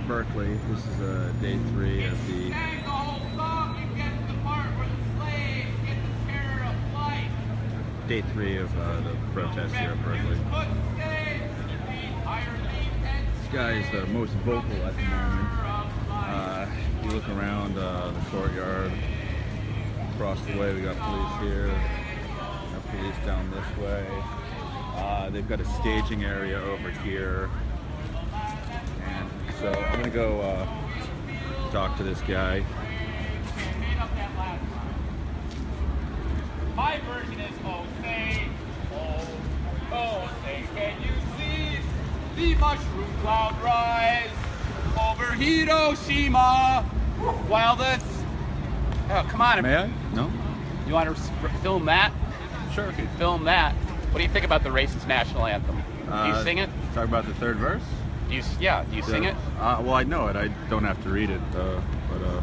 Berkeley. This is day 3 of the day 3 of the protest here at Berkeley. This guy is the most vocal at the moment. You look around the courtyard. Across the way, we got police here. We got police down this way. They've got a staging area over here. And so I'm gonna go talk to this guy. My version is, oh say, can you see the mushroom cloud rise over Hiroshima while this... Oh, come on. May I? No? You want to film that? Sure. You can film that. What do you think about the racist national anthem? Do you sing it? Talk about the third verse? Do you sing it? Well, I know it. I don't have to read it.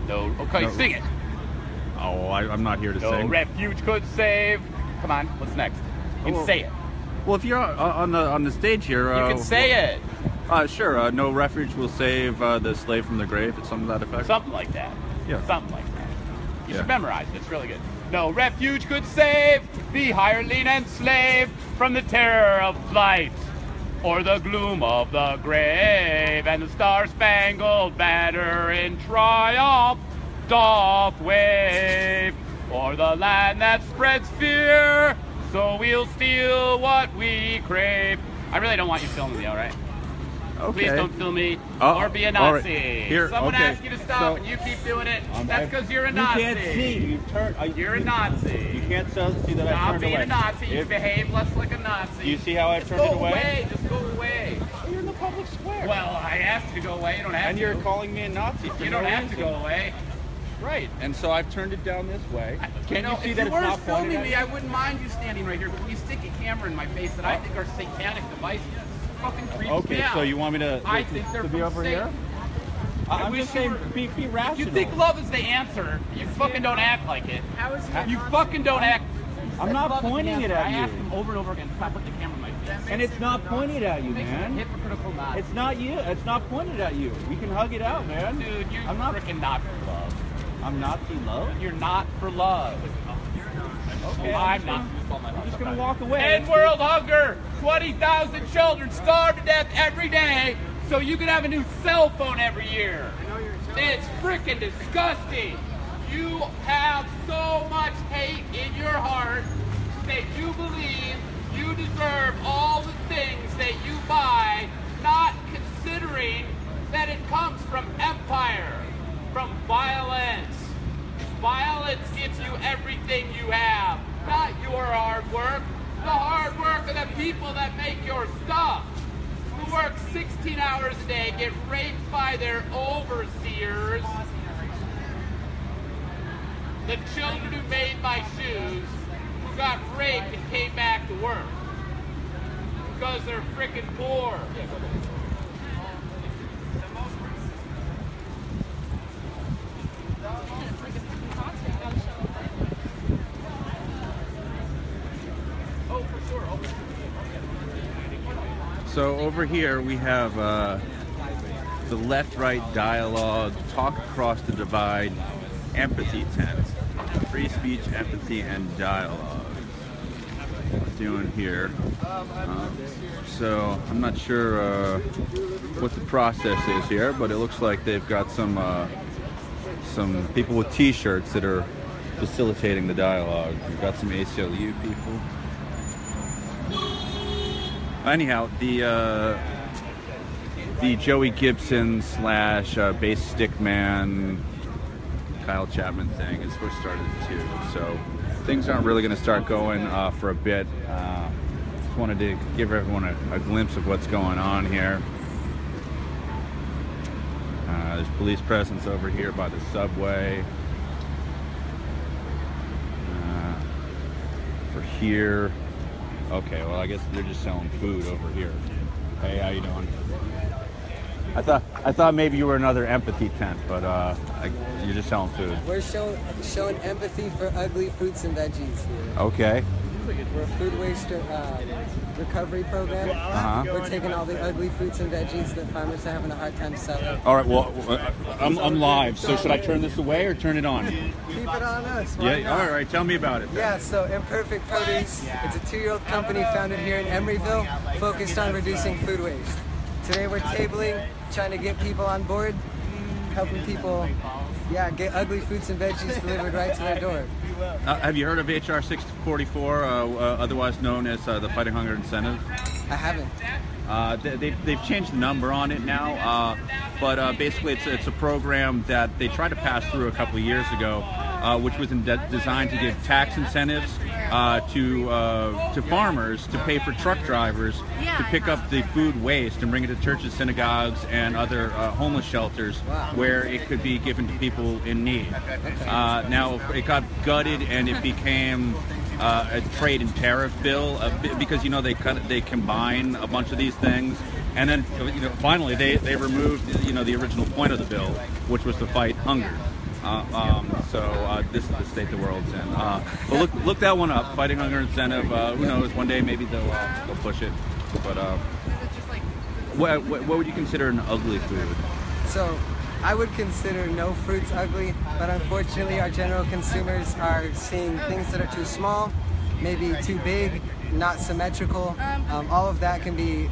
No. Okay, no. Sing it. Oh, I'm not here to No sing. refuge could save. Come on, what's next? You can say it. Well, if you're on the stage here, You can say it. Sure. No refuge will save the slave from the grave. It's something to that effect. Something like that. Yeah. Something like that. You should memorize it. It's really good. No refuge could save the hireling and slave from the terror of flight, or the gloom of the grave, and the star-spangled banner in triumph doth wave, or the land that spreads fear, so we'll steal what we crave. I really don't want you filming me, all right? Okay. Please don't film me or be a Nazi. Right. Here, Someone okay. asks you to stop and you keep doing it. That's because you're a You Nazi. can't see. You're a Nazi. You can't see that I turned Stop being away. a Nazi. You behave less like a Nazi. Do you see how I turned it away? Just go away. You're in the public square. Well, I asked you to go away. You don't have and to. you're calling me a Nazi for You no don't have to reason. go away. Right. And so I've turned it down this way. Can you see if that you it's weren't not filming pointed me, at I wouldn't mind you standing right here. But when you stick a camera in my face that I think are satanic devices, it fucking creeps me Okay, out. so you want me to I think they're be from over Satan. here? I'm just saying, be rational. If you think love is the answer, you fucking don't act like it. You fucking don't act. I'm not Love is the pointing it answer. at I you. asked him over and over again, stop putting the camera in my face. And it's not pointed at you, Makes you a man. hypocritical Nazi. It's not you. It's not pointed at you. We can hug it out, man. Dude, you're I'm not freaking not for love. I'm Nazi love. You're not for love. Okay, I'm not. I'm just gonna walk away. End world hunger. 20,000 children starve to death every day, so you can have a new cell phone every year. It's freaking disgusting. You have so much hate in your heart that you believe you deserve all the things that you buy, not considering that it comes from empire, from violence. Violence gives you everything you have, not your hard work. The hard work of the people that make your stuff, who work 16 hours a day, get raped by their overseers. The children who made my shoes, who got raped and came back to work because they're freaking poor. So over here we have the left-right dialogue, talk across the divide, empathy tent, free speech, empathy, and dialogue. Doing here. So I'm not sure what the process is here, but it looks like they've got some people with T-shirts that are facilitating the dialogue. We've got some ACLU people. Anyhow, the Joey Gibson / bass stick man Kyle Chapman thing is supposed to start at 2, so things aren't really going to start going for a bit. Just wanted to give everyone a glimpse of what's going on here. There's police presence over here by the subway. For here. Okay, well I guess they're just selling food over here. Hey, how you doing? I thought maybe you were another empathy tent, but you're just selling food. We're showing empathy for ugly fruits and veggies here. Okay. We're a food waste recovery program. We're taking all the ugly fruits and veggies that farmers are having a hard time selling. All right, well, I'm live, so should I turn this away or turn it on? Keep it on us. Why Yeah, not? all right, tell me about it. Yeah, so Imperfect Produce, it's a 2-year-old company founded here in Emeryville, focused on reducing food waste. Today we're tabling, trying to get people on board, helping people, get ugly fruits and veggies delivered right to their door. Have you heard of HR 644, otherwise known as the Fighting Hunger Incentive? I haven't. They've changed the number on it now, but basically it's a program that they tried to pass through a couple of years ago, which was designed to give tax incentives to farmers to pay for truck drivers to pick up the food waste and bring it to churches, synagogues, and other homeless shelters where it could be given to people in need. Now it got gutted and it became a trade and tariff bill because they combine a bunch of these things, and then finally they removed the original point of the bill, which was to fight hunger. So this is the state the world's in. But look that one up, Fighting Hunger Incentive. Who knows? One day maybe they'll push it. But what would you consider an ugly food? So I would consider no fruits ugly, but unfortunately our general consumers are seeing things that are too small, maybe too big, not symmetrical. All of that can be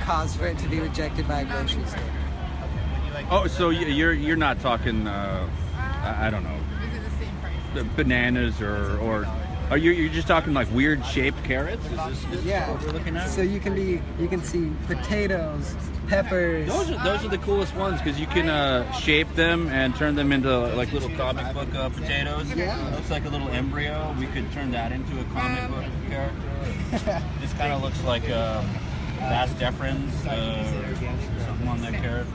cause for it to be rejected by a grocery store. Oh, so you're not talking I don't know, bananas or are you're just talking like weird shaped carrots? Is this what we're looking at? So you can see potatoes, peppers. Those are the coolest ones because you can shape them and turn them into like little comic book potatoes. Yeah. Looks like a little embryo. We could turn that into a comic book character. This kind of looks like Vas Deferens, something on that carrot.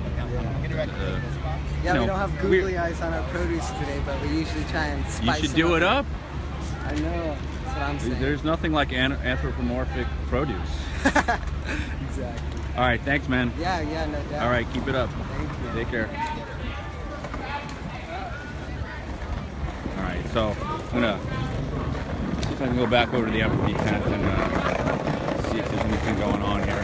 We don't have googly eyes on our produce today, but we usually try and spice You should do it up. I know. That's what I'm saying. There's nothing like anthropomorphic produce. Exactly. All right, thanks, man. Yeah, no doubt. All right, keep it up. Thank you. Take care. All right, so I'm gonna see if I can go back over to the empty tent and see if there's anything going on here.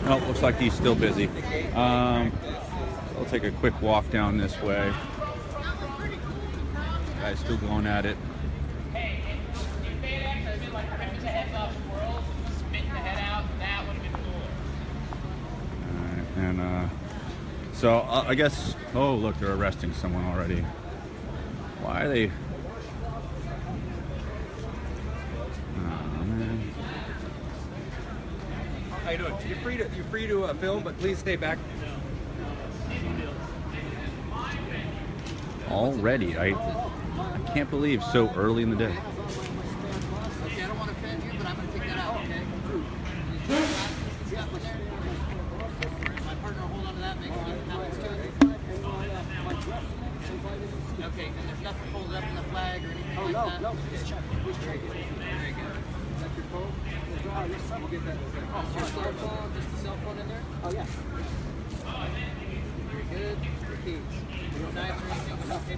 No, looks like he's still busy. I'll take a quick walk down this way. Guy's still going at it. Hey, if they had actually been like ripping the heads off the world, spitting the head out, that would have been cooler. All right, and so I guess. Oh, look, they're arresting someone already. Why are they? Oh man. How you doing? You're free to film, but please stay back. Already, I can't believe so early in the day. Okay, I don't want to offend you, but I'm going to take that out, okay? My partner will hold on to that, make sure nothing happens to it. Okay, and there's nothing folded up in the flag or anything like that? No, just check. Very good. Is that your phone? Yes, sir. We'll get that. Your cell phone, just the cell phone in there? Oh, yeah. Very good. Your keys. No knives or anything? Okay.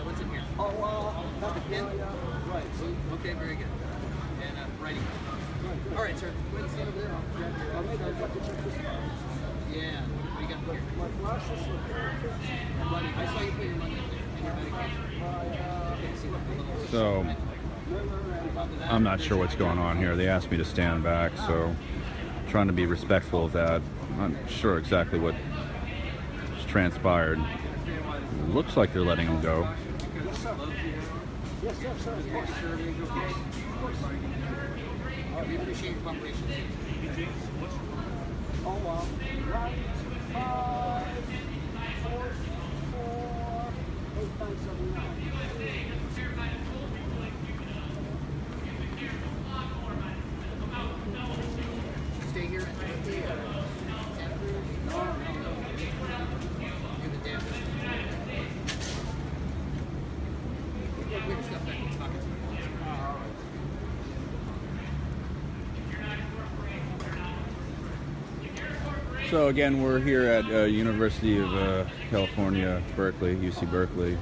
What's in here? Not the pen? Right. Okay, very good. And writing. All right, sir. Go ahead and stand over there. I'll grab your Yeah. What do you got here? My glasses. Money. I saw you put your money up there. And your medication. Okay, see what the little... So I'm not sure what's going on here. They asked me to stand back, so I'm trying to be respectful of that. I'm not sure exactly what transpired. It looks like they're letting him go. Yes, sir. We appreciate your cooperation. Oh, wow. Right, 5, 4, 4, 8, 5, 7, 9. Stay here at 10. No. You're the damn. Put your stuff back in your pockets. So again, we're here at University of California, Berkeley, UC Berkeley,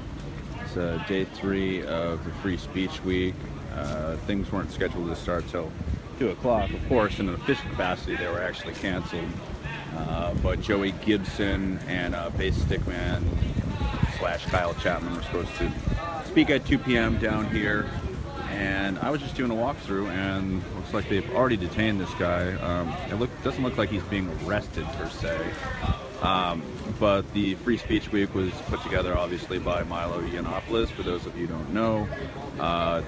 It's day 3 of the Free Speech Week. Things weren't scheduled to start till 2 o'clock. Of course, in an official capacity, they were actually canceled. But Joey Gibson and Bass Stickman / Kyle Chapman were supposed to speak at 2 p.m. down here. And I was just doing a walkthrough, and looks like they've already detained this guy. Doesn't look like he's being arrested per se. But the Free Speech Week was put together obviously by Milo Yiannopoulos, for those of you who don't know.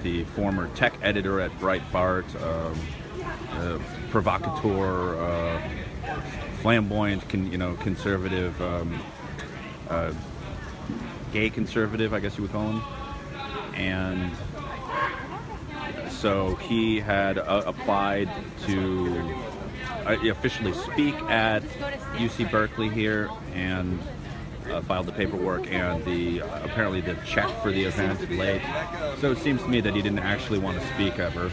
The former tech editor at Breitbart, provocateur, flamboyant, conservative, gay conservative, I guess you would call him. And so he had applied to officially speak at UC Berkeley here, and filed the paperwork and apparently the check for the event late. So it seems to me that he didn't actually want to speak ever.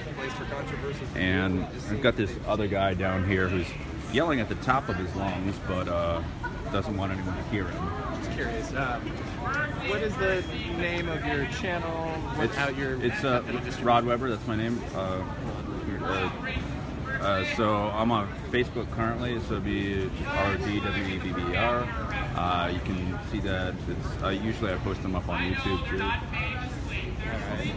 And I've got this other guy down here who's yelling at the top of his lungs, but doesn't want anyone to hear him. Just curious, what is the name of your channel? It's Rod Weber, that's my name. So I'm on Facebook currently, so it'd be RDWEBBER. You can see that it's usually I post them up on YouTube too. Alright.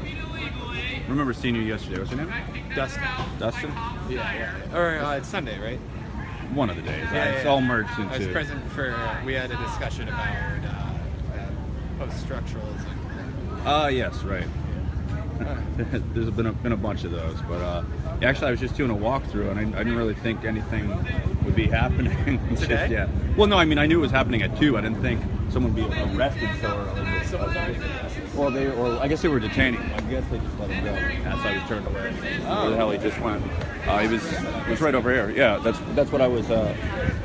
Remember seeing you yesterday. What's your name? Dustin. Dustin? Yeah. Or it's Sunday, right? One of the days. Yeah, It's all merged into. I was present for. We had a discussion about post-structuralism. Yes, right. There's been a bunch of those, but actually I was just doing a walkthrough, and I didn't really think anything would be happening. Today? Yeah. Well, no, I mean I knew it was happening at 2. I didn't think someone would be arrested so early. Someone's already been arrested. Or I guess they were detaining him. I guess they just let him go. As I was turned away. Where the hell he just went? He was right over here. Yeah, that's what I was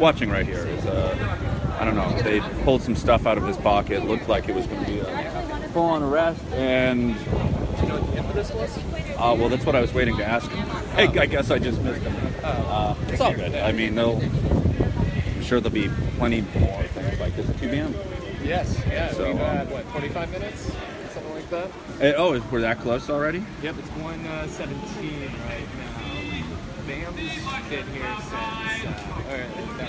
watching right here. I don't know. They pulled some stuff out of his pocket. Looked like it was going to be a full-on arrest, and. Do you know what the impetus was? Well, that's what I was waiting to ask him. Hey, I guess I just missed him. It's all good. I mean, I'm sure there'll be plenty more things like this at 2 p.m. Yes. Yeah. So, we've had 45 minutes, something like that. We're that close already? Yep. It's 1:17 right now. BAM's been here since,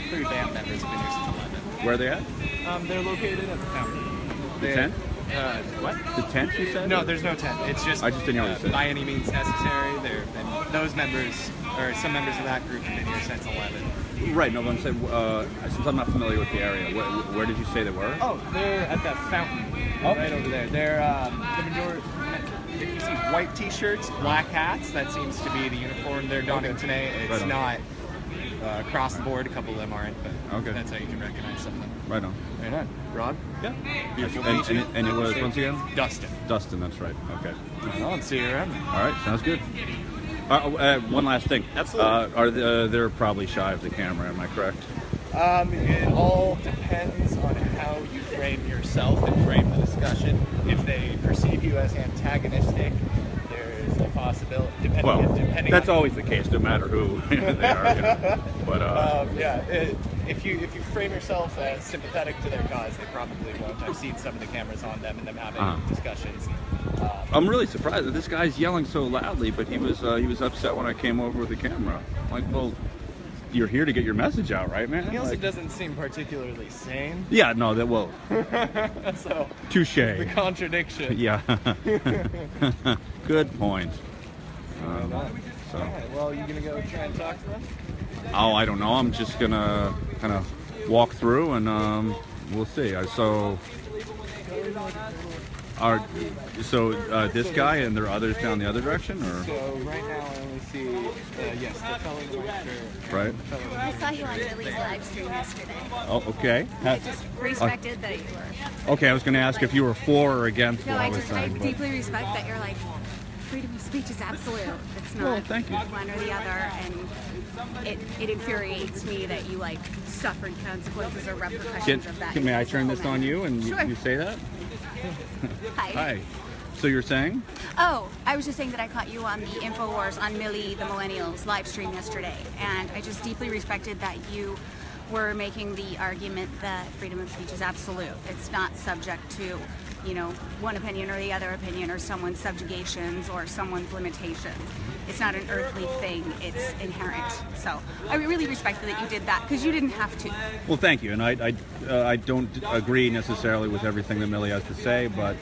3 BAM members have been here since 11. Where are they at? They're located at the fountain. The tent? What? The tent, you said? No, there's no tent. It's just, I just didn't know what you said. by any means necessary. And those members, or some members of that group, have been here since 11. Right, no, but I'm saying, since I'm not familiar with the area, where did you say they were? Oh, they're at that fountain right over there. They're the majority. If you see white T-shirts, black hats, that seems to be the uniform they're donning today. It's not across the board. A couple of them aren't, but that's how you can recognize some of them. Right on. Right on. Rod? Yeah. Beautiful. And it was, once again? Dustin. Dustin, that's right. Okay. I'll see you around. All right, sounds good. One last thing. Absolutely. They're probably shy of the camera, am I correct? It all depends on how you frame yourself and frame the discussion. If they perceive you as antagonistic, there's a possibility. Depending that's on always the case, no matter who they are. But if you frame yourself as sympathetic to their cause, they probably won't. I've seen some of the cameras on them and them having discussions. I'm really surprised that this guy's yelling so loudly, but he was upset when I came over with the camera. Like, well, you're here to get your message out, right, man? He also doesn't seem particularly sane. Yeah, no, that will. So, touche. The contradiction. Yeah. Good point. So. All right, well, you gonna go try and talk to them? Oh, I don't know. I'm just gonna kind of walk through, and we'll see. This guy, and there are others down the other direction, or? So right now I only see, the fellow in the white shirt. Right. I saw you on Billy's live stream yesterday. Oh, okay. I just respected that you were. Okay, I was going to ask if you were for or against what I was saying. I deeply respect that you're like, freedom of speech is absolute. It's not thank you. one or the other, and it infuriates me that you like suffered consequences or repercussions of that. May I turn this on you and Sure. you say that? Hi. Hi. So you're saying? Oh, I was just saying that I caught you on the InfoWars on Millie the Millennials live stream yesterday, and I just deeply respected that you we're making the argument that freedom of speech is absolute. It's not subject to, you know, one opinion or the other opinion, or someone's subjugations or someone's limitations. It's not an earthly thing, it's inherent. So I really respect that you did that, because you didn't have to. Well, thank you. And I don't agree necessarily with everything that Millie has to say, but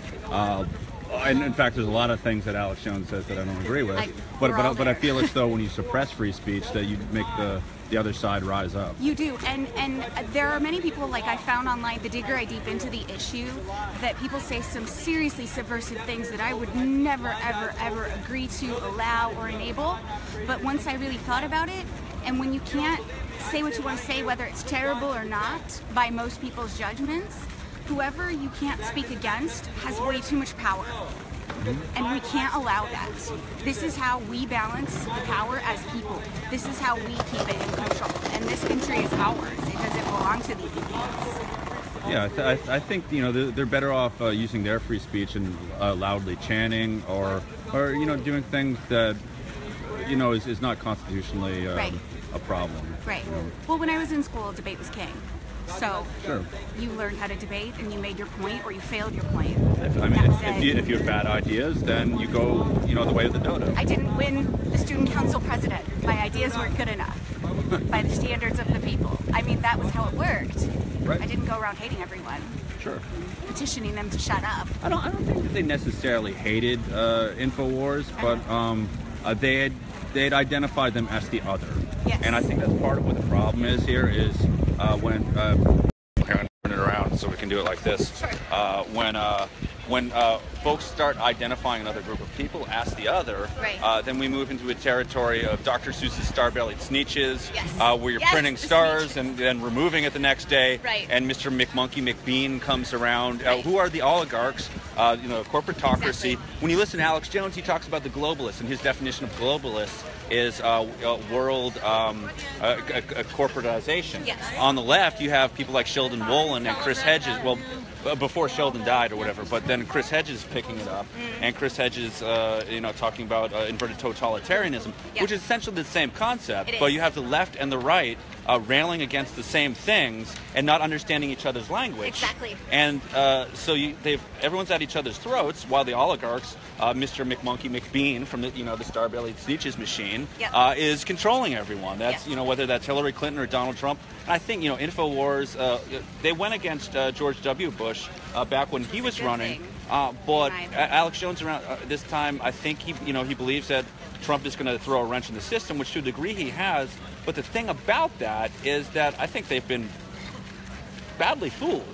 and in fact, there's a lot of things that Alex Jones says that I don't agree with. But I feel as though when you suppress free speech, that you make the other side rise up. You do, and there are many people, like I found online, the digger I deep into the issue, that people say some seriously subversive things that I would never, ever, ever agree to allow or enable. But once I really thought about it, and when you can't say what you want to say, whether it's terrible or not, by most people's judgments, whoever you can't speak against has way too much power. And we can't allow that. This is how we balance the power as people. This is how we keep it in control. And this country is ours. It doesn't belong to the elites. Yeah, I think, you know, they're better off using their free speech and loudly chanting or you know, doing things that, you know, is not constitutionally a problem. Right. Well, when I was in school, debate was king. So sure. You learned how to debate, and you made your point, or you failed your point. If you have bad ideas, then you go, you know, the way of the dodo. I didn't win the student council president. My ideas weren't good enough by the standards of the people. I mean, that was how it worked. Right. I didn't go around hating everyone. Sure. Petitioning them to shut up. I don't think that they necessarily hated InfoWars, but they had identified them as the other. Yes. And I think that's part of what the problem is here is when turn it around so we can do it like this. Sure. When folks start identifying another group of people as the other, then we move into a territory of Dr. Seuss's star-bellied Sneetches, where you're printing stars and then removing it the next day, and Mr. McMonkey McBean comes around. Who are the oligarchs? You know, corporatocracy. Exactly. When you listen to Alex Jones, he talks about the globalists, and his definition of globalists is world corporatization. Yes. On the left, you have people like Sheldon Wolin and Chris Hedges. Well, before Sheldon died or whatever, but then Chris Hedges picking it up, and Chris Hedges, you know, talking about inverted totalitarianism, which is essentially the same concept, but you have the left and the right railing against the same things and not understanding each other's language. Exactly. And so everyone's at each other's throats, while the oligarchs, Mr. McMonkey McBean from the, you know, the star-bellied Sneetches machine, is controlling everyone. That's you know, whether that's Hillary Clinton or Donald Trump. And I think, you know, InfoWars, they went against George W. Bush back when he was running, but Alex Jones around this time, I think he believes that Trump is going to throw a wrench in the system, which to a degree he has. But the thing about that is that I think they've been badly fooled.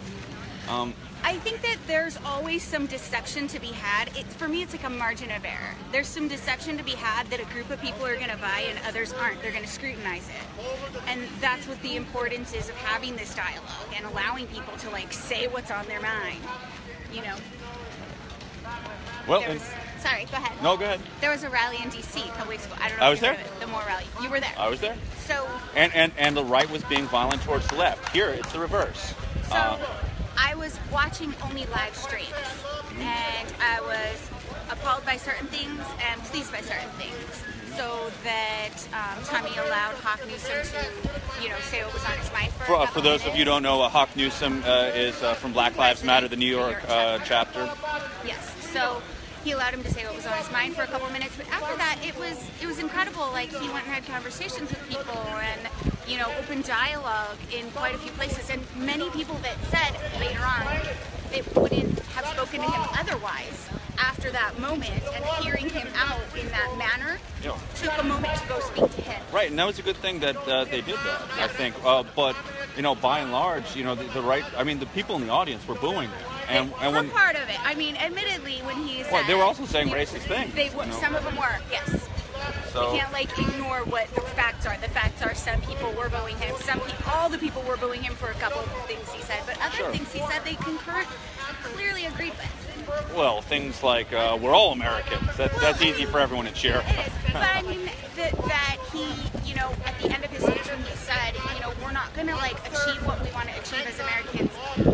I think that there's always some deception to be had. For me, it's like a margin of error. There's some deception to be had that a group of people are going to buy and others aren't. They're going to scrutinize it. And that's what the importance is of having this dialogue and allowing people to, like, say what's on their mind, you know. Well, sorry, go ahead. No, go ahead. There was a rally in D.C. a couple weeks ago. I don't know I if was you there. heard of it. The More rally. You were there. I was there. So. And the right was being violent towards the left. Here, it's the reverse. So I was watching only live streams, and I was appalled by certain things and pleased by certain things. So that Tommy allowed Hawk Newsom to, you know, say what was on his mind for those of you who don't know, Hawk Newsom is from Black Lives Matter, the New York chapter. Yes. So he allowed him to say what was on his mind for a couple of minutes, but after that, it was incredible. Like, he went and had conversations with people and, you know, open dialogue in quite a few places. And many people that said later on they wouldn't have spoken to him otherwise after that moment, and hearing him out in that manner took a moment to go speak to him. Right, and that was a good thing that they did that, I think. But, you know, by and large, you know, the right, I mean, the people in the audience were booing him. And when part of it, I mean, admittedly, when he said... Well, they were also saying racist things. Some of them were, yes. So, we can't, like, ignore what the facts are. The facts are some people were booing him. All the people were booing him for a couple of things he said, but other things he said they clearly agreed with. Well, things like, we're all Americans. That's easy for everyone to cheer. It is, but I mean, that he, you know, at the end of his speech when he said, you know, we're not going to, like, achieve what we want to achieve as Americans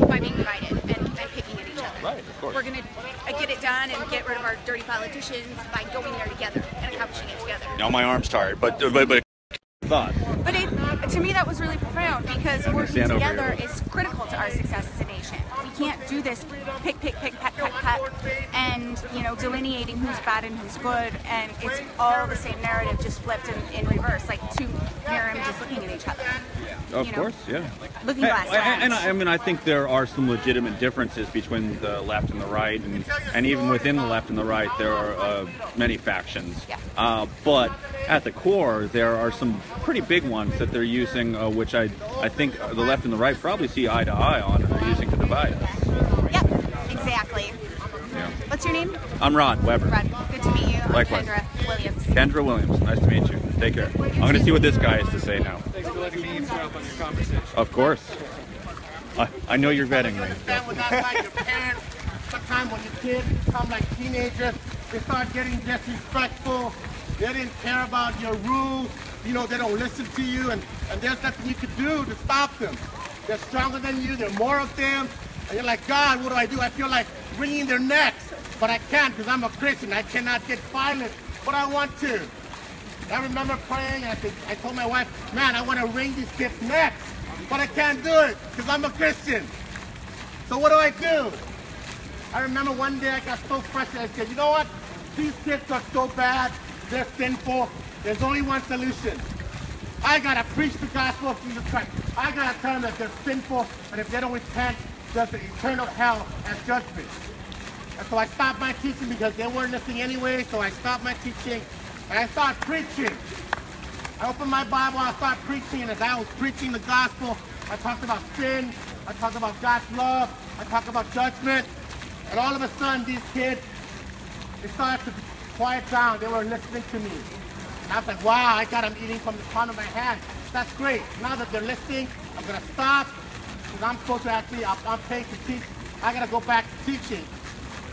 by being divided and picking at each other. Right, of course. We're going to get it done and get rid of our dirty politicians by going there together and accomplishing it together. Now my arm's tired, but thought. But to to me that was really profound, because working together is critical to our success as a nation. We can't do this pick, peck, and delineating who's bad and who's good, and it's all the same narrative just flipped in reverse, like two mirror images looking at each other. Of course, yeah. Looking glass and I mean, I think there are some legitimate differences between the left and the right, and even within the left and the right, there are many factions. Yeah. But at the core, there are some pretty big ones that they're using, which I think the left and the right probably see eye to eye on, and they're using to divide us. Yep, exactly. Yeah. What's your name? I'm Rod Weber. Rod, good to meet you. Likewise. Kendra Williams. Kendra Williams, nice to meet you. Take care. I'm going to see what this guy has to say now. Thanks for letting me eavesdrop on your conversation. Of course. I know you're vetting me. Understand what that's like. Your parents, sometimes when your kids become like teenagers, they start getting disrespectful. They didn't care about your rules. They don't listen to you, and there's nothing you could do to stop them. They're stronger than you. There are more of them. And you're like, God, what do? I feel like wringing their necks, but I can't because I'm a Christian. I cannot get violent, but I want to. I remember praying, and I told my wife, man, I want to wring these kids' necks, but I can't do it because I'm a Christian. So what do? I remember one day I got so frustrated. I said, you know what? These kids are so bad. They're sinful. There's only one solution. I got to preach the gospel of Jesus Christ. I got to tell them that they're sinful, and if they don't repent, there's an eternal hell as judgment. And so I stopped my teaching because they weren't listening anyway, so I stopped my teaching, and I started preaching. I opened my Bible, I started preaching, and as I was preaching the gospel, I talked about sin, I talked about God's love, I talked about judgment, and all of a sudden these kids, they started to quiet down. They were listening to me. And I was like, wow, I got them eating from the palm of my hand. That's great. Now that they're listening, I'm going to stop, because I'm supposed to actually, I'm paid to teach. I got to go back to teaching.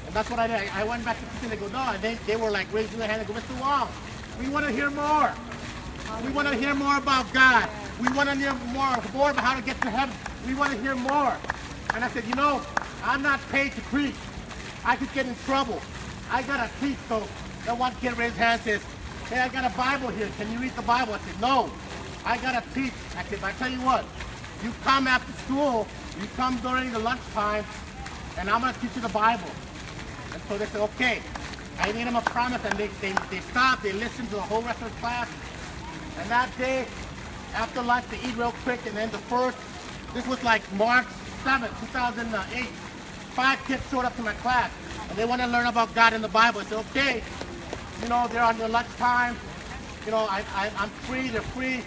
And that's what I did. I went back to teaching. They go, no. And they were like raising their hand and go, Mr. Wong, we want to hear more. We want to hear more about God. We want to hear more about how to get to heaven. We want to hear more. And I said, I'm not paid to preach. I could get in trouble. I got to teach. So that one kid raised his hand and says, hey, I got a Bible here. Can you read the Bible? I said, no. I got to teach. I said, I tell you what, you come after school, you come during the lunchtime, and I'm going to teach you the Bible. And so they said, okay. I made them a promise, and they stopped. They listened to the whole rest of the class. And that day, after lunch, they eat real quick, and then this was like March 7th, 2008. 5 kids showed up to my class, and they want to learn about God in the Bible. I said, okay, they're on their lunchtime. I'm free, they're free.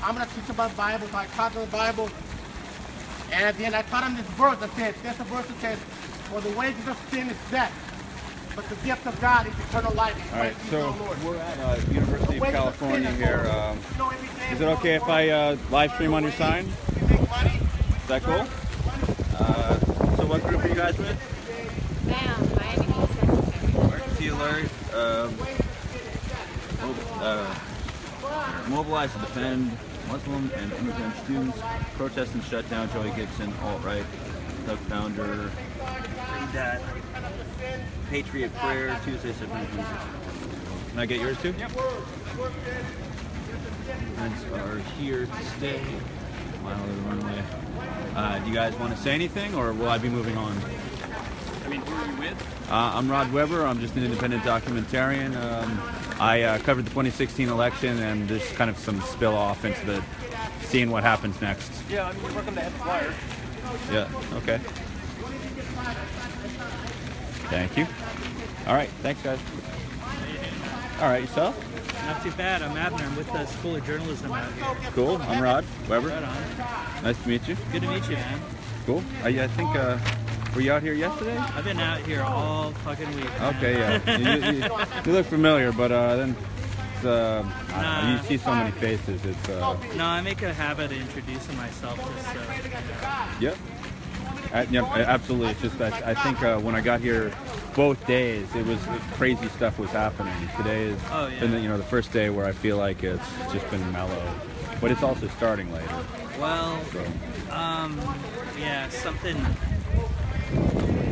I'm going to teach them about the Bible. So I taught them the Bible. And at the end, I taught them this verse that says, there's a verse that says, for the wages of sin is death, but the gift of God is eternal life. All right, so we're at University of California here. Is it okay if I live stream on your sign? Is that cool? So what group are you guys with? Emergency alert. Mobilize to defend Muslim and immigrant students. Protest and shut down Joey Gibson, alt-right, founder. Read that. Patriot Prayer, Tuesday, September 26th. Can I get yours too? Yep. Events are here to stay. Mile of the runway. Do you guys want to say anything, or will I be moving on? I mean, who are you with? I'm Rod Weber. I'm just an independent documentarian. I covered the 2016 election, and there's kind of some spill off into seeing what happens next. Yeah, I mean, you're welcome to head the flyer. Yeah, okay. Thank you. All right, thanks, guys. All right, yourself? Not too bad. I'm Abner. I'm with the School of Journalism out here. Cool. I'm Rod Weber. Right on. Nice to meet you. Good to meet you, man. Cool. I think, were you out here yesterday? I've been out here all fucking week. Man. Okay, yeah. you look familiar, but then you see so many faces. It's No, I make a habit of introducing myself just so. Yep. Yeah, absolutely. It's just that I think when I got here, both days it was crazy stuff was happening. Today is been the first day where I feel like it's just been mellow, but it's also starting later. Well, yeah, something.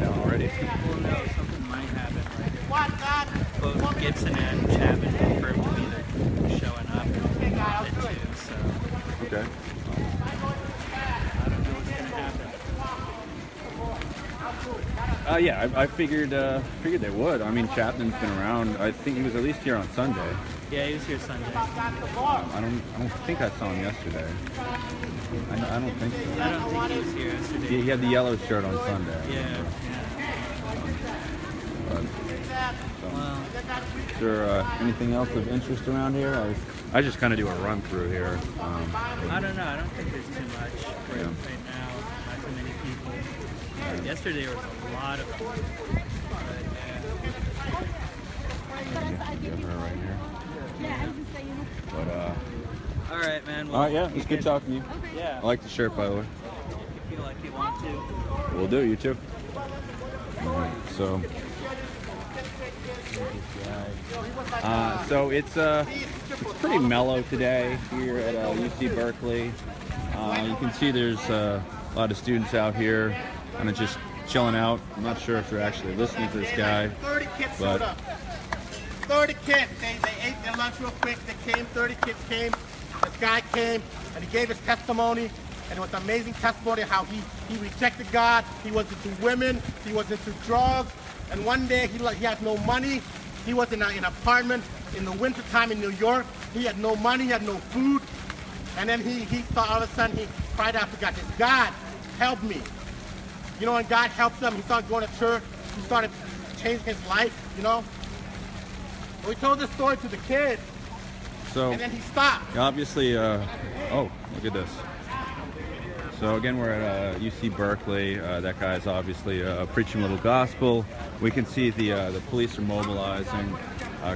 No, already. Well, no, something might happen. Like both Gibson and Chapman confirmed to me they're showing up. So Okay. I don't know what's gonna happen. Yeah, I figured they would. I mean, Chapman's been around. I think he was at least here on Sunday. Yeah, he was here Sunday. I don't think I saw him yesterday. I don't think so. I don't think he was here yesterday. He had the yellow shirt on Sunday. Yeah. But, Well, is there anything else of interest around here? I just kind of do a run through here. I don't know. I don't think there's too much right now. Not too many people. Yesterday there was a lot of people. Get her right here. But All right, man. Well, all right, yeah, it's good talking to you. Yeah. I like the shirt, by the way. If you feel like you want to. We'll do. You too. All right, so. So it's pretty mellow today here at UC Berkeley. You can see there's a lot of students out here kind of just chilling out. I'm not sure if they're actually listening to this guy. 30 kids but showed up. 30 kids. They ate their lunch real quick. They came. 30 kids came. This guy came and he gave his testimony. And it was an amazing testimony how he rejected God. He was into women. He was into drugs. And one day he had no money. He was in an apartment in the wintertime in New York. He had no money, he had no food. And then he saw all of a sudden he cried out to God, God, help me. You know, and God helped him. He started going to church. He started changing his life, you know. So he told this story to the kids. So, and then he stopped. Obviously, oh, look at this. So again, we're at UC Berkeley. That guy's obviously preaching a little gospel. We can see the police are mobilizing,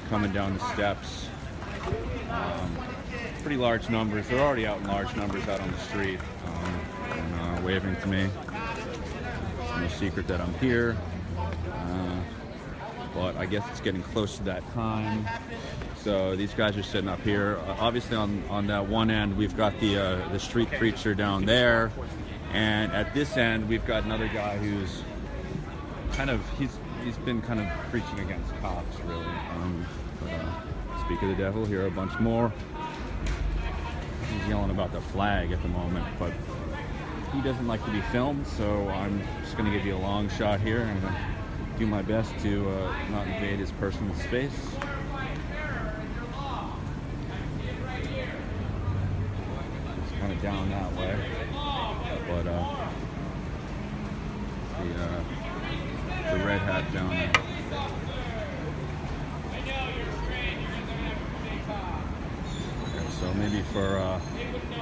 coming down the steps. Pretty large numbers. They're already out in large numbers out on the street and waving to me. It's no secret that I'm here. But I guess it's getting close to that time. So these guys are sitting up here. Obviously on that one end, we've got the street preacher down there. And at this end, we've got another guy who's kind of, he's been kind of preaching against cops, really. Speak of the devil, here are a bunch more. He's yelling about the flag at the moment, but he doesn't like to be filmed, so I'm just going to give you a long shot here. I'm going to do my best to not invade his personal space. It's kind of down that way, but the red hat down there. Okay, so maybe for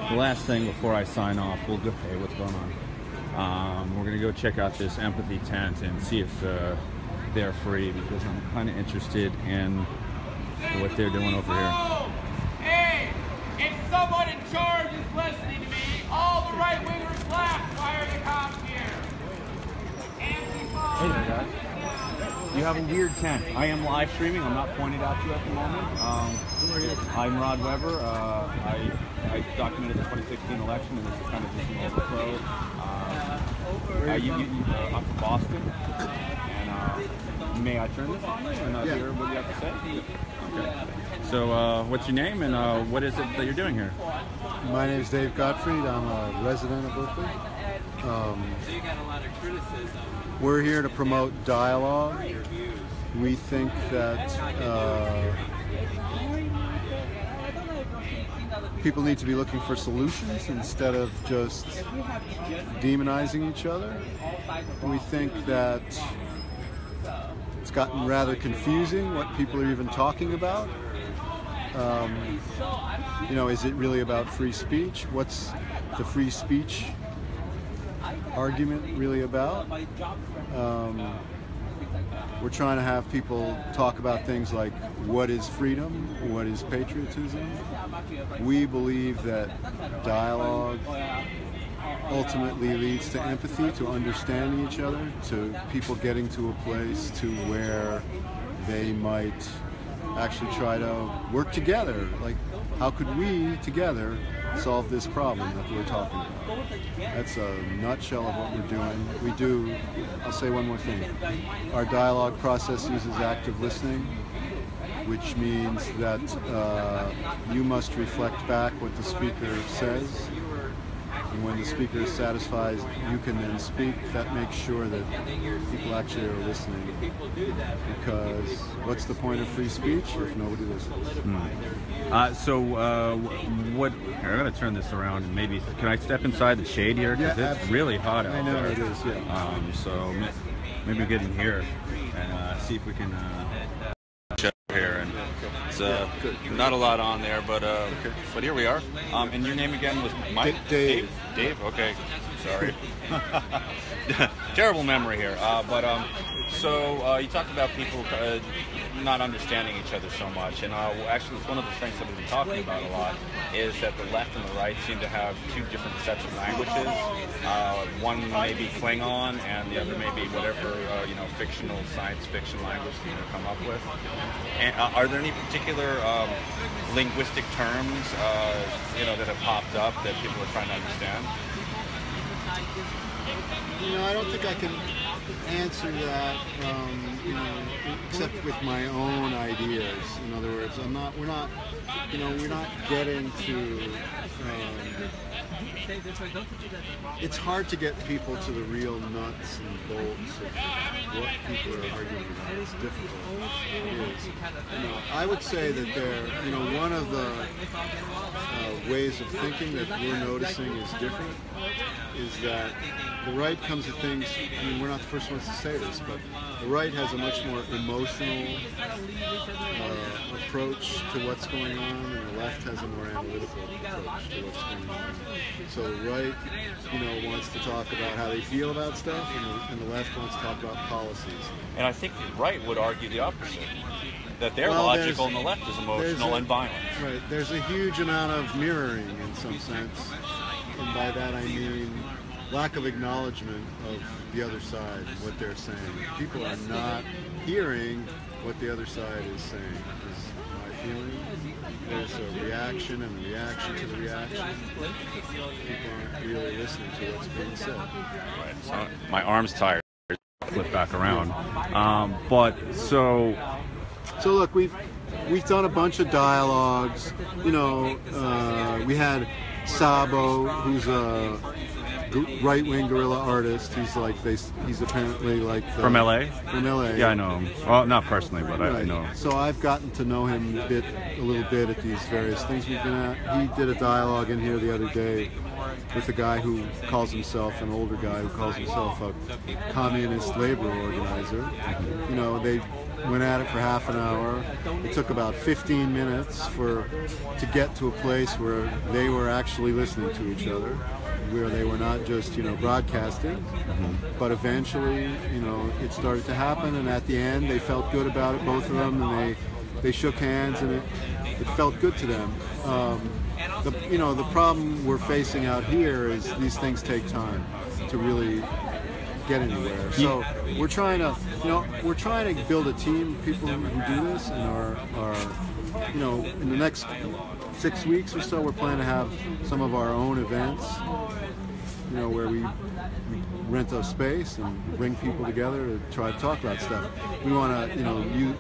the last thing before I sign off, we'll go. Hey, what's going on? We're gonna go check out this empathy tent and see if they're free, because I'm kind of interested in what they're doing over here. Hey, if someone in charge is listening to me, all the right wingers left. Why are the cops here? Hey there, guys. You have a weird tent. I am live streaming. I'm not pointed out to you at the moment. Who are you? I'm Rod Weber. I documented the 2016 election, and this is kind of just an overflow. I'm from Boston, and may I turn this on and hear what you have to say? Okay. So, what's your name, and what is it that you're doing here? My name is Dave Gottfried. I'm a resident of Berkeley. We're here to promote dialogue. We think that people need to be looking for solutions instead of just demonizing each other. We think that it's gotten rather confusing what people are even talking about. You know, is it really about free speech? What's the free speech argument really about? We're trying to have people talk about things like, what is freedom? What is patriotism? We believe that dialogue ultimately leads to empathy, to understanding each other, to people getting to a place to where they might actually try to work together. Like, how could we together solve this problem that we're talking about? That's a nutshell of what we're doing. We do, I'll say one more thing. Our dialogue process uses active listening. which means that you must reflect back what the speaker says. And when the speaker is satisfied, you can then speak. That makes sure that people actually are listening. Because what's the point of free speech if nobody listens? What? Here, I'm going to turn this around and maybe can I step inside the shade here? Because it's really hot out there. I know it is. Yeah. So maybe get in here and see if we can. Here and it's not a lot on there, but here we are. And your name again was Mike? Dave. Dave. Okay. Sorry. Terrible memory here. So you talked about people not understanding each other so much, and actually it's one of the things that we've been talking about a lot is that the left and the right seem to have two different sets of languages. One may be Klingon, and the other may be whatever fictional science fiction language you come up with. And are there any particular linguistic terms that have popped up that people are trying to understand? I don't think I can answer that, except with my own ideas. In other words, we're not getting to. It's hard to get people to the real nuts and bolts of what people are arguing about. It's difficult. It is. I would say that one of the ways of thinking that we're noticing is different is that the right comes at things, we're not the first ones to say this, but the right has a much more emotional approach to what's going on, and the left has a more analytical approach to what's going on. So the right, wants to talk about how they feel about stuff, and the left wants to talk about policies. And I think the right would argue the opposite. That they're logical and the left is emotional and violent. Right. There's a huge amount of mirroring in some sense. And by that I mean lack of acknowledgement of the other side, what they're saying. People are not hearing what the other side is saying, is my feeling. There's a reaction and a reaction to the reaction. People aren't really listening to what's being said. Right. So my arm's tired. Flip back around. So look, we've done a bunch of dialogues. We had Sabo, who's a right-wing guerrilla artist. He's apparently like from LA. From LA. Yeah, I know him. Well, not personally, but I know. So I've gotten to know him a little bit at these various things we've been at. He did a dialogue in here the other day with a guy who calls himself, an older guy who calls himself a communist labor organizer. They went at it for half an hour. It took about 15 minutes to get to a place where they were actually listening to each other, where they were not just broadcasting. But eventually, it started to happen, and at the end, they felt good about it, both of them, and they shook hands, and it felt good to them. The problem we're facing out here is these things take time to really get anywhere. So we're trying to build a team of people who do this, and are in the next 6 weeks or so, we're planning to have some of our own events, where we rent a space and bring people together to try to talk about stuff. We want to,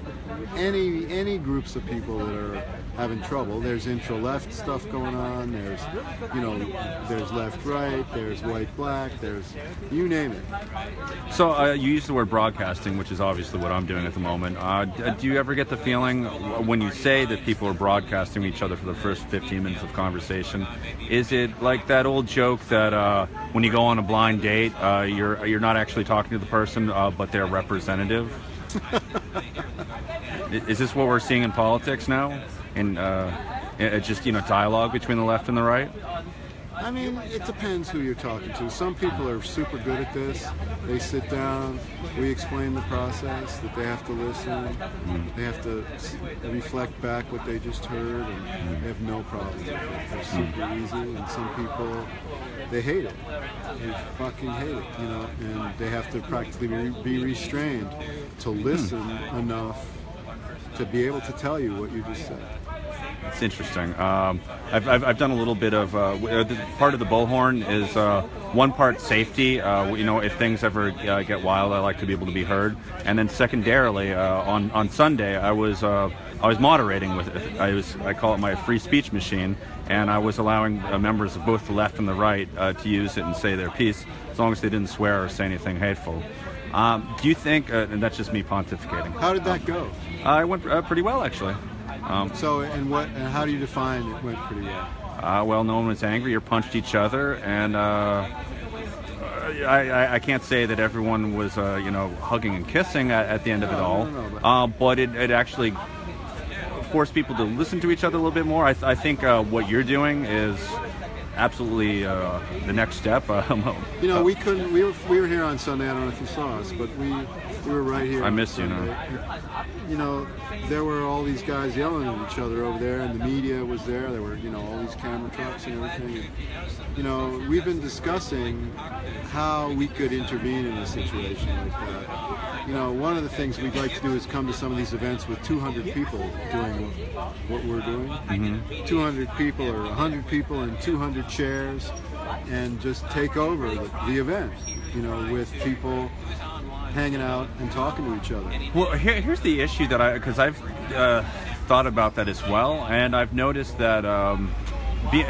any groups of people that are having trouble. There's intro-left stuff going on. There's left-right. There's white-black. There's you name it. So you use the word broadcasting, which is obviously what I'm doing at the moment. Do you ever get the feeling when you say that people are broadcasting each other for the first 15 minutes of conversation? Is it like that old joke that when you go on a blind date, you're not actually talking to the person, but their representative? Is this what we're seeing in politics now? And just dialogue between the left and the right? I mean, it depends who you're talking to. Some people are super good at this. They sit down, we explain the process, that they have to listen, they have to reflect back what they just heard, and they have no problem with it. They're super easy, and some people, they hate it. They fucking hate it, and they have to practically be restrained to listen enough to be able to tell you what you just said. It's interesting. I've done a little bit of part of the bullhorn is one part safety. If things ever get wild, I like to be able to be heard. And then secondarily, on Sunday, I was moderating with it. I call it my free speech machine, and I was allowing members of both the left and the right to use it and say their piece, as long as they didn't swear or say anything hateful. Do you think, and that's just me pontificating. How did that go? It went pretty well, actually. And how do you define it went pretty well? Well, no one was angry or punched each other, and I can't say that everyone was, hugging and kissing at the end of it all, but it actually forced people to listen to each other a little bit more. I think what you're doing is absolutely the next step. We couldn't. We were here on Sunday. I don't know if you saw us, but we were right here. I missed you. There were all these guys yelling at each other over there, and the media was there. There were, all these camera trucks and everything. And, we've been discussing how we could intervene in a situation like that. One of the things we'd like to do is come to some of these events with 200 people doing what we're doing. Mm-hmm. 200 people or 100 people in 200 chairs, and just take over the event, with people hanging out and talking to each other. Well, here's the issue that because I've thought about that as well, and I've noticed that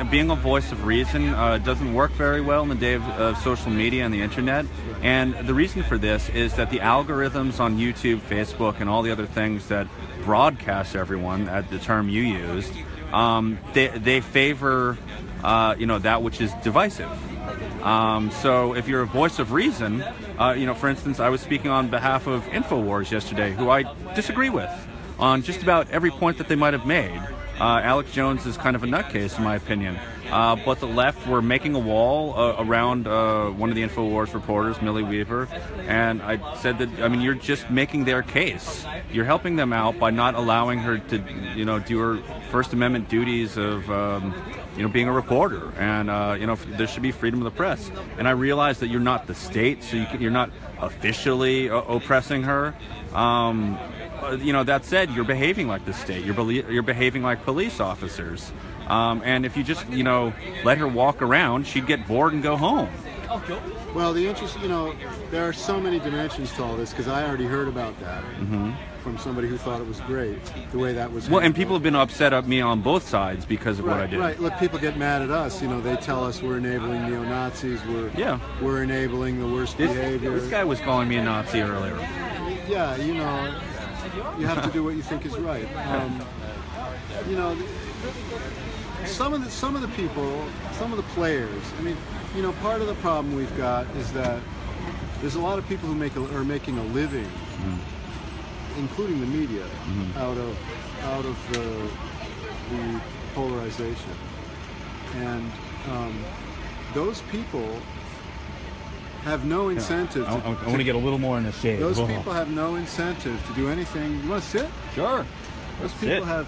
being a voice of reason doesn't work very well in the day of social media and the internet. And the reason for this is that the algorithms on YouTube, Facebook, and all the other things that broadcast everyone, at the term you used, they favor that which is divisive. So if you're a voice of reason, for instance, I was speaking on behalf of InfoWars yesterday, who I disagree with on just about every point that they might have made. Alex Jones is kind of a nutcase, in my opinion. But the left were making a wall around one of the InfoWars reporters, Millie Weaver, and I said that, you're just making their case. You're helping them out by not allowing her to, do her First Amendment duties of, being a reporter. And, there should be freedom of the press. And I realize that you're not the state, so you're not officially oppressing her. That said, you're behaving like the state. You're behaving like police officers. And if you just, let her walk around, she'd get bored and go home. Well, the interest, there are so many dimensions to all this, because I already heard about that from somebody who thought it was great, the way that was handled. Well, and people have been upset at me on both sides because of what I did. Right, look, people get mad at us. They tell us we're enabling neo-Nazis, we're enabling the worst behavior. This guy was calling me a Nazi earlier. Yeah, you have to do what you think is right. Some of the people, some of the players. Part of the problem we've got is that there's a lot of people who are making a living, including the media, out of the polarization, and those people have no incentive. I want to get a little more in the shade. Those people have no incentive to do anything. You want to sit? Sure. Those people have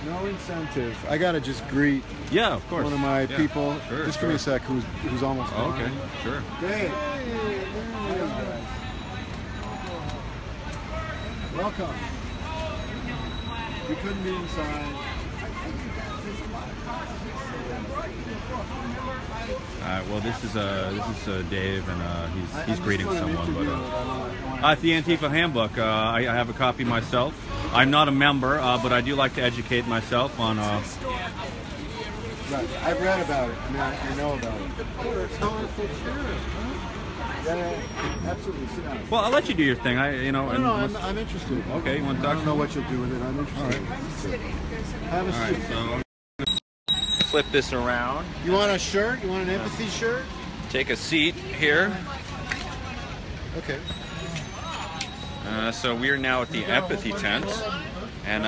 no incentive. I gotta just greet. Yeah, of course. One of my people. Sure, just give me a sec. Who's almost. Oh, okay. Sure. Dave. Welcome. We couldn't be inside. Well, this is Dave, and he's greeting someone. But it's the Antifa Handbook. I have a copy myself. I'm not a member, but I do like to educate myself on. Right, I've read about it. I know about it. It's colorful chair. Yeah, absolutely. Sit down. Well, I'll let you do your thing. No, I'm interested. Okay, you want to talk? I don't know what you'll do with it. I'm interested. All right. Have a seat. So flip this around. You want a shirt? You want an empathy shirt? Take a seat here. Okay. So we are now at the empathy tent, and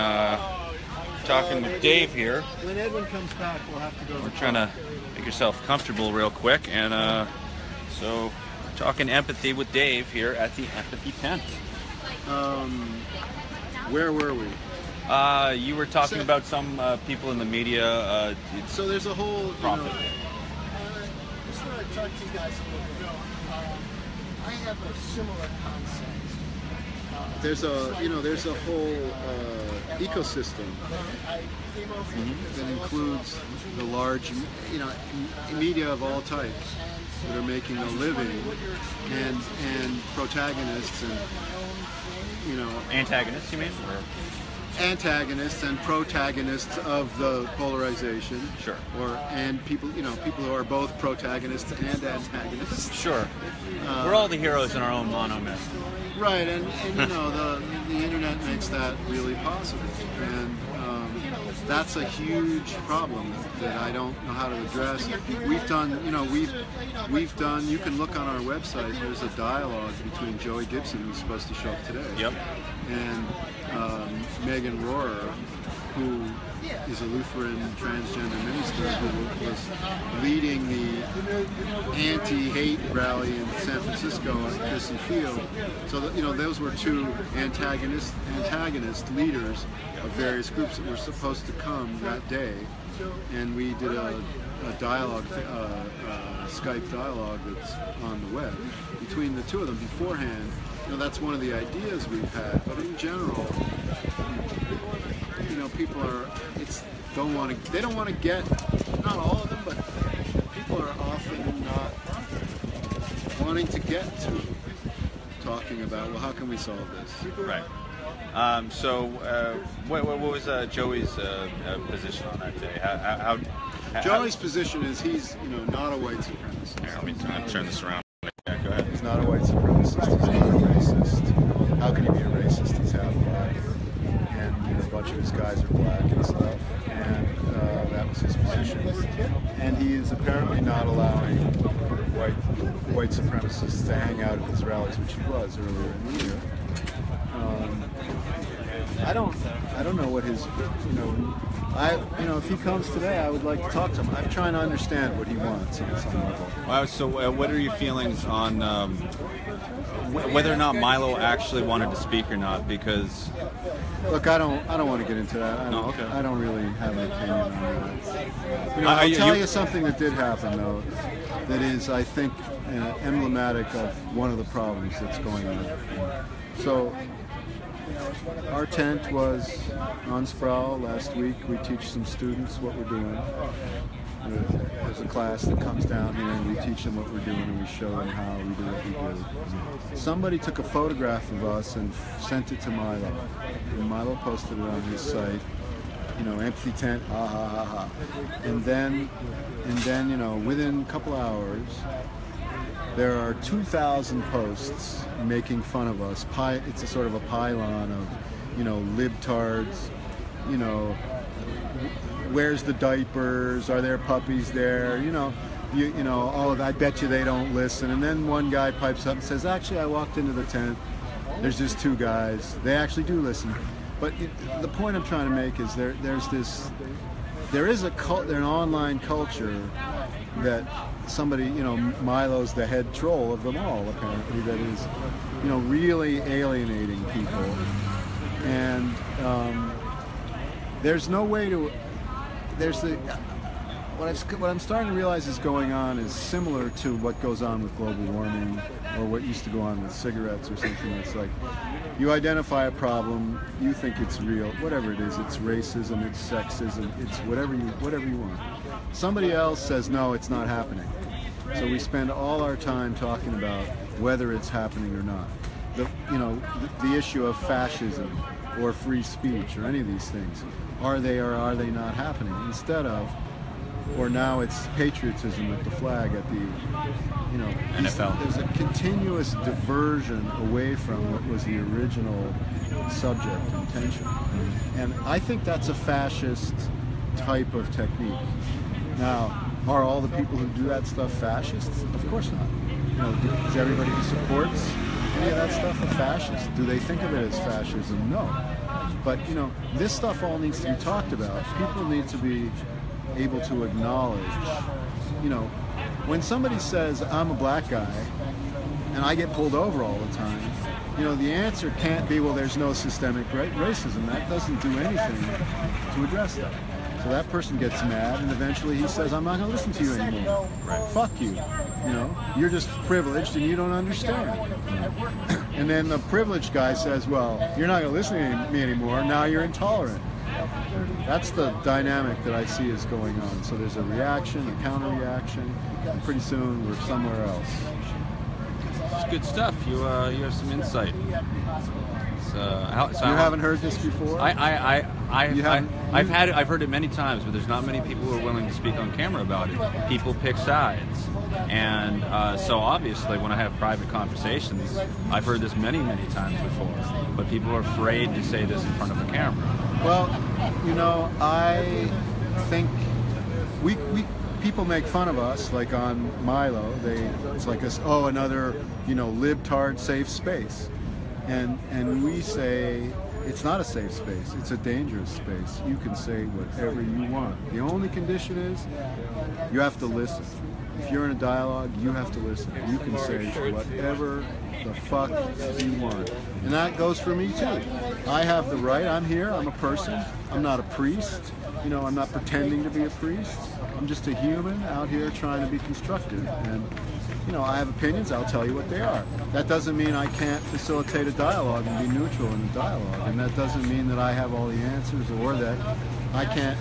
talking with Dave here. When Edwin comes back, we'll have to go. We're trying to make yourself comfortable real quick, and so talking empathy with Dave here at the empathy tent. Where were we? You were talking about some people in the media. So there's a whole profit. Just want to talk to you guys a little bit. I have a similar concept. There's a whole ecosystem that includes the large, media of all types that are making a living, and protagonists and antagonists. You mean? antagonists and protagonists of the polarization. Sure. And people, people who are both protagonists and antagonists. Sure. We're all the heroes in our own monomyth. Right, and the internet makes that really possible, and that's a huge problem that I don't know how to address. We've done, we've done. You can look on our website. There's a dialogue between Joey Gibson, who's supposed to show up today, and Megan Rohrer, who is a Lutheran transgender minister who was leading the anti-hate rally in San Francisco at Kissy Field. So that, those were two antagonist leaders of various groups that were supposed to come that day, and we did a dialogue, Skype dialogue that's on the web between the two of them beforehand. That's one of the ideas we've had, but in general, people are, they don't want to get, not all of them, but people are often not wanting to get to talking about, well, how can we solve this? Right. So what was Joey's position on that day? How Joey's position is he's, not a white supremacist. Here, let me turn this around. Yeah, go ahead. He's not a white supremacist. He's not a racist. How can he be a racist? He's half black. And a bunch of his guys are black and stuff, and that was his position. And he is apparently not allowing white supremacists to hang out at his rallies, which he was earlier in the year. I don't know what his, if he comes today, I would like to talk to him. I'm trying to understand what he wants on some level. Wow, so what are your feelings on whether or not Milo actually wanted to speak or not? Because look, I don't want to get into that. I don't really have an opinion on that. I'll tell you something that did happen though, that is, I think, emblematic of one of the problems that's going on. So, our tent was on Sproul last week. We teach some students what we're doing. There's a class that comes down here and we teach them what we're doing and we show them how we do what we do. Somebody took a photograph of us and sent it to Milo. And Milo posted it on his site. Empty tent, ha ha ha ha. And then, within a couple hours, there are 2,000 posts making fun of us. It's a sort of a pylon of, libtards, where's the diapers? Are there puppies there? All of that. I bet you they don't listen. And then one guy pipes up and says, actually, I walked into the tent. There's just two guys. They actually do listen. But the point I'm trying to make is there is an online culture that somebody, Milo's the head troll of them all, apparently, that is, really alienating people. And there's no way to, what I'm starting to realize is going on is similar to what goes on with global warming or what used to go on with cigarettes or something. It's like, you identify a problem, you think it's real, whatever it is, it's racism, it's sexism, it's whatever you want. Somebody else says, no, it's not happening. So we spend all our time talking about whether it's happening or not. The issue of fascism or free speech or any of these things, are they or are they not happening? Instead of, or now it's patriotism with the flag at the, NFL. There's a continuous diversion away from what was the original subject intention. And I think that's a fascist type of technique. Now, are all the people who do that stuff fascists? Of course not. Is everybody who supports any of that stuff a fascist? Do they think of it as fascism? No. But, this stuff all needs to be talked about. People need to be able to acknowledge, when somebody says, I'm a black guy, and I get pulled over all the time, the answer can't be, well, there's no systemic racism. That doesn't do anything to address that. So that person gets mad, and eventually he says, I'm not going to listen to you anymore. Right. Fuck you. You're just privileged and you don't understand. And then the privileged guy says, well, you're not going to listen to me anymore. Now you're intolerant. That's the dynamic that I see is going on. So there's a reaction, a counter-reaction, and pretty soon we're somewhere else. It's good stuff. You have some insight. You haven't heard this before? I've heard it many times, but there's not many people who are willing to speak on camera about it. People pick sides, and so obviously when I have private conversations, I've heard this many times before, but people are afraid to say this in front of a camera. Well, you know, I think we people make fun of us, like on Milo. It's like another, you know, libtard safe space. And we say it's not a safe space, it's a dangerous space. You can say whatever you want. The only condition is you have to listen. If you're in a dialogue, you have to listen. You can say whatever the fuck you want. And that goes for me too. I have the right, I'm here, I'm a person, I'm not a priest. You know, I'm not pretending to be a priest. I'm just a human out here trying to be constructive. And you know, I have opinions, I'll tell you what they are. That doesn't mean I can't facilitate a dialogue and be neutral in a dialogue. And that doesn't mean that I have all the answers or that I can't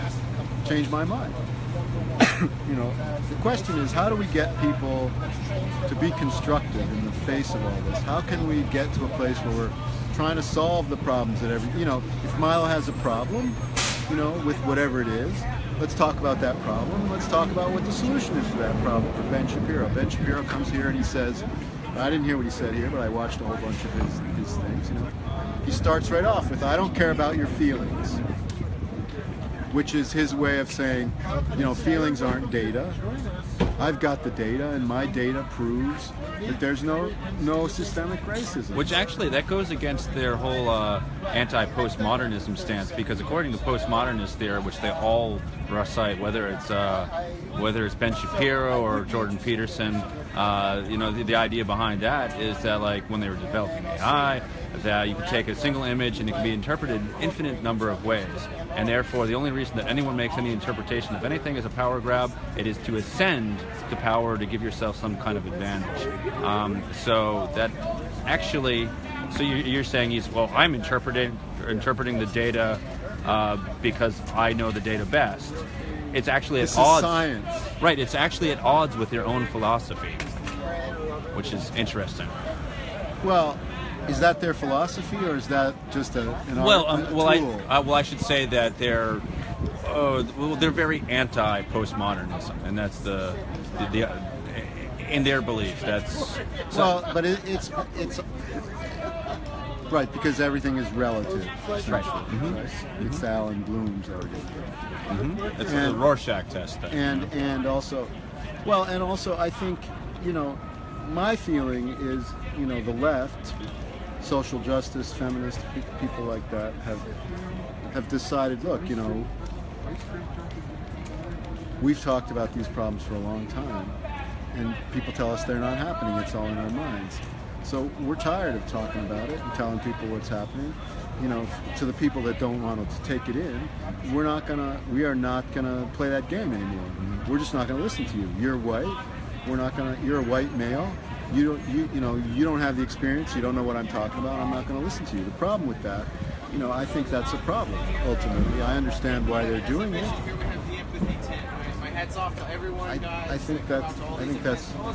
change my mind. You know, the question is, how do we get people to be constructive in the face of all this? How can we get to a place where we're trying to solve the problems that you know, if Milo has a problem, you know, with whatever it is, let's talk about that problem. Let's talk about what the solution is to that problem for Ben Shapiro. Ben Shapiro comes here and he says, I didn't hear what he said here, but I watched a whole bunch of his things, you know. He starts right off with, I don't care about your feelings, which is his way of saying, you know, feelings aren't data. I've got the data, and my data proves that there's no systemic racism. Which actually, that goes against their whole anti-postmodernism stance, because according to postmodernists there, which they all recite, whether it's Ben Shapiro or Jordan Peterson, you know, the idea behind that is that, like, when they were developing AI, that you can take a single image and it can be interpreted an infinite number of ways. And therefore, the only reason that anyone makes any interpretation of anything is a power grab. It is to ascend to power, to give yourself some kind of advantage. So that actually, so you're saying I'm interpreting the data because I know the data best. It's actually at odds. Science. Right. It's actually at odds with their own philosophy, which is interesting. Well, is that their philosophy, or is that just a tool? I should say that they're very anti-postmodernism, and that's the in their belief. That's but it's right, because everything is relative. Right. Mm-hmm. Right? It's Alan Bloom's argument. Mm-hmm. It's the Rorschach test thing. And also, I think, you know, my feeling is, you know, the left, social justice, feminist people like that have decided, look, you know, we've talked about these problems for a long time, and people tell us they're not happening, it's all in our minds. So we're tired of talking about it and telling people what's happening. You know, to the people that don't want to take it in, we are not gonna play that game anymore. We're just not gonna listen to you. You're white. You're a white male. You don't have the experience. You don't know what I'm talking about. I'm not going to listen to you. The problem with that, you know, I think that's a problem. Ultimately, I understand why they're doing it.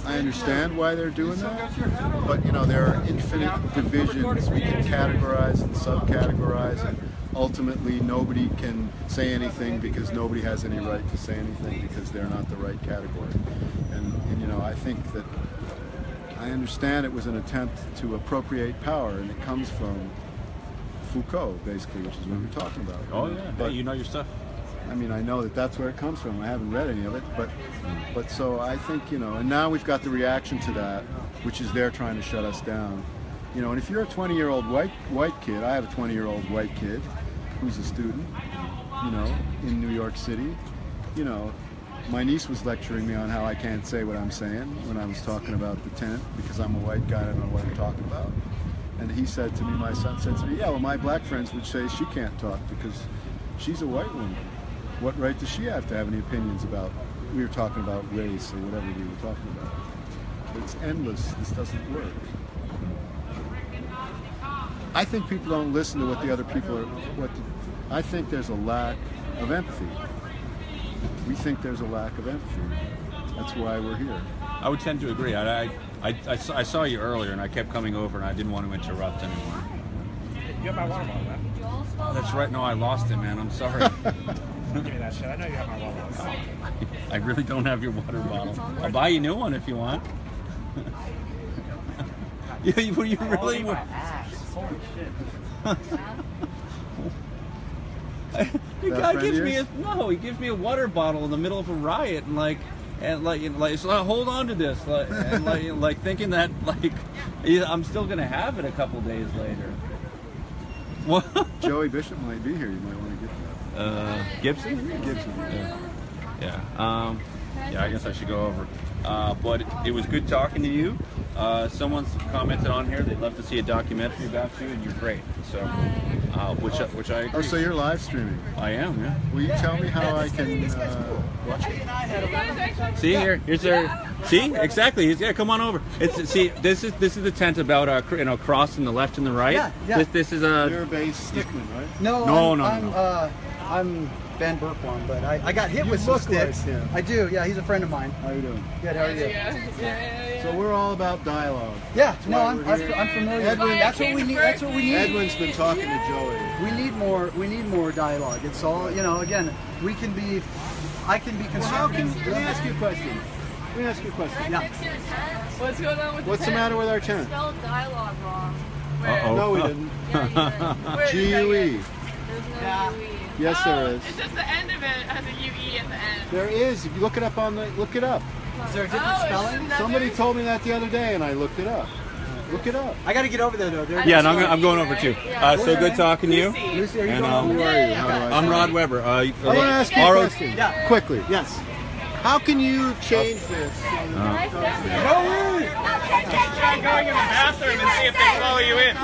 I understand why they're doing that. But you know, there are infinite divisions we can categorize and subcategorize, and ultimately nobody can say anything because nobody has any right to say anything because they're not the right category. And you know, I think that. I understand it was an attempt to appropriate power, and it comes from Foucault, basically, which is what we're talking about. Oh yeah, but you know your stuff. I mean, I know that that's where it comes from. I haven't read any of it, but so I think, you know, and now we've got the reaction to that, which is they're trying to shut us down. You know, and if you're a 20-year-old white kid, I have a 20-year-old white kid who's a student, you know, in New York City, you know. My niece was lecturing me on how I can't say what I'm saying when I was talking about the tent because I'm a white guy, I don't know what I'm talking about. And he said to me, my son said to me, yeah, well, my black friends would say she can't talk because she's a white woman. What right does she have to have any opinions about, we were talking about race or whatever we were talking about. It's endless, this doesn't work. I think people don't listen to what the other people are, I think there's a lack of empathy. We think there's a lack of empathy. That's why we're here. I would tend to agree. I saw you earlier, and I kept coming over, and I didn't want to interrupt anymore. You have my water bottle, man. Oh, that's right. No, I lost it, man. I'm sorry. Give me that shit. I know you have my water bottle. I really don't have your water bottle. I'll buy you a new one if you want. you really would. Holy shit. The guy gives me he gives me a water bottle in the middle of a riot, and so hold on to this, and thinking that I'm still gonna have it a couple days later. What? Joey Bishop might be here. You might want to get that. Gibson? Gibson. Yeah. Yeah. I guess I should go over. But it was good talking to you. Someone's commented on here they'd love to see a documentary about you, and you're great. So, which I agree. Oh, so you're live streaming? I am. Yeah. Will you tell me how I can watch it? See here's our. See exactly. Yeah, come on over. See this is the tent about crossing the left and the right. Yeah. This is a. You're a bass stickman, right? No. I'm Ben Berkeley, but I got hit with some sticks. Like him. I do. Yeah, he's a friend of mine. How you doing? Good. How are you? So we're all about dialogue. Yeah. No, I'm familiar. That's what we need. That's what we need. Edwin's been talking to Joey. We need more dialogue. It's all, again, I can be conservative. Let me ask you a question. Yeah. What's going on with What's the matter with our tent? spelled dialogue wrong. Uh-oh. No, we didn't. GUE. There's no Yeah. UE. Yes, there is. It's just the end of it has a UE at the end. There is. If you look it up look it up. Is there a different spelling? Somebody told me that the other day, and I looked it up. Look it up. I got to get over there, though. Yeah, and I'm going over too. So good talking to you. Lucy, are you And, going? Who are you? How do I I'm Rod Weber. I want to ask you a question. Yeah. Quickly. Yes. How can you change this? Try going in the bathroom and see if they follow you in.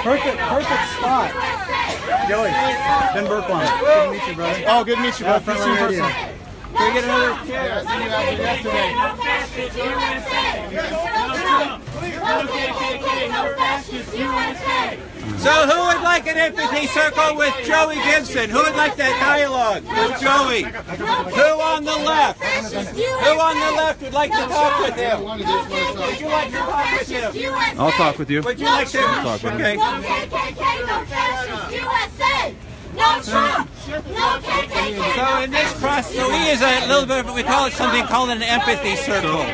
Perfect spot. Joey, Ben Berkeley. Good to meet you, brother. Oh, good to meet you, bro. From radio. Can we get another chair? I seen you out yesterday. So who would like an empathy circle with Joey Gibson? Who would like that dialogue with Joey? Who on the left? Who on the left would like to talk with him? Would you like to talk with him? I'll talk with you. Would you like to? Talk with Okay. him. No KKK, no fascist USA! No Trump! No KKK! So in this process, so we use a little bit of, we call it something called an empathy circle.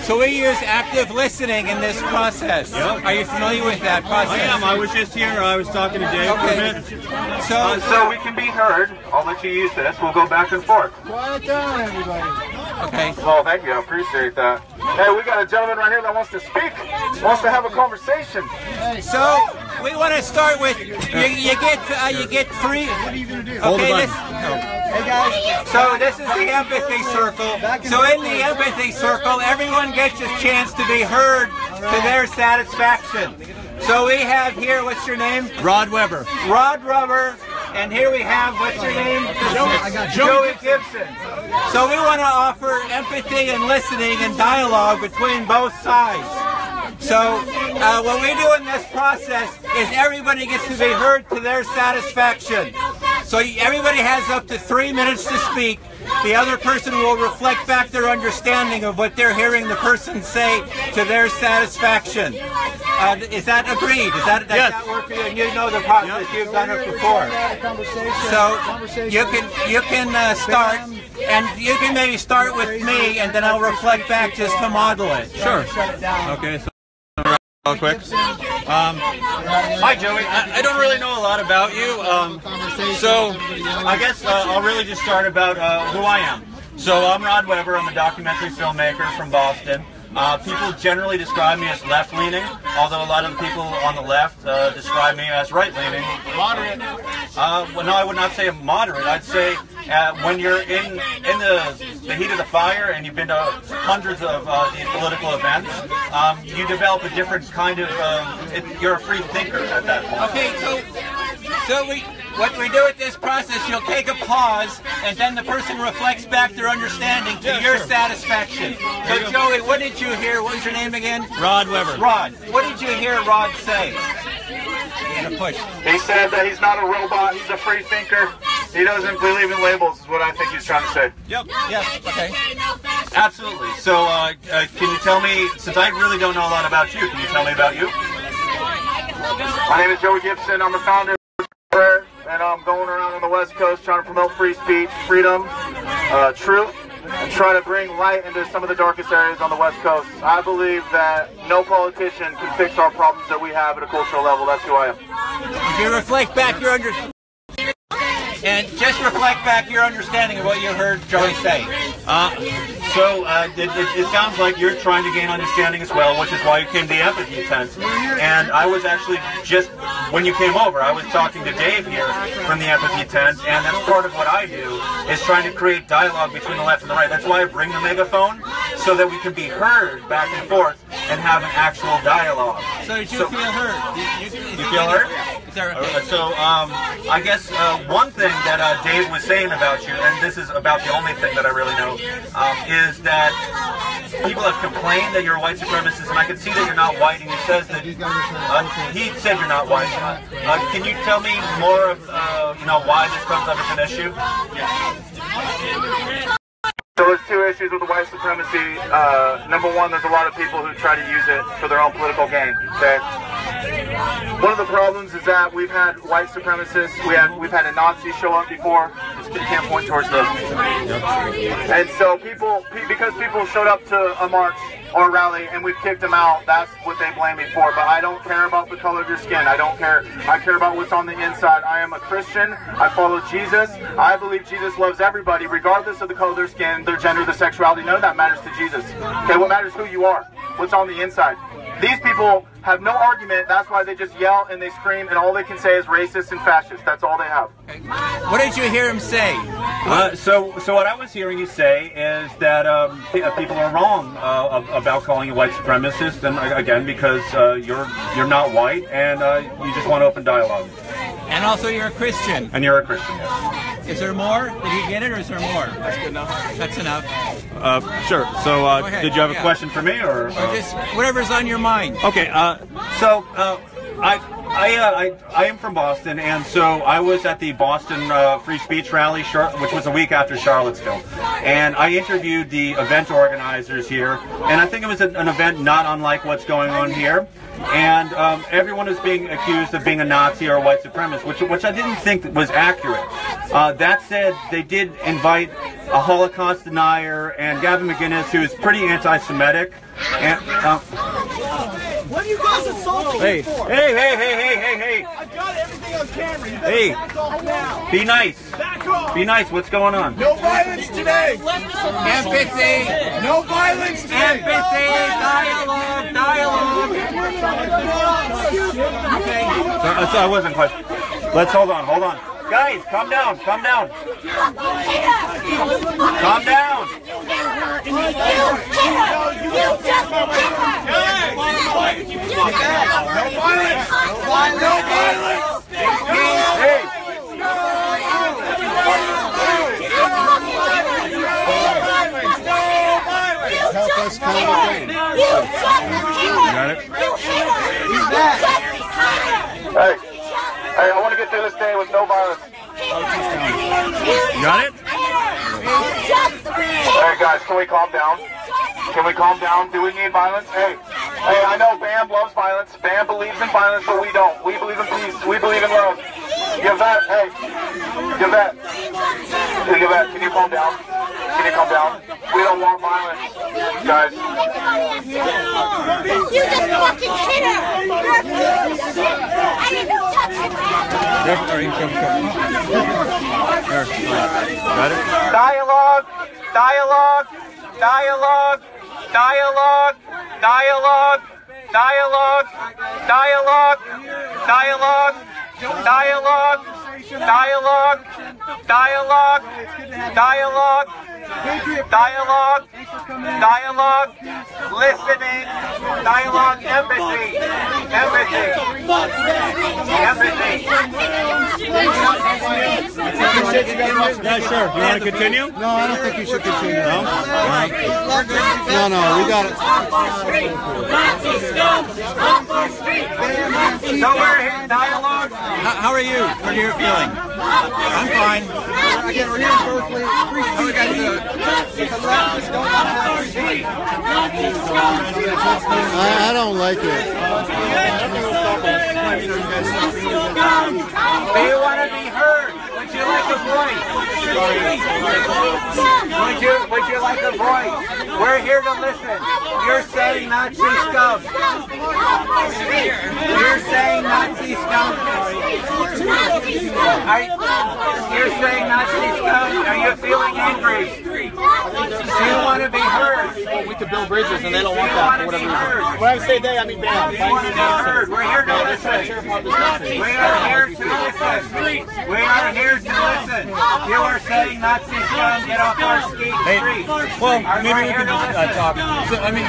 So we use active listening in this process. Are you familiar with that process? I am. I was just here. I was talking to Dave for a minute. So we can be heard. I'll let you use this. We'll go back and forth. Quiet down, everybody. okay. Well, thank you. I appreciate that. Hey, we got a gentleman right here that wants to speak. Wants to have a conversation. So we want to start with you get 3. What are you gonna do? Okay, Hey, guys. so this is the empathy circle. So in the empathy circle, everyone gets a chance to be heard to their satisfaction. So we have here, what's your name? Rod Weber. Rod Weber. And here we have, what's your name? Joey Gibson. So we want to offer empathy and listening and dialogue between both sides. So what we do in this process is everybody gets to be heard to their satisfaction. So everybody has up to 3 minutes to speak. The other person will reflect back their understanding of what they're hearing the person say to their satisfaction. Is that agreed? Does that work for you? And you know the process. You've done it before. So you can start, and you can maybe start with me, and then I'll reflect back just to model it. Sure. Okay. So real quick. Hi, Joey. I don't really know a lot about you, so I guess I'll really just start about who I am. So I'm Rod Weber. I'm a documentary filmmaker from Boston. People generally describe me as left-leaning, although a lot of the people on the left describe me as right-leaning. Moderate. Well, no, I would not say moderate. I'd say when you're in the heat of the fire and you've been to hundreds of these political events, you develop a different kind of, you're a free thinker at that point. Okay, so what we do with this process, you'll take a pause, and then the person reflects back their understanding to your satisfaction. So Joey, what did you hear? What was your name again? Rod Weber. Rod. What did you hear Rod say? And a push. He said that he's not a robot. He's a free thinker. He doesn't believe in labels, is what I think he's trying to say. Yep. Yes. Okay. Absolutely. So, can you tell me, since I really don't know a lot about you, can you tell me about you? My name is Joey Gibson. I'm the founder of Prayer, and I'm going around on the West Coast trying to promote free speech, freedom, truth, and try to bring light into some of the darkest areas on the West Coast. I believe that no politician can fix our problems that we have at a cultural level. That's who I am. If you reflect back your understanding, and just reflect back your understanding of what you heard Joey say. It sounds like you're trying to gain understanding as well, which is why you came to the empathy tent. And I was actually just, when you came over, I was talking to Dave here from the empathy tent, and that's part of what I do, is trying to create dialogue between the left and the right. That's why I bring the megaphone, so that we can be heard back and forth and have an actual dialogue. So did you feel heard? You feel heard? I guess one thing that Dave was saying about you, and this is about the only thing that I really know, is that people have complained that you're a white supremacist, and I can see that you're not white, and he says that he said you're not white. Can you tell me more of why this comes up as an issue? So there's two issues with the white supremacy. Number one, there's a lot of people who try to use it for their own political gain. Okay. One of the problems is that we've had white supremacists. We've had a Nazi show up before. You can't point towards the. And so because people showed up to a march or a rally and we've kicked them out, that's what they blame me for. But I don't care about the color of your skin. I don't care. I care about what's on the inside. I am a Christian. I follow Jesus. I believe Jesus loves everybody, regardless of the color of their skin, their gender, their sexuality. None of that matters to Jesus. Okay, what matters is who you are, what's on the inside. These people have no argument. That's why they just yell and they scream, and all they can say is racist and fascist. That's all they have. What did you hear him say? So what I was hearing you say is that people are wrong about calling you white supremacist, and again, because you're not white, and you just want open dialogue. And also you're a Christian. And you're a Christian, yes. Is there more? Did you get it, or is there more? That's good enough. That's enough. Sure. So did you have a question for me, or just whatever's on your mind? Okay. I am from Boston, and so I was at the Boston Free Speech Rally, which was a week after Charlottesville, and I interviewed the event organizers here, and I think it was an event not unlike what's going on here, and everyone is being accused of being a Nazi or a white supremacist, which I didn't think was accurate. That said, they did invite a Holocaust denier and Gavin McInnes, who is pretty anti-Semitic. And, what are you guys assaulting me for? Hey! I've got everything on camera. You better Hey, back off now. be nice. Back off. Be nice. What's going on? No violence today. Empathy. No violence today. Empathy. Dialogue. So I wasn't quite. Let's hold on. Guys, calm down. Calm down. Hey. Help us calm it down. You got it? Hey, I want to get through this day with no violence. You got it? Hey guys, can we calm down? Can we calm down? Do we need violence? Hey, I know BAM loves violence. BAM believes in violence, but we don't. We believe in peace. We believe in love. Give that. Hey, give that. Give that. Can you calm down? Can you calm down? We don't want violence, guys. You just fucking hit her! I didn't touch it! Got it? Dialogue. Dialogue, listening, dialogue, empathy. Yeah, sure. You want to continue? No, I don't think you should continue. No? No, we got it. Nazi scum! Off our street! Nazi So we're here in dialogue. How are you? What are you feeling? I'm fine. Again, we're here in Berkeley. Free speech. I don't like it. Do you want to be heard? Would you like a voice? Would you like a voice? We're here to listen. You're saying Nazi scum. You're saying Nazi scum. You're saying Nazi scum. Are you feeling angry? Do you want to be heard? We could build bridges and they don't want that for whatever reason. When I say they, I mean bam. We're here to listen. We are here to listen. We are here to listen. You are saying Nazi scum, get off our street. Well, maybe we can just talk. So, I mean,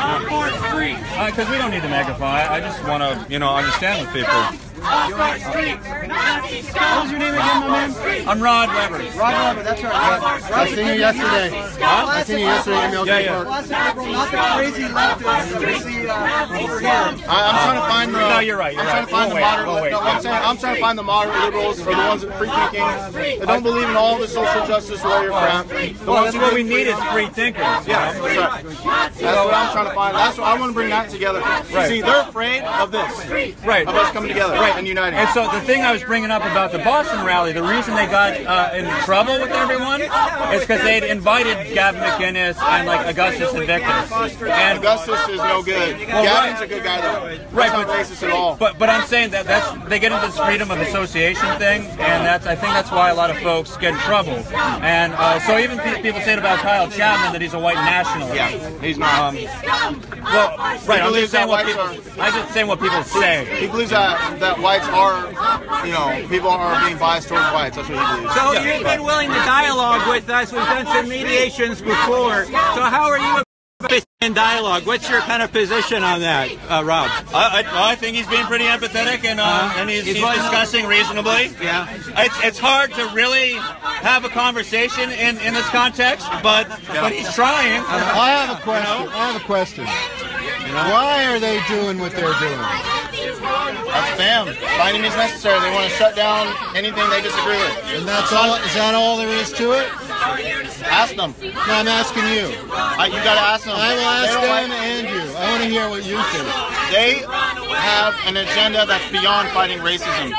because we don't need the megaphone. I just want to, understand with people. What was your name again, my man? I'm Rod Weber. Rod Weber, that's right. I seen you yesterday. I seen you yesterday in MLK Park. Not the crazy leftists that we see over here. I'm trying to find the. No, you're right. I'm trying to find the moderate. No, I'm trying to find the moderate liberals, or the ones that free thinking. They don't believe in all the social justice warrior crap. Well, that's what we need is free thinkers. Yeah, that's right. That's what I'm trying to find. That's what I want to bring that together. Right. See, they're afraid of this. Right. Of us coming together. Right. And uniting. And so the thing I was bringing up about the Boston rally, the reason they got in trouble with everyone is because they'd invited Gavin McInnes and like Augustus and Victor. And Augustus is no good. Well, Gavin's a good guy though. Right, not racist at all. But I'm saying that they get into this freedom of association thing, and I think that's why a lot of folks get in trouble. And so even people say about Kyle Chapman that he's a white nationalist. Yeah, he's not. Well, right. I'm just saying what people say. He believes that whites are, people are being biased towards whites. That's what he believes. So you've been willing to dialogue with us. We've done some mediations before. So how are you in dialogue? What's your kind of position on that, Rob? I think he's being pretty empathetic and he's discussing reasonably. Yeah. It's hard to really have a conversation in this context, but he's trying. I have a question. Why are they doing what they're doing? That's them. By any means necessary. They want to shut down anything they disagree with. And that's all. Is that all there is to it? Ask them. No, I'm asking you. You got to ask them. I will ask them and you. I want to hear what you think. They have an agenda that's beyond fighting racism.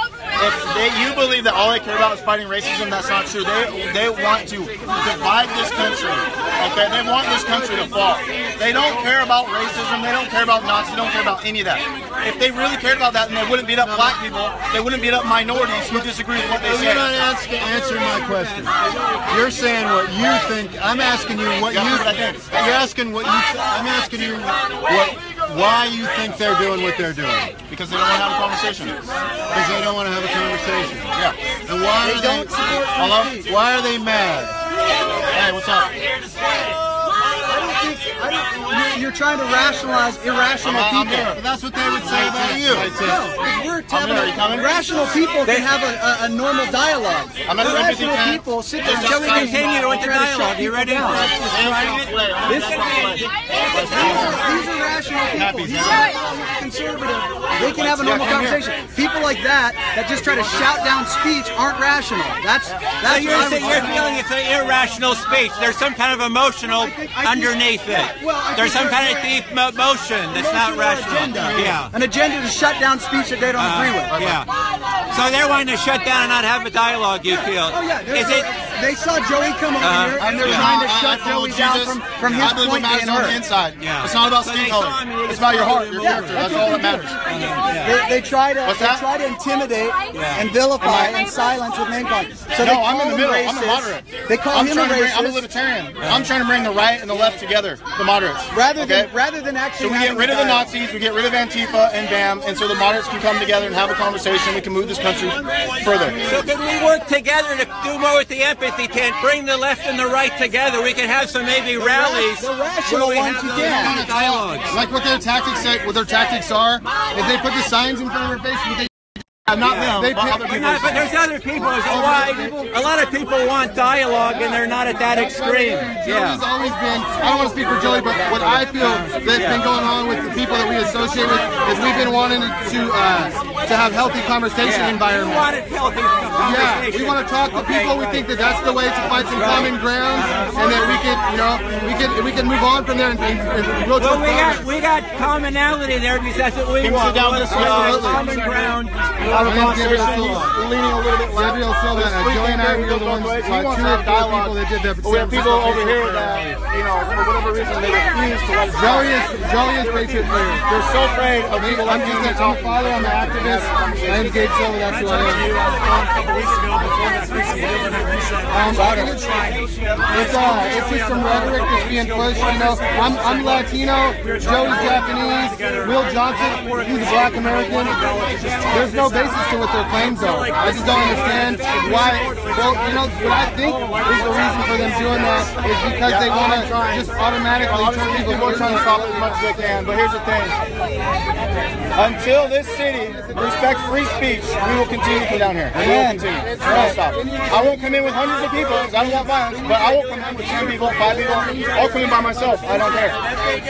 If you believe that all they care about is fighting racism, that's not true. They want to divide this country. Okay, they want this country to fall. They don't care about racism. They don't care about Nazis. They don't care about any of that. If they really cared about that, then they wouldn't beat up black people. They wouldn't beat up minorities who disagree with what they say. You're not answering my question. You're saying what you think. I'm asking you what you think. You're asking what you. I'm asking you why you think they're doing what they're doing. Because they don't want to have a conversation. Because they don't want to have a conversation. Yeah. And why are they? Hello? Why are they mad? Hey, what's up? You're trying to rationalize irrational people. But that's what they would say about you. Rational people can have a normal dialogue. Irrational people sit there. Shall we continue with the dialogue? You ready for These are rational people. These are conservative. They can have a normal conversation. People like that just try to shout down speech aren't rational. That's so you're feeling it's an irrational speech. There's some kind of emotional underneath it. There's some kind of deep emotion that's not rational. Yeah. An agenda to shut down speech that they don't agree with. Yeah. So they're wanting to shut down and not have a dialogue, you feel? Oh yeah. They saw Joey come over here and they're trying to shut Joey down from his point being heard. Inside. Yeah. It's not about skin color. It's about your heart, your character. That's all that matters. They try to intimidate and vilify and silence with name calling. So no, I'm in the middle. I'm a moderate. They call him a racist. I'm a libertarian. I'm trying to bring the right and the left together, the moderates. Rather than actually. So we get rid of the Nazis, we get rid of Antifa and BAM, and so the moderates can come together and have a conversation. We can move this country further. So can we work together to do more with the empathy tent, bring the left and the right together? We can have some maybe rallies. The rational ones you can. Dialogues. Like what their tactics say, what their tactics are, is they put the signs in front of their face. Not them. But there's other people. A lot of people want dialogue, and they're not at that extreme. Joey's always been. I don't want to speak for Joey, but what I feel that's been going on with the people that we associate with is we've been wanting to to have healthy conversation environment. We want it healthy conversation. Yeah, we want to talk to people. We think that that's the way to find some common ground, and that we could, you know, we can move on from there and grow to we got commonality there because that's what we want. Common ground. Leaning a little bit left. Joey and I were the ones, two or three people that did that. We have people over here that, you know, for whatever reason, they refuse to let us talk. Joey is Patriot player. They're so afraid of people like you to talk. I'm an activist. I'm Gabe Silver, that's who I am. It's just some rhetoric that's being pushed, you know. I'm Latino, Joey's Japanese, Will Johnson, he's a black American. There's no basis to what their claims are. I just don't understand why. Well, you know, what I think is the reason for them doing that is because they want to just automatically turn people are trying to stop it as much as they can, but here's the thing. Until this city respects free speech, we will continue to come down here. We will continue. Don't stop. I won't come in with hundreds of people because I don't want violence, but I will come in with 10 people, 5 people. I'll come in by myself. I don't care.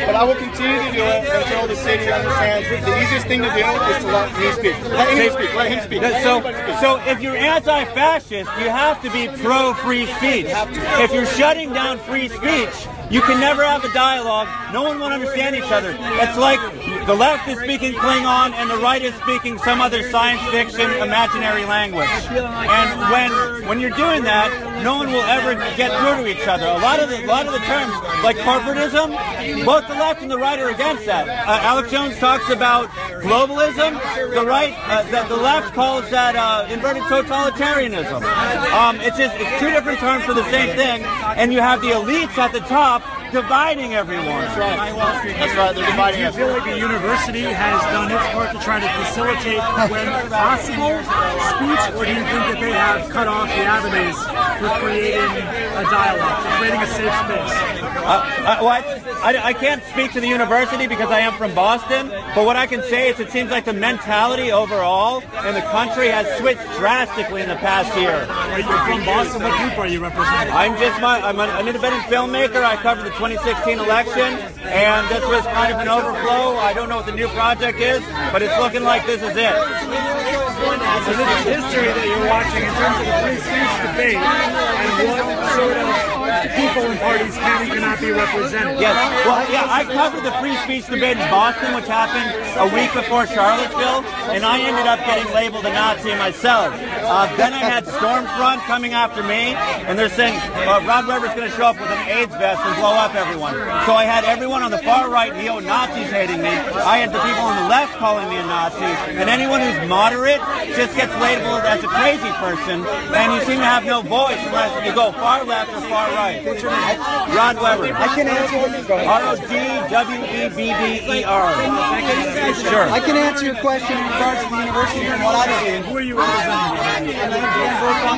But I will continue to do it until the city understands that the easiest thing to do is to let me speak. Let him speak. Let him speak. So if you're anti-fascist, you have to be pro-free speech. If you're shutting down free speech, you can never have a dialogue. No one will understand each other. It's like the left is speaking Klingon and the right is speaking some other science fiction imaginary language. And when you're doing that, no one will ever get through to each other. A lot of the terms, like corporatism, both the left and the right are against that. Alex Jones talks about globalism. The right, the left calls that inverted totalitarianism. It's two different terms for the same thing, and you have the elites at the top dividing everyone. That's right. That's right. They're dividing us. Do you feel like the university has done its part to try to facilitate, when possible, speech, or do you think that they have cut off the avenues for creating a dialogue, for creating a safe space? I can't speak to the university because I am from Boston, but what I can say is it seems like the mentality overall in the country has switched drastically in the past year. You're from Boston. What group are you representing? I'm an independent filmmaker. I covered the 2016 election, and this was kind of an overflow. I don't know what the new project is, but it's looking like this is it. So this is history that you're watching in terms of the free speech debate and what sort of people and parties can and cannot be represented. Yes, well, yeah, I covered the free speech debate in Boston, which happened a week before Charlottesville, and I ended up getting labeled a Nazi myself. Then I had Stormfront coming after me, and they're saying Rod Weber's going to show up with an AIDS vest and blow up everyone. So I had everyone on the far right, neo-Nazis hating me. I had the people on the left calling me a Nazi, and anyone who's moderate just gets labeled as a crazy person, and you seem to have no voice unless you go far left or far right. What's your name? Rod Weber. I can answer what you R-O-D-W-E-B-B-E-R. Sure. I can answer your question in regards to the university and what I do. Who are you representing?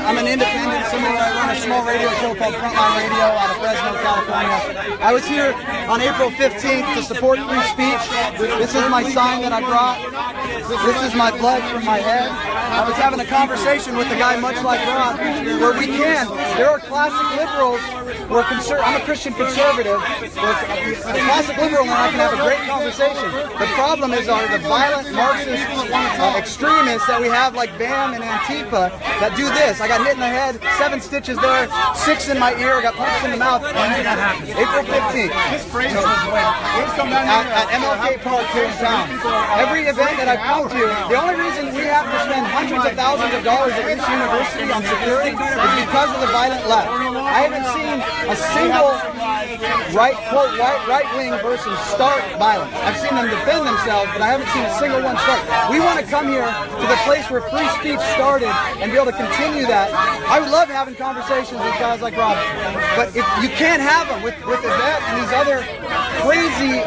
I'm an independent, similar. I run a small radio show called Frontline Radio out of Fresno, California. I was here on April 15th to support free speech. This is my sign that I brought. This is my blood from my head. I was having a conversation with a guy much like Rod, where we can. There are classic liberals. I'm a Christian conservative. A classic liberal and I can have a great conversation. The problem is the violent Marxist extremists that we have like BAM and Antifa that do this. I got hit in the head, 7 stitches there, 6 in my ear, I got punched in the mouth. When did that happen? April 15th. At MLK Park here in town. Every event that I've come to, the only reason we have to spend hundreds of thousands of dollars at each university on security is because of the violent left. I haven't seen a single right-wing person start violence. I've seen them defend themselves, but I haven't seen a single one start. We want to come here to the place where free speech started and be able to continue that. I would love having conversations with guys like Rob, but if you can't have them with Yvette and these other crazy,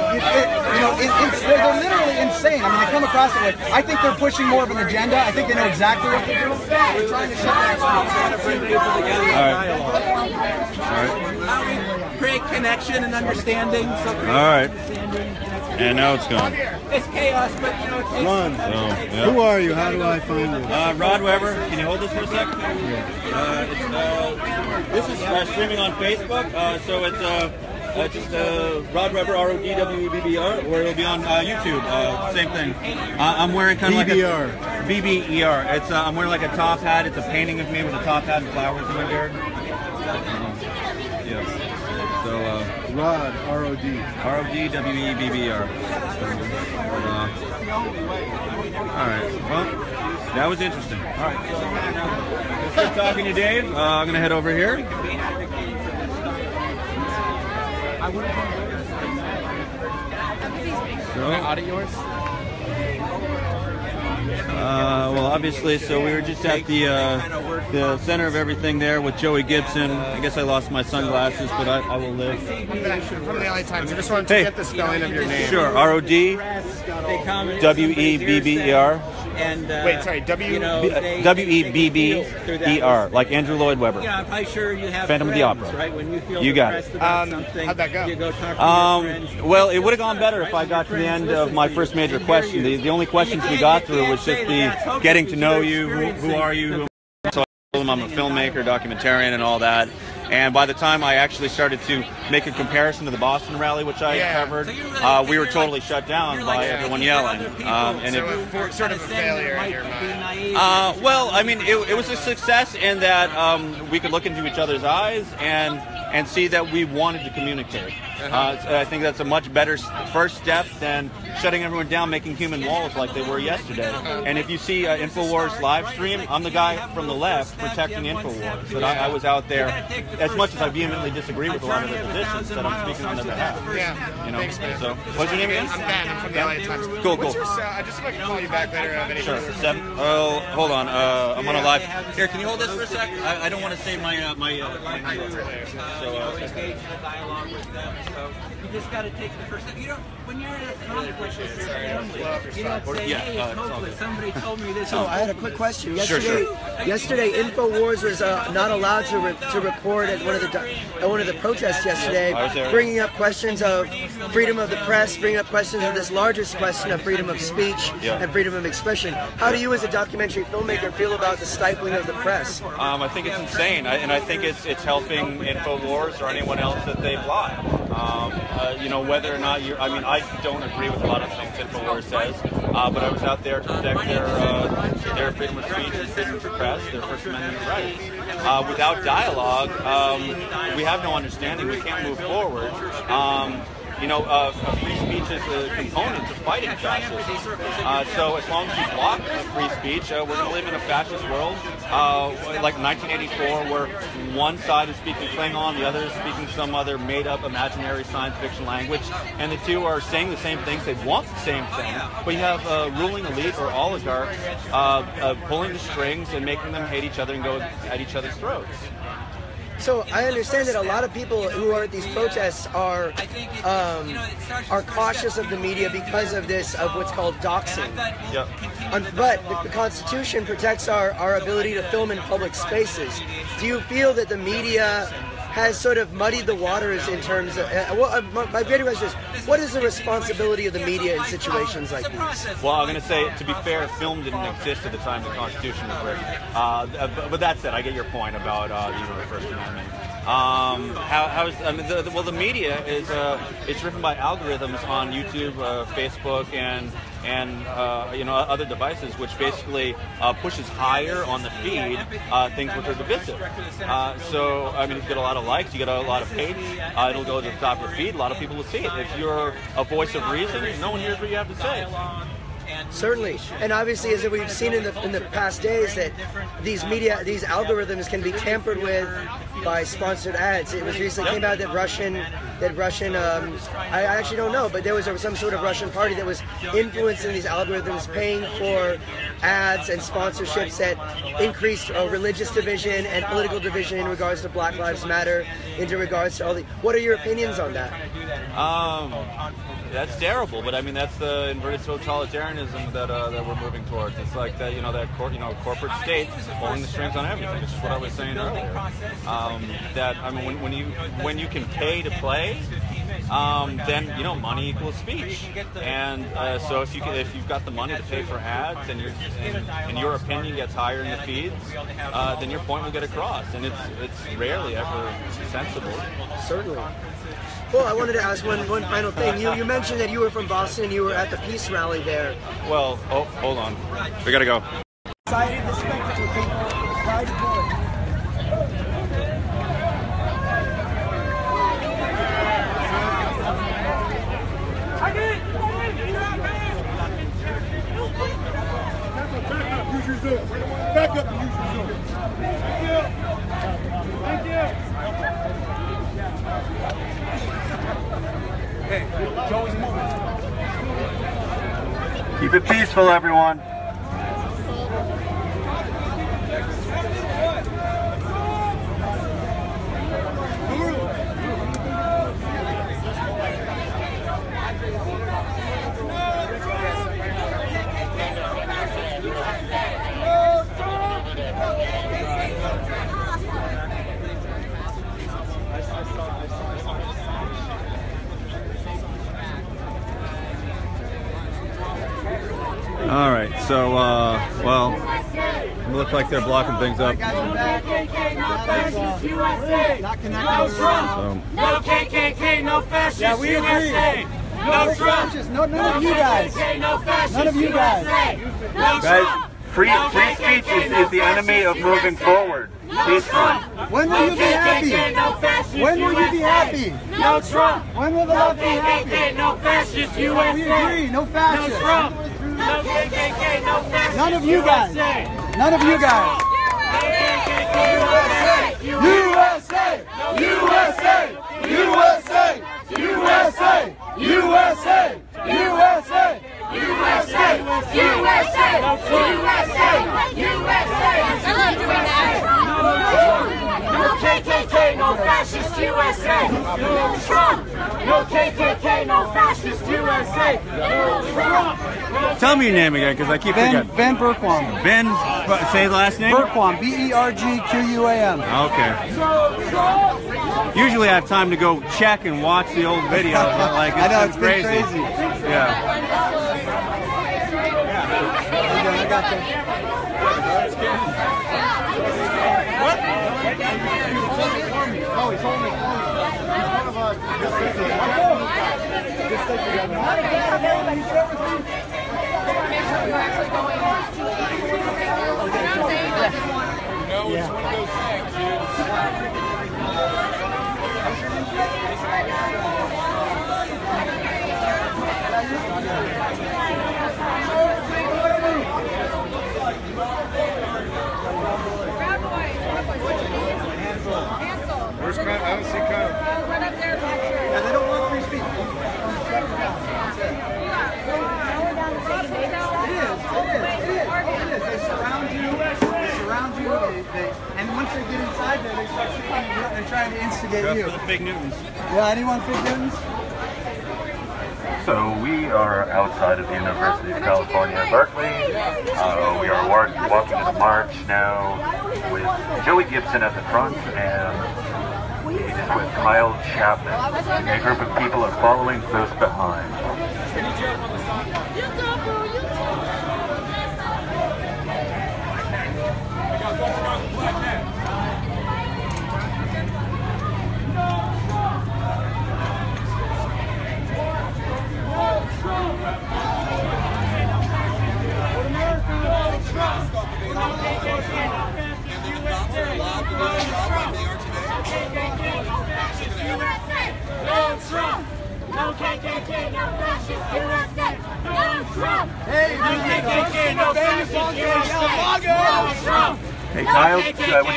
they're literally insane. I mean, they come across it like, I think they're pushing more of an agenda. I think they know exactly what they're doing. They're trying to shut down people together. All right. Create connection and understanding. All right. And now it's gone. It's chaos, but you know, it's Ron, who are you? How do I find you? Rod Weber. Can you hold this for a sec? Yeah. This is streaming on Facebook. So it's just Rod Weber, RODWEBBER, or it'll be on YouTube. Same thing. I'm wearing kind of like a BBER. It's I'm wearing like a top hat. It's a painting of me with a top hat and flowers in my beard. Yeah. So Rod, R-O-D. RODWEBBER. All right. Well, that was interesting. All right. Good talking to Dave. I'm gonna head over here. So, audit yours? Well, obviously, so we were just at the center of everything there with Joey Gibson. I guess I lost my sunglasses, but I will live. From the LA Times. I just wanted to get the spelling of your name. Sure, RODWEBBER. And wait, sorry, WEBBER, like Andrew Lloyd Webber. Yeah, I'm probably sure you have Phantom of the Opera. Right? When you feel You got depressed it. about something, how'd that go? You go talk to your friends. Well, it would have gone better if I got to the end of my first major question. The only questions we got through was just the getting to know you, who are you, so I told them I'm a filmmaker, documentarian, and all that. And by the time I actually started to make a comparison to the Boston rally, which I covered, we were totally shut down by everyone yelling. And so it sort of a failure in your mind. Well, I mean, it was a success in that we could look into each other's eyes and see that we wanted to communicate. I think that's a much better first step than shutting everyone down, making human walls like they were yesterday. And if you see InfoWars live stream, I'm the guy from the left protecting InfoWars. But I was out there, as much as I vehemently disagree with a lot of their positions, that I'm speaking on their behalf. Yeah. You know. Thanks, man. So, what's your name again? I'm Ben. I'm from the LA Times. Cool, What's cool. your just if I can call you back later. Sure. Sept. Oh, hold on. I'm on a live. Here, can you hold this for a sec? I don't want to say my my dialogue with them. So you just got to take the first step. You know, when you're in a conflict with your family, you don't say, "Hey, it's hopeless. Somebody told me this." So I had a quick question. Yesterday, yesterday, InfoWars was not allowed to record at one of the protests yesterday, bringing up questions of freedom of the press, bringing up questions of this largest question of freedom of speech and freedom of expression. How do you, as a documentary filmmaker, feel about the stifling of the press? I think it's insane, and I think it's helping InfoWars or anyone else that they block. You know, whether or not I mean, I don't agree with a lot of things InfoWars says, but I was out there to protect their freedom of speech and freedom of press, their First Amendment rights. Without dialogue, we have no understanding. We can't move forward. You know, free speech is a component to fighting fascism. So as long as you block free speech, we're going to live in a fascist world, like 1984, where one side is speaking Klingon, the other is speaking some other made-up imaginary science fiction language, and the two are saying the same things, they want the same thing, but you have ruling elite or oligarchs pulling the strings and making them hate each other and go at each other's throats. So I understand that a lot of people who are at these protests are cautious of the media because of this, of what's called doxing. Yep. But the Constitution protects our ability to film in public spaces. Do you feel that the media has sort of muddied the waters in terms of... my big question is, what is the responsibility of the media in situations like these? Well, I'm going to say, to be fair, film didn't exist at the time the Constitution was written. But that said, I get your point about the First Amendment. The media is it's driven by algorithms on YouTube, Facebook, and you know, other devices, which basically pushes higher on the feed things which are divisive. So I mean, if you get a lot of likes, you get a lot of hate, it'll go to the top of the feed. A lot of people will see it. If you're a voice of reason, no one hears what you have to say. Certainly, and obviously, as we've seen in the past days, that these algorithms can be tampered with by sponsored ads. It was recently came out that Russian, I actually don't know, but there was some sort of Russian party that was influencing these algorithms, paying for ads and sponsorships that increased religious division and political division in regards to Black Lives Matter, into regards to all the. What are your opinions on that? That's terrible, but I mean that's the inverted totalitarianism that we're moving towards. It's like that, corporate state pulling the strings on everything. This is what I was saying earlier. That I mean, when you can pay to play, then money equals speech. And so if you've got the money to pay for ads and your opinion gets higher in the feeds, then your point will get across. And it's rarely ever sensible. Certainly. Well, I wanted to ask one final thing. You mentioned that you were from Boston and you were at the peace rally there. Well, oh, hold on. We gotta go. Use your Zoom. Back up and use your Zoom. Thank you. Thank you. Hey, Joey's moving. Keep it peaceful, everyone. All right, so, well, it looks like they're blocking things up. No KKK, no fascists, Yeah, we agree. USA. No Trump. None of you guys. No fascists, None of you guys. Guys, free speech is the enemy of moving forward. Peacefully. When will you be happy? When will you be happy? No Trump. When will the left be happy? No fascists, USA. We agree. No fascists. No Trump. No KKK, no fascists. None of you guys. None of you guys. USA! USA! USA! USA! USA! USA! USA! USA! USA! No KKK, no fascist USA! No Trump! No KKK, no fascist USA! No Trump! Tell me your name again, because I keep forgetting. Ben Berquam. Ben, say the last name? Berquam. BERGQUAM. Okay. Usually I have time to go check and watch the old videos, but like it's, I know, it's it's been crazy. crazy. Yeah. I got you. Oh, he told me. He's one of us. Just stick together. No, it's one of those things, Where's Kyle? I don't see Kyle. Yeah, they don't want free speech. It is. They surround you. And once they get inside there, they start shooting you. They're trying to instigate Go you. for the fake Newtons. Yeah, anyone fake Newtons? So we are outside of the University of California at Berkeley. We are walking in a march now with Joey Gibson at the front and with Untitled Chapter. A group of people are following close behind. No Trump! No KKK, no fascist USA! No Trump! Hey, no KKK, no fascist USA! No Trump! Hey Kyle, would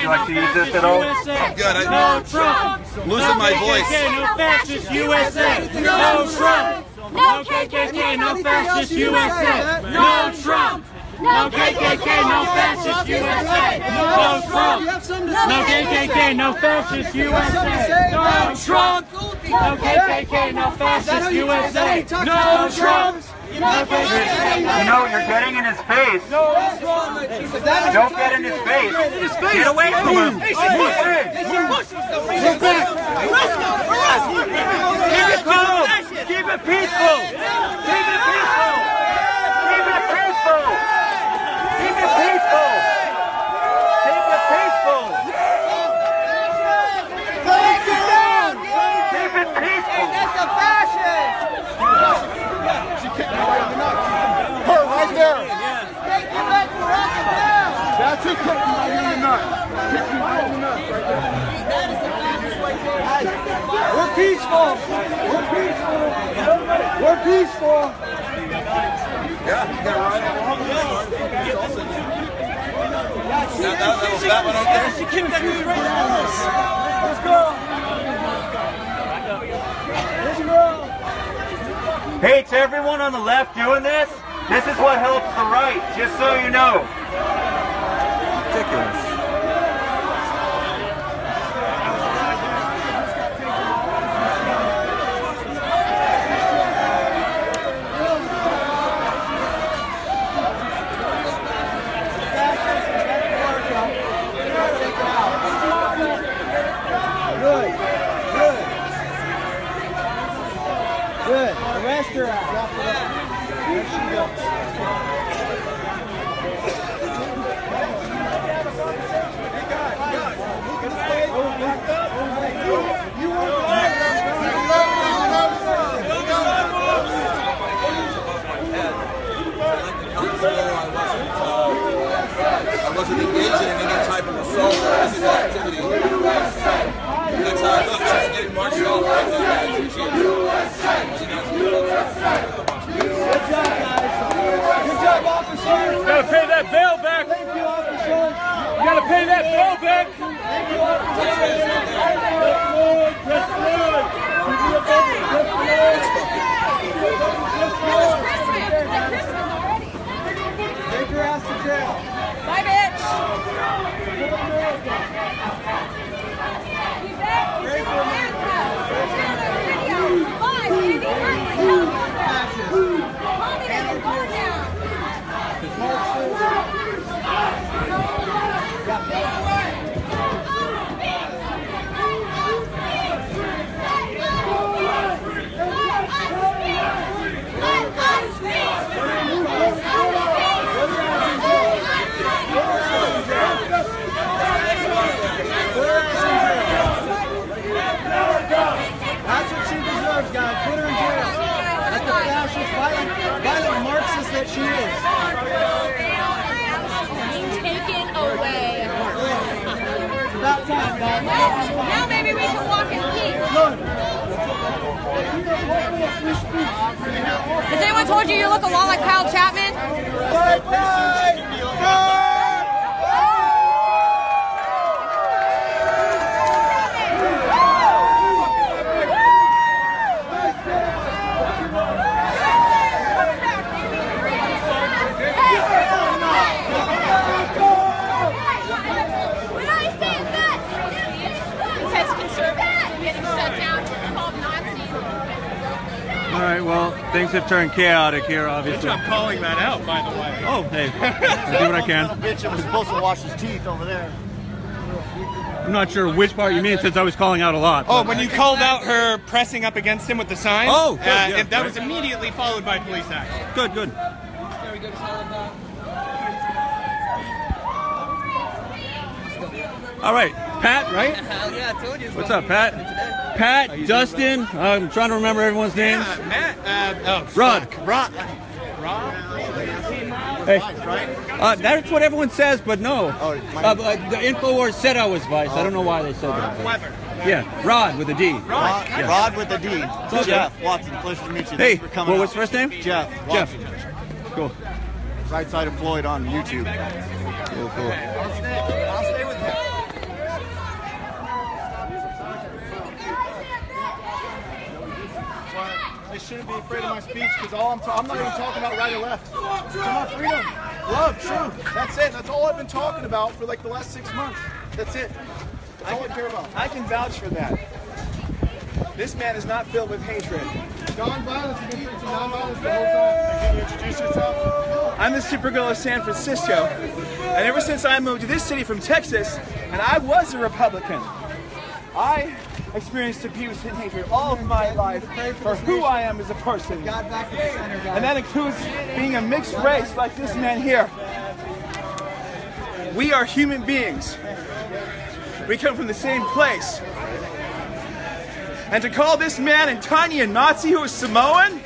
you like to use this at all? I'm good. No Trump! Losing my voice. No fascist USA! No Trump! No KKK, no fascist USA! No Trump! No KKK, no fascist USA! No Trump! No KKK, no fascist USA! No Trump! No KKK, no fascist USA! No Trump! You know, you're getting in his face. Don't get in his face. Get away from him. Move away. Get back! Keep it calm. Keep it peaceful. Keep it peaceful. Keep it peaceful. Keep it peaceful. Keep it peaceful. Keep it peaceful. should kick him right in the nuts. Kick him right in the nuts right there. We're peaceful. We're peaceful. We're peaceful. Yeah, you got right on. That was that one right there. She kicked that dude right in the nose. Let's go. Let's go. Hey, to everyone on the left doing this, this is what helps the right, just so you know. Ridiculous. Good. Arrest her out. There she goes. I wasn't engaging in any type of assault or physical activity. That's how I look. She's getting marched off right now. Good job, guys. Good job, officers. You gotta pay that bail back. Thank you, officers. You gotta pay that bail back. Thank you, officers. Press forward. Take your ass to jail. Bye, bitch. Pray for me. That's what she deserves, guys. Put her in jail. Like the fascist, violent Marxist that she is. Taken away. It's about time, guys. Now maybe we can walk in peace. Has anyone told you you look a lot like Kyle Chapman? All right, well, things have turned chaotic here, obviously. I'm calling that out, by the way. Oh, hey, I'll do what I can. Bitch, I was supposed to wash his teeth over there. I'm not sure which part you mean, since I was calling out a lot. Oh, when you called out her pressing up against him with the sign? Oh, good, yeah, that was immediately followed by police action. Good, good. All right, Pat, right? Yeah, I told you. What's up, Pat? Pat, Dustin, I'm trying to remember everyone's names. Matt, Rod. Rod. Hey, that's what everyone says, but no. The InfoWars said I was Vice. I don't know why they said that. Yeah, Rod with a D. Rod with a D. Jeff Watson, pleasure to meet you. Hey, Thanks for coming what's first name? Jeff Watson. Cool. Right side of Floyd on YouTube. Cool, cool. I'll stay with him. They shouldn't be afraid of my speech because I'm not even talking about right or left. It's about freedom, love, truth. That's it. That's all I've been talking about for like the last 6 months. That's it. That's all I care about. I can vouch for that. This man is not filled with hatred. Non-violence. You've been preaching non-violence the whole time. Can you introduce yourself? I'm the Supergirl of San Francisco, and ever since I moved to this city from Texas, and I was a Republican, I experienced abuse and hatred all of my life for who I am as a person. And that includes being a mixed race like this man here. We are human beings. We come from the same place. And to call this man and Tanya a Nazi who is Samoan?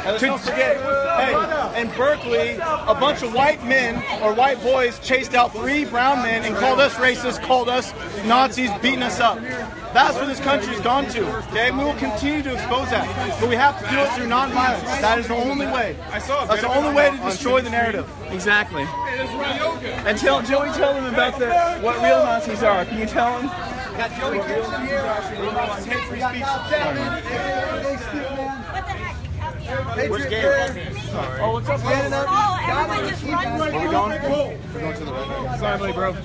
Don't forget. Hey, in Berkeley, a bunch of white men or white boys chased out 3 brown men and called us racist, called us Nazis, beating us up. That's where this country's gone to. Okay, and we will continue to expose that, but we have to do it through nonviolence. That is the only way. That's the only way to destroy the narrative. Exactly. And Joey, tell them about what real Nazis are. Can you tell them? Got Joey Gibson here. Hate free speech. Which game? Oh, what's up, bro? Everyone just runs. Where are we going? We're going to the red line. Sorry, buddy, bro. From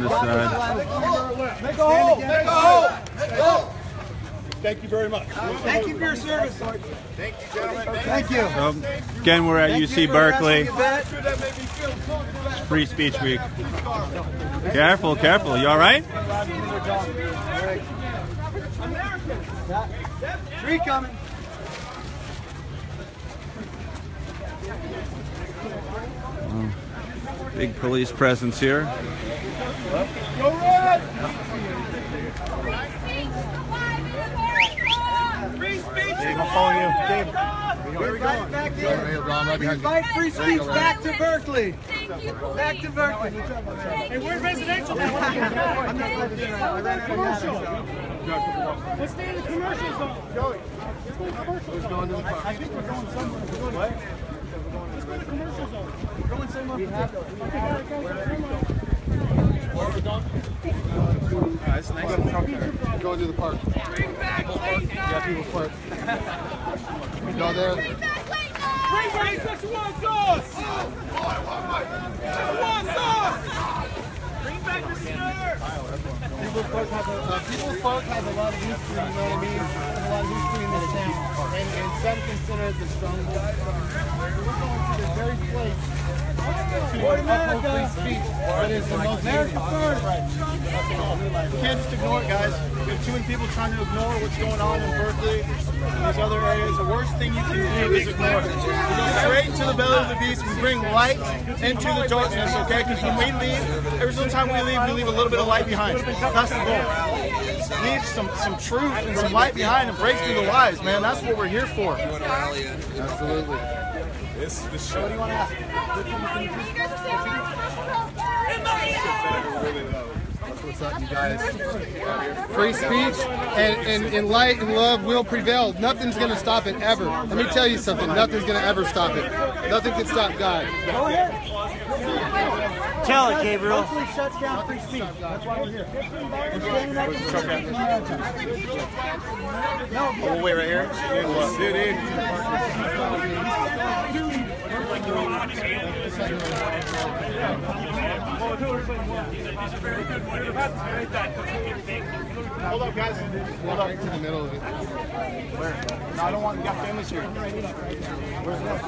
this side. Make a hole! Make a hole! Make a hole! Thank you very much. Thank you for your service. Thank you, gentlemen. Thank you. Again, we're at UC Berkeley. Free Speech Week. Careful, careful. You all right? Tree coming. Big police presence here. Go red! Free speech! Dave, I'm following you. Dave, where are we going? We invite free speech back to Berkeley. Back to Berkeley. Hey, we're residential. I'm not commercial. Let's stay in the commercial zone. Joey, let's go into the park. I think we're going somewhere. What? Let's go to the commercial zone. We're going somewhere. We have to. It's nice. Go into the park. Yeah, people's park. Go there. Bring back who wants us! Who wants us? Bring back the snare! People's Park has a lot of history, you know what I mean? There's a lot of history in this town. And some consider it the stronghold. We're going to the very place to uphold free speech that is the most America first. You can't just ignore it, guys. We have too many people trying to ignore what's going on in Berkeley and these other areas. The worst thing you can do is ignore it. We go straight into the belly of the beast. We bring light into the darkness, okay? Because when we leave, every single time we leave a little bit of light behind. That's the goal. Leave some truth and some light behind and break through the lies, man. That's what we're here for. Absolutely. This show. What do you want to ask? What's up, you guys? Free speech and light and love will prevail. Nothing's going to stop it ever. Let me tell you something. Nothing's going to ever stop it. Nothing can stop God. Go ahead. Tell it, Gabriel. Berkeley shuts down free speech. That's why we're here. We'll wait right here. Sit in. Hold up, guys. Hold up to the middle of it. Where? No, I don't want. You got families here. Where's that?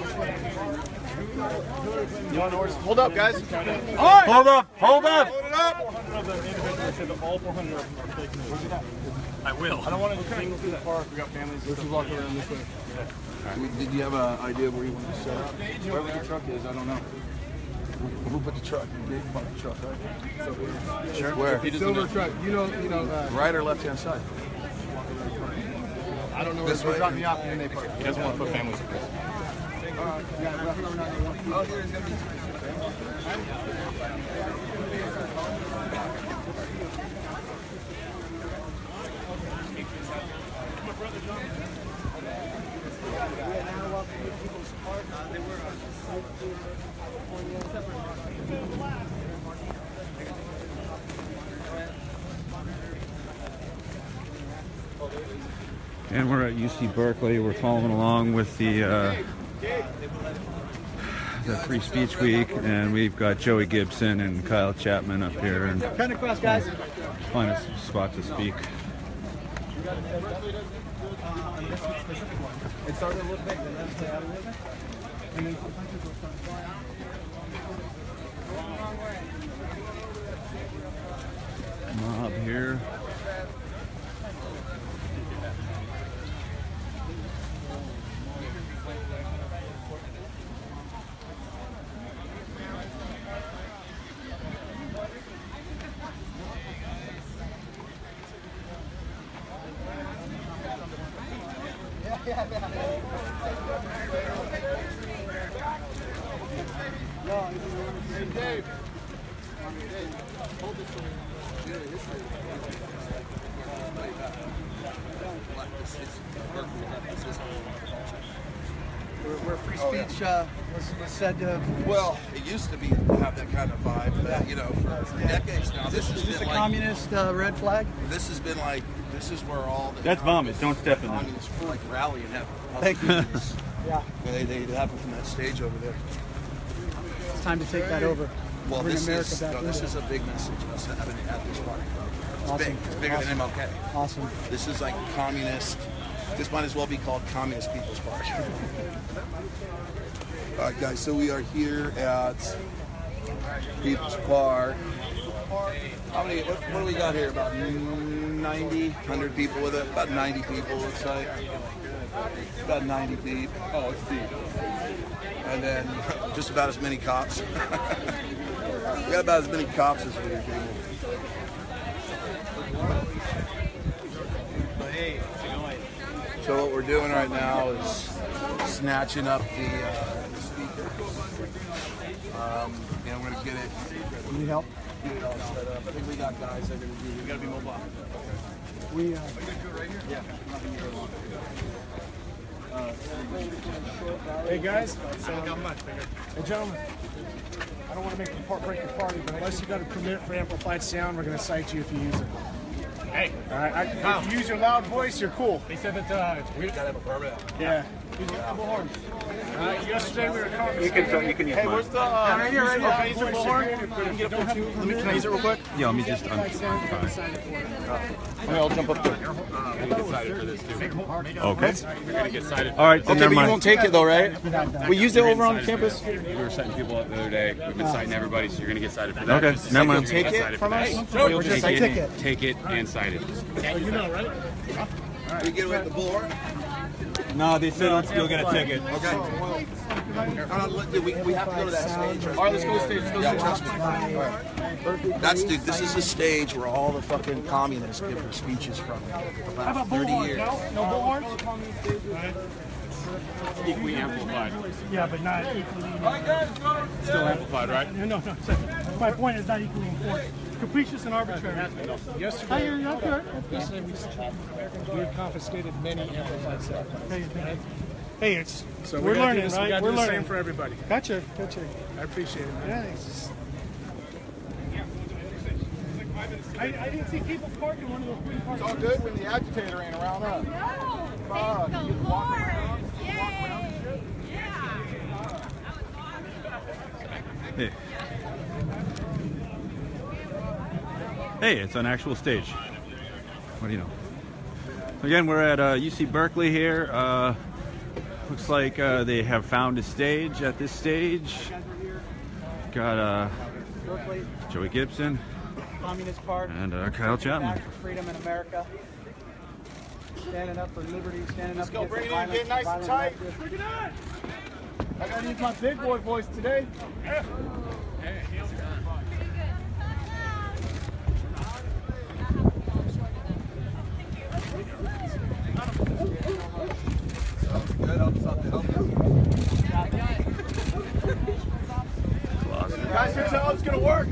You want horse? Hold up, guys. Hold up! Hold up! Hold it up! I will. I don't want to single through the park. We got families. Let's walk around this way. Did you have an idea where you want to set up? Wherever the truck is, I don't know. Who put the truck? Dave put the truck, right? Sure. Where? Silver truck. You know. Right or left hand side? I don't know. This way. Drop me off in the park. He doesn't want to put families in this. And we're at UC Berkeley. We're following along with the Free Speech Week, and we've got Joey Gibson and Kyle Chapman up here, and Cut across, guys. find a spot to speak. It started a little big, then that's out a little bit. And then sometimes it goes down. Mob here. Where free speech was said to have... Well, it used to be have that kind of vibe, but you know, for decades now. This has Is this been a like, communist red flag? This has been like, this is where all the That's vomit. Don't step in there. communists like rally and have Thank you. yeah. They happen from that stage over there. It's time to take that over. Well, Bring this America is back no, in this there. is a big message that's happening at this party. It's Awesome. big. It's bigger Awesome. than MLK. Awesome. This is like communist. This might as well be called Communist People's Party. All right, guys. So we are here at People's Park. How many? What do we got here? About 90, 100 people with it. About 90 people, looks like. About 90 deep. Oh, it's deep. And then just about as many cops. We got about as many cops as we do people. So what we're doing right now is snatching up the speaker. And we're gonna get it. Need help? Get it all set up. I think we got guys that are gonna do it. We gotta be mobile. We do it right here? Yeah. Hey guys, hey gentlemen, I don't want to make the part break your party, but unless you got a permit for amplified sound, we're going to cite you if you use it. Hey, all right, if you use your loud voice, you're cool. They said that we gotta have a permit. Yeah. Bullhorn. Yesterday we were confiscating. You can use Hey, mine. where's the right here? Can I use your bullhorn? Can I use it real quick? Yeah, let me just I'll jump up there. We're gonna get cited for this too. Okay. We're gonna get cited. All right. Okay, but you won't take it though, right? We use it over on campus. We were citing people up the other day. We've been citing everybody, so you're gonna get cited for that. Okay, never mind. You're Take gonna get it cited from for us? that. Or You'll just take it and cite it. You know, right? We get with the bullhorn? No, they said let's go get a ticket. Okay. We have to go to that stage. All right, let's go to stage. Let's go to Yeah, stage. trust me. All right. That's dude. This is the stage where all the fucking communists give their speeches from. For How about about 30 bullhorn? years. No bullhorn? Equally amplified. Yeah, but not equally. Still amplified, right? No. My point is not equally important. Capricious and arbitrary. Yesterday, we confiscated many amplified sound. Hey, it's So we're learning, we right? gotta We're do the learning same for everybody. Gotcha. I appreciate it, man. Yeah, it's just... I didn't see people parking in one of those green parking. It's all good when the agitator ain't around, huh? No, thank the Lord. Yay. Hey. Hey, it's an actual stage. What do you know? Again, we're at UC Berkeley here. Looks like they have found a stage at this stage. Got Berkeley, Joey Gibson Communist Park, and Kyle Chapman. for freedom in America. Standing up for liberty, standing Let's up go, against bring it the in, get violence, nice and violent tight. leftists. Bring it on. I gotta use my big boy voice today. Guys, here's how it's gonna work.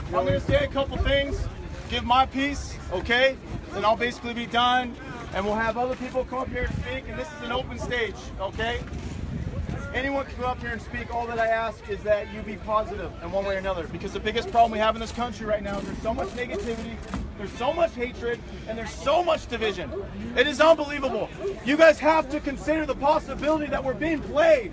I'm gonna say a couple things, give my piece, okay? Then I'll basically be done, and we'll have other people come up here and speak, and this is an open stage, okay? Anyone can come up here and speak. All that I ask is that you be positive in one way or another, because the biggest problem we have in this country right now is there's so much negativity, there's so much hatred, and there's so much division. It is unbelievable. You guys have to consider the possibility that we're being played.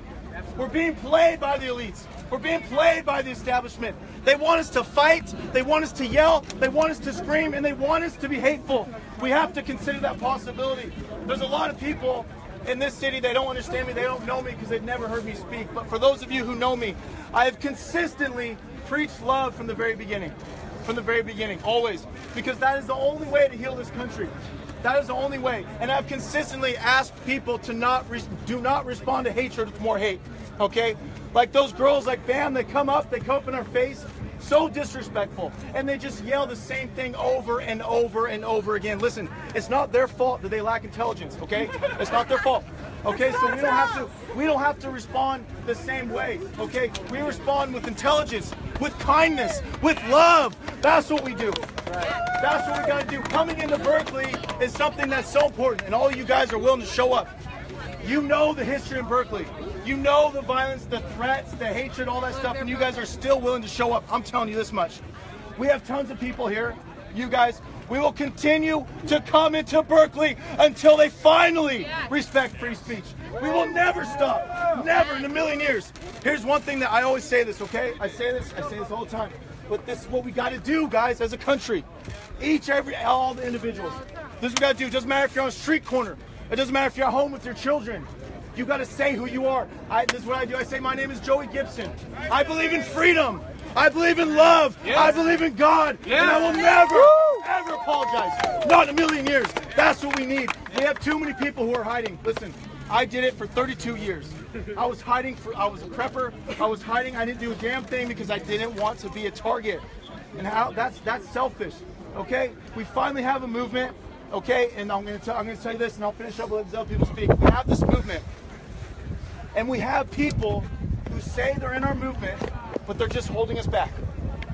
We're being played by the elites. We're being played by the establishment. They want us to fight, they want us to yell, they want us to scream, and they want us to be hateful. We have to consider that possibility. There's a lot of people in this city, they don't understand me, they don't know me because they've never heard me speak. But for those of you who know me, I have consistently preached love from the very beginning. From the very beginning, always. Because that is the only way to heal this country. That is the only way. And I've consistently asked people to do not respond to hatred with more hate. Okay? Like those girls, like bam, they come up in our face, so disrespectful. And they just yell the same thing over and over and over again. Listen, it's not their fault that they lack intelligence, okay? It's not their fault. Okay, so we don't have to respond the same way. Okay, we respond with intelligence, with kindness, with love. That's what we do. That's what we got to do. Coming into Berkeley is something that's so important, and all you guys are willing to show up. You know the history in Berkeley. You know the violence, the threats, the hatred, all that stuff, and you guys are still willing to show up. I'm telling you this much. We have tons of people here. You guys, we will continue to come into Berkeley until they finally respect free speech. We will never stop. Never in a million years. Here's one thing that I always say this, okay? I say this all the time. But this is what we got to do, guys, as a country. All the individuals. This is what we got to do. It doesn't matter if you're on a street corner. It doesn't matter if you're at home with your children. You got to say who you are. This is what I do. I say, my name is Joey Gibson. I believe in freedom. I believe in love. Yes. I believe in God. Yes. And I will never, ever apologize. Not in a million years. That's what we need. We have too many people who are hiding. Listen, I did it for 32 years. I was hiding I was a prepper. I was hiding. I didn't do a damn thing because I didn't want to be a target. And that's selfish. Okay? We finally have a movement. Okay? And I'm going to tell you this, and I'll finish up with other people speak. We have this movement. And we have people who say they're in our movement, but they're just holding us back. Do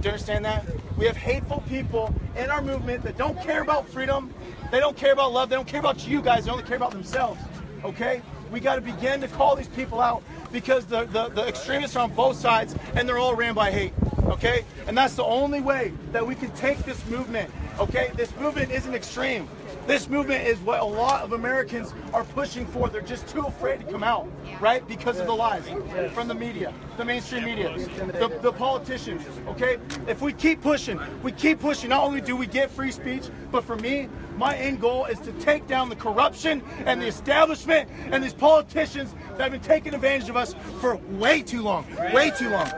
you understand that? We have hateful people in our movement that don't care about freedom. They don't care about love. They don't care about you guys. They only care about themselves. Okay? We got to begin to call these people out because the extremists are on both sides and they're all ran by hate. Okay? And that's the only way that we can take this movement. Okay? This movement isn't extreme. This movement is what a lot of Americans are pushing for. They're just too afraid to come out, right? Because of the lies from the media, the mainstream media, the politicians, okay? If we keep pushing, not only do we get free speech, but for me, my end goal is to take down the corruption and the establishment and these politicians that have been taking advantage of us for way too long, way too long.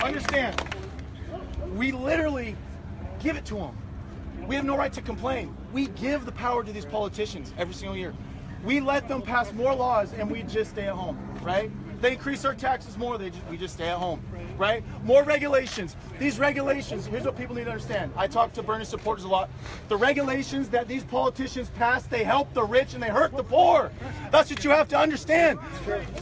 Understand, we literally give it to them. We have no right to complain. We give the power to these politicians every single year. We let them pass more laws and we just stay at home, right? They increase our taxes more, we just stay at home, right? More regulations. These regulations, here's what people need to understand. I talk to Bernie supporters a lot. The regulations that these politicians pass, they help the rich and they hurt the poor. That's what you have to understand.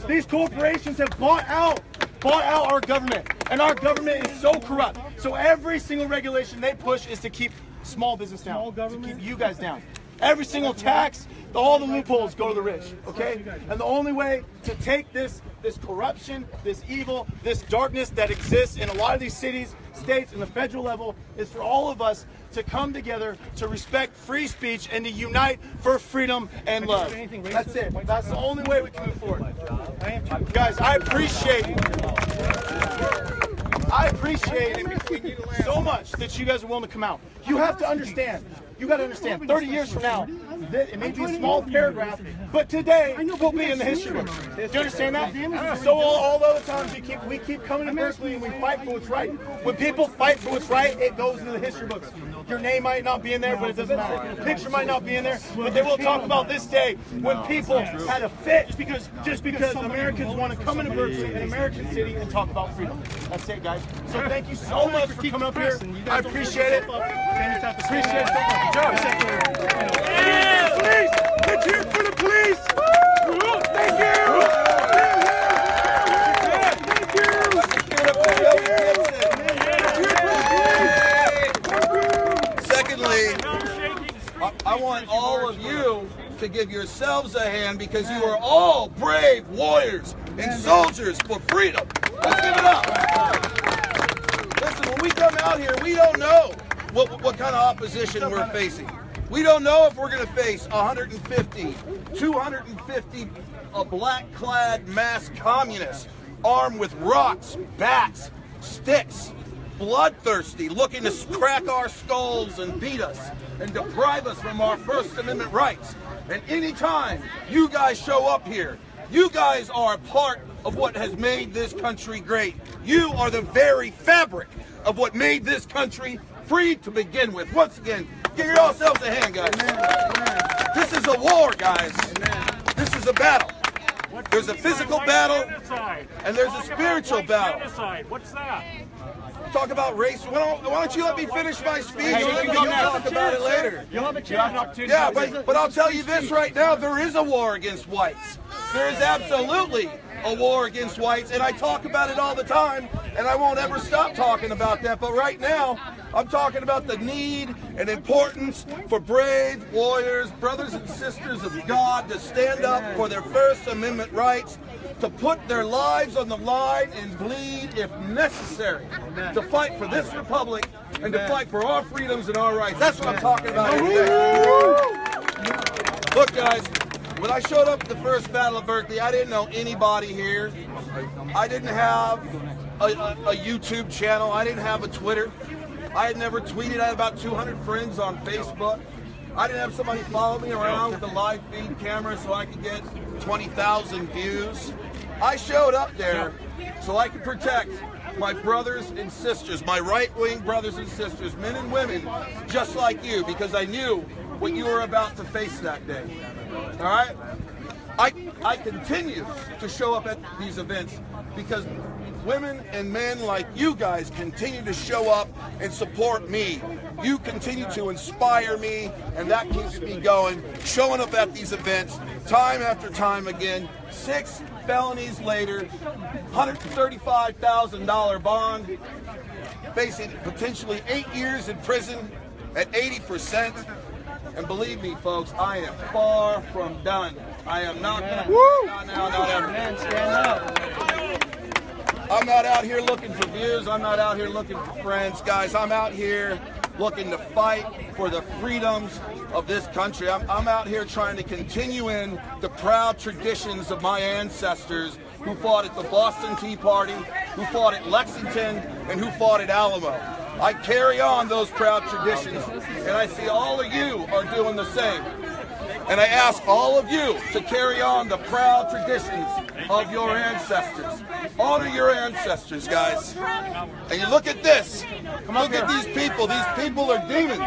These corporations have bought out our government, and our government is so corrupt. So every single regulation they push is to keep small business down, to keep you guys down. Every single tax, all the loopholes go to the rich, okay? And the only way to take this corruption, this evil, this darkness that exists in a lot of these cities, states, and the federal level is for all of us to come together to respect free speech and to unite for freedom and love. That's it. That's the only way we can move forward. Guys, I appreciate so much that you guys are willing to come out. You have to understand. You got to understand. 30 years from now, it may be a small paragraph, but today will be in the history books. Do you understand that? So all the other times we keep coming to Berkeley and we fight for what's right. When people fight for what's right, it goes into the history books. Your name might not be in there, but it doesn't matter. Your picture might not be in there, but they will talk about this day when people had a fit just because Americans want to come into Berkeley, an American city, and talk about freedom. That's it, guys. So thank you so much for coming up here. I appreciate it. Appreciate it so much. Police! Let's hear it for the police! Thank you! Secondly, I want all of you to give yourselves a hand because you are all brave warriors and soldiers for freedom. Let's give it up. Listen, when we come out here, we don't know what kind of opposition we're facing. We don't know if we're going to face 150, 250 black-clad masked communists armed with rocks, bats, sticks, bloodthirsty, looking to crack our skulls and beat us and deprive us from our First Amendment rights. And anytime you guys show up here, you guys are a part of what has made this country great. You are the very fabric of what made this country free to begin with. Once again, give yourselves a hand, guys. This is a war, guys. This is a battle. There's a physical battle, and there's a spiritual battle. What's that? talk about race. Why don't you let me finish my speech? Hey, you can go we'll talk about it later. You'll have a chance. Yeah, but I'll tell you this right now. There is a war against whites. There is absolutely a war against whites, and I talk about it all the time, and I won't ever stop talking about that. But right now, I'm talking about the need and importance for brave warriors, brothers and sisters of God, to stand up for their First Amendment rights, to put their lives on the line and bleed if necessary, to fight for this republic and to fight for our freedoms and our rights. That's what I'm talking about today. Look, guys, when I showed up at the first Battle of Berkeley, I didn't know anybody here. I didn't have a YouTube channel. I didn't have a Twitter. I had never tweeted. I had about 200 friends on Facebook. I didn't have somebody follow me around with a live feed camera so I could get 20,000 views. I showed up there so I could protect my brothers and sisters, my right-wing brothers and sisters, men and women just like you, because I knew what you were about to face that day. All right? I continue to show up at these events because women and men like you guys continue to show up and support me. You continue to inspire me, and that keeps me going. Showing up at these events time after time again. 6 felonies later, $135,000 bond, facing potentially 8 years in prison at 80%. And believe me, folks, I am far from done. I am not going I'm not out here looking for views. I'm not out here looking for friends, guys. I'm out here looking to fight for the freedoms of this country. I'm out here trying to continue in the proud traditions of my ancestors who fought at the Boston Tea Party, who fought at Lexington, and who fought at Alamo. I carry on those proud traditions, and I see all of you are doing the same. And I ask all of you to carry on the proud traditions of your ancestors. Honor your ancestors, guys. And you look at this. Look at these people. These people are demons.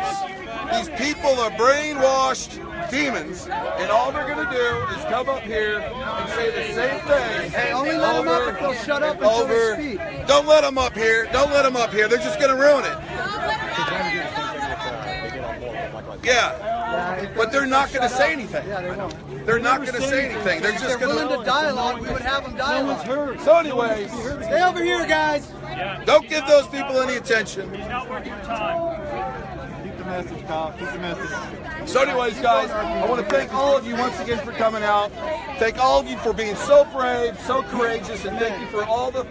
These people are brainwashed demons. And all they're going to do is come up here and say the same thing. Hey, only let them up if they'll shut up until they speak. Don't let them up here. Don't let them up here. They're just going to ruin it. Yeah, but they're not going to say anything. Yeah, they won't. They're not going to say anything. They're just going willing to dialogue. We would have them dialogue. So anyways, stay over here, guys. Don't give those people any attention. Keep the message, Kyle. Keep the message. So anyways, guys, I want to thank all of you once again for coming out. Thank all of you for being so brave, so courageous, and thank you for all the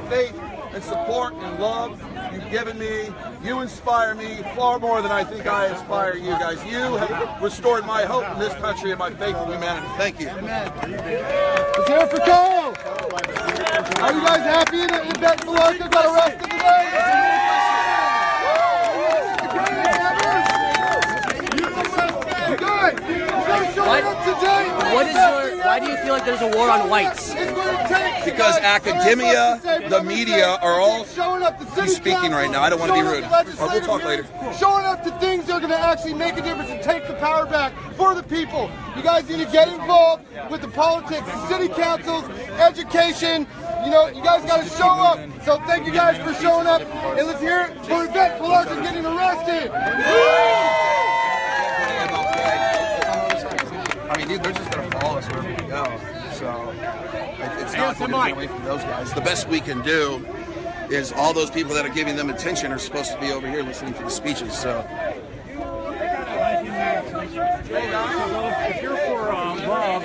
faith and support and love you've given me. You inspire me far more than I think I inspire you guys. You have restored my hope in this country and my faith in humanity. Thank you. Let's hear it for Cole. Are you guys happy that Bet Malonka got arrested today? Why do you feel like there's a war on whites? Because academia, the media are all... He's speaking right now. I don't want to be rude. We'll talk later. Showing up to things that are going to actually make a difference and take the power back for the people. You guys need to get involved with the politics, the city councils, education. You know, you guys got to show up. So thank you guys for showing up. And let's hear it for Bet Malonka getting arrested. I mean, they're just going to follow us wherever we go. So it's not going to get away from those guys. The best we can do is all those people that are giving them attention are supposed to be over here listening to the speeches. So. If you're for love,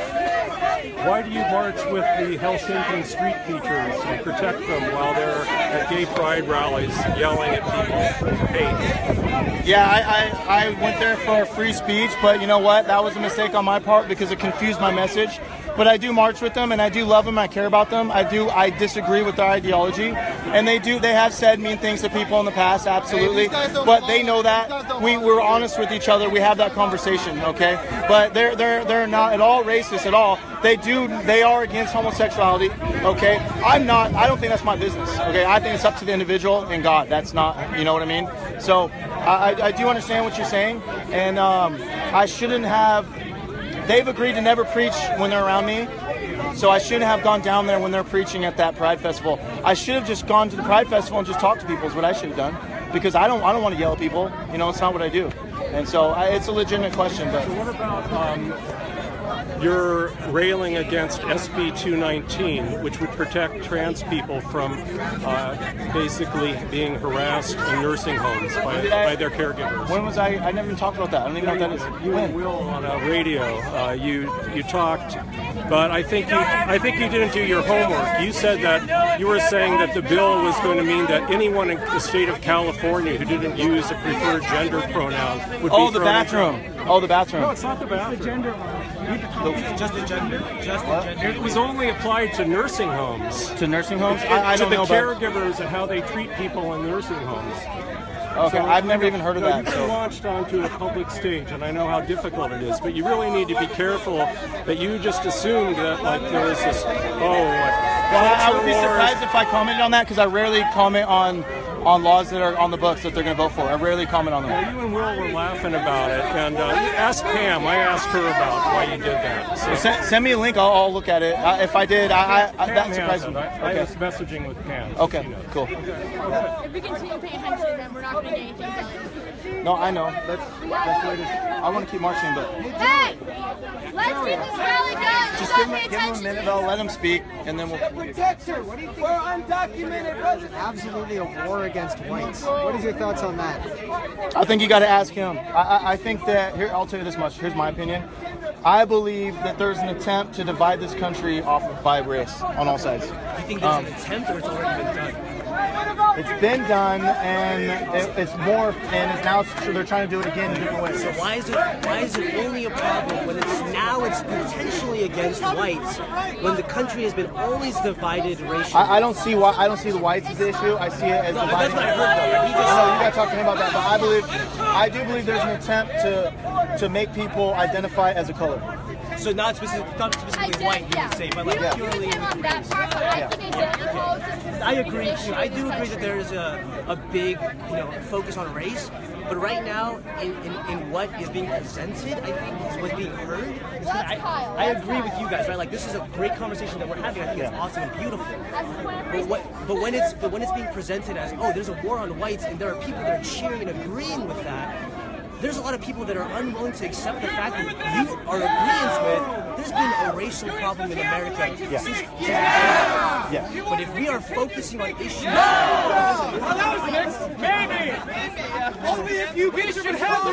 why do you march with the Helsinki street teachers and protect them while they're at gay pride rallies yelling at people hate? Yeah, I went there for free speech, but you know what? That was a mistake on my part because it confused my message. But I do march with them, and I do love them. I care about them. I disagree with their ideology, and they have said mean things to people in the past, absolutely. But they know that. We're honest with each other. We have that conversation, okay? But they're not at all racist at all. They are against homosexuality, okay? I don't think that's my business, okay? I think it's up to the individual and God. That's not, you know what I mean? So I do understand what you're saying, and I shouldn't have they've agreed to never preach when they're around me. So I shouldn't have gone down there when they're preaching at that Pride Festival. I should have just gone to the Pride Festival and just talked to people is what I should have done. Because I don't want to yell at people. You know, it's not what I do. And so it's a legitimate question. But so what about you're railing against SB 219, which would protect trans people from basically being harassed in nursing homes by their caregivers? When was I never even talked about that. I don't even know what that is. You and Will on a radio, you talked, but I think you didn't do your homework. You said that you were saying that the bill was going to mean that anyone in the state of California who didn't use a preferred gender pronoun would be the bathroom. Oh, the bathroom. No, it's not the bathroom. It's the gender. Just the gender. Just the gender. It was only applied to nursing homes. To nursing homes? I don't know. To the caregivers and how they treat people in nursing homes. Okay, so, I've never even heard of that. You've been launched onto a public stage, and I know how difficult it is, but you really need to be careful that you just assumed that like there was this, I would be surprised if I commented on that because I rarely comment on laws that are on the books that they're going to vote for. I rarely comment on them. Well, you and Will were laughing about it, and ask Pam. I asked her about why you did that. So send me a link. I'll look at it. If I did, that surprised me. I was messaging with Pam. Okay, cool. If we continue paying attention to them, we're not going to get anything done. No, I know. That's what it is. I want to keep marching, but hey, let's keep this rally going. Just give him a minute. I'll let him speak, and then we'll. Protect her. What do you think? We're undocumented residents. Absolutely a war against whites. What is your thoughts on that? I think you got to ask him. I think that here. I'll tell you this much. Here's my opinion. I believe that there's an attempt to divide this country off by race on all sides. You think there's an attempt, or it's already been done? It's been done, and it's morphed, and now they're trying to do it again in different ways. So why is it only a problem when it's potentially against whites when the country has been always divided racially? I don't see the whites as the issue. I see it as divided. That's what I heard though. You got to talk to him about that. But I do believe there's an attempt to make people identify as a color. So not specifically white, you would say, but like purely. I agree too. I do agree that there is a big, focus on race. But right now, in what is being presented, I think is what's being heard. I agree with you guys, right? Like this is a great conversation that we're having. I think it's awesome and beautiful. But when it's being presented as, oh, there's a war on whites, and there are people that are cheering and agreeing with that. There's a lot of people that are unwilling to accept the fact that you are agreeing with there's been a racial problem in America since But if we are focusing on issues... Maybe! Only if you we should have the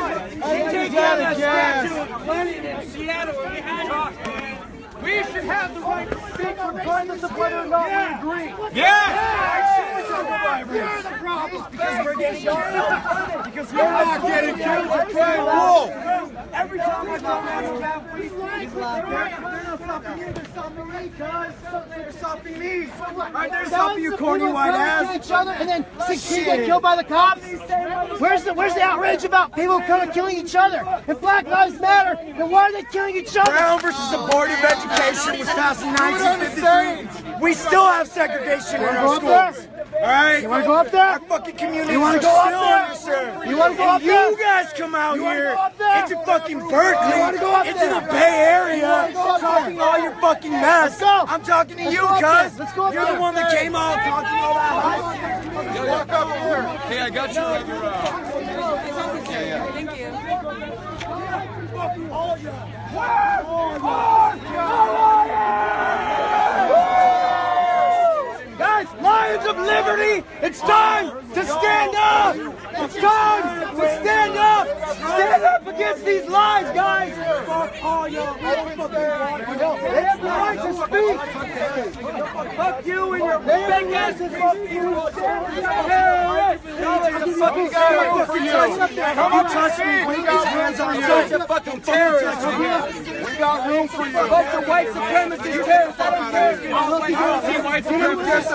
we should have the right to speak regardless of whether or not we agree. We're the problem because we're getting killed. Because we're not getting killed. Every time I come out of that, they're not stopping you. They're stopping me, cuz. They're stopping me. Right, they're stopping you, corny white ass. Each other, and then 16 get killed by the cops. Where's the outrage about people kind of killing each other? If Black Lives Matter, then why are they killing each other? Brown versus the Board of Education was passed in 1953. We still have segregation in our schools. Alright? You want to go up there? Our fucking community You want to is go up still there? underserved. You want to go up there? You guys come out here into fucking Berkeley, You want to go up into there? the Bay Area, You want to go up talking there? all your fucking mess. Let's go. I'm talking to Let's you, go up there. cuz. Let's go up You're there. the one that came out talking all that hype. Walk up here. Hey, I got you right here. Thank you. Guys, Lions of Liberty, it's time to stand up! It's time to stand up! Stand up against these lies, guys! Fuck all y'all! It's the right to speak! Fuck you and your big asses! Fuck you! Terrorists! Fucking guy for you! Come on, touch me! We got hands on you! Such a fucking terrorist! We got room for you! Fuck the white supremacist terrorists! White supremacist!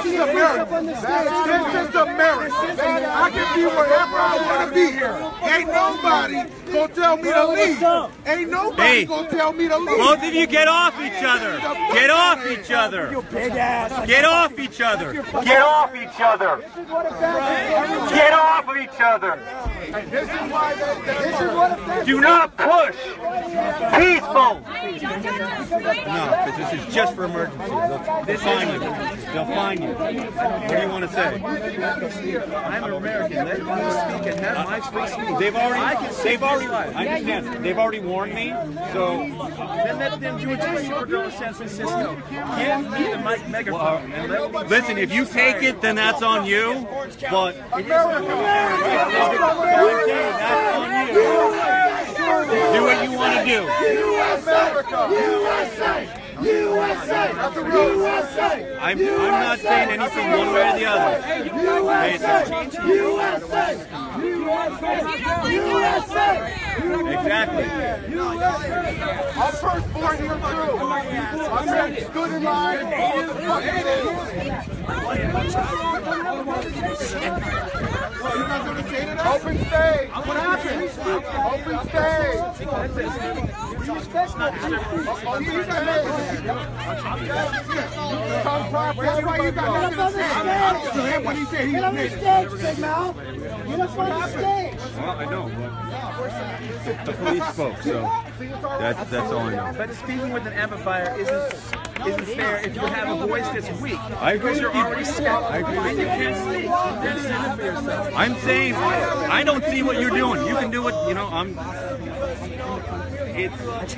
is America. This is America. I can be wherever I want to be here. Ain't nobody gonna tell me to leave. Ain't nobody gonna tell me to leave. Both of you get off each other. Get off each other. You big ass. Get off each other. Get off each other. Get off of each other. This is why Do not push. Peaceful. No, because this is just for emergency. They'll find you. They'll find you. What do you want to say? I'm an American. Let me speak and have my free speech. I understand. They've already warned me, so. Then let them do it to Supergirl San Francisco. Give me the mic megaphone and let me. Listen, if you take it, then that's on you. But do what you want to do. I'm not saying anything one way or the other. Exactly. I'm first born here too. I'm stood in line. Open stage. What happened? Open stage. That's why you got nothing to say. What he said, get on the stage, big mouth. Get up on the stage. Well, I know, but the police spoke, so that's all I know. But speaking with an amplifier isn't fair if you have a voice that's weak. I agree Because you're with you. already scared. I agree with And you. you can't speak. You can't stand up for yourself. I'm saying I don't see what you're doing. You can do what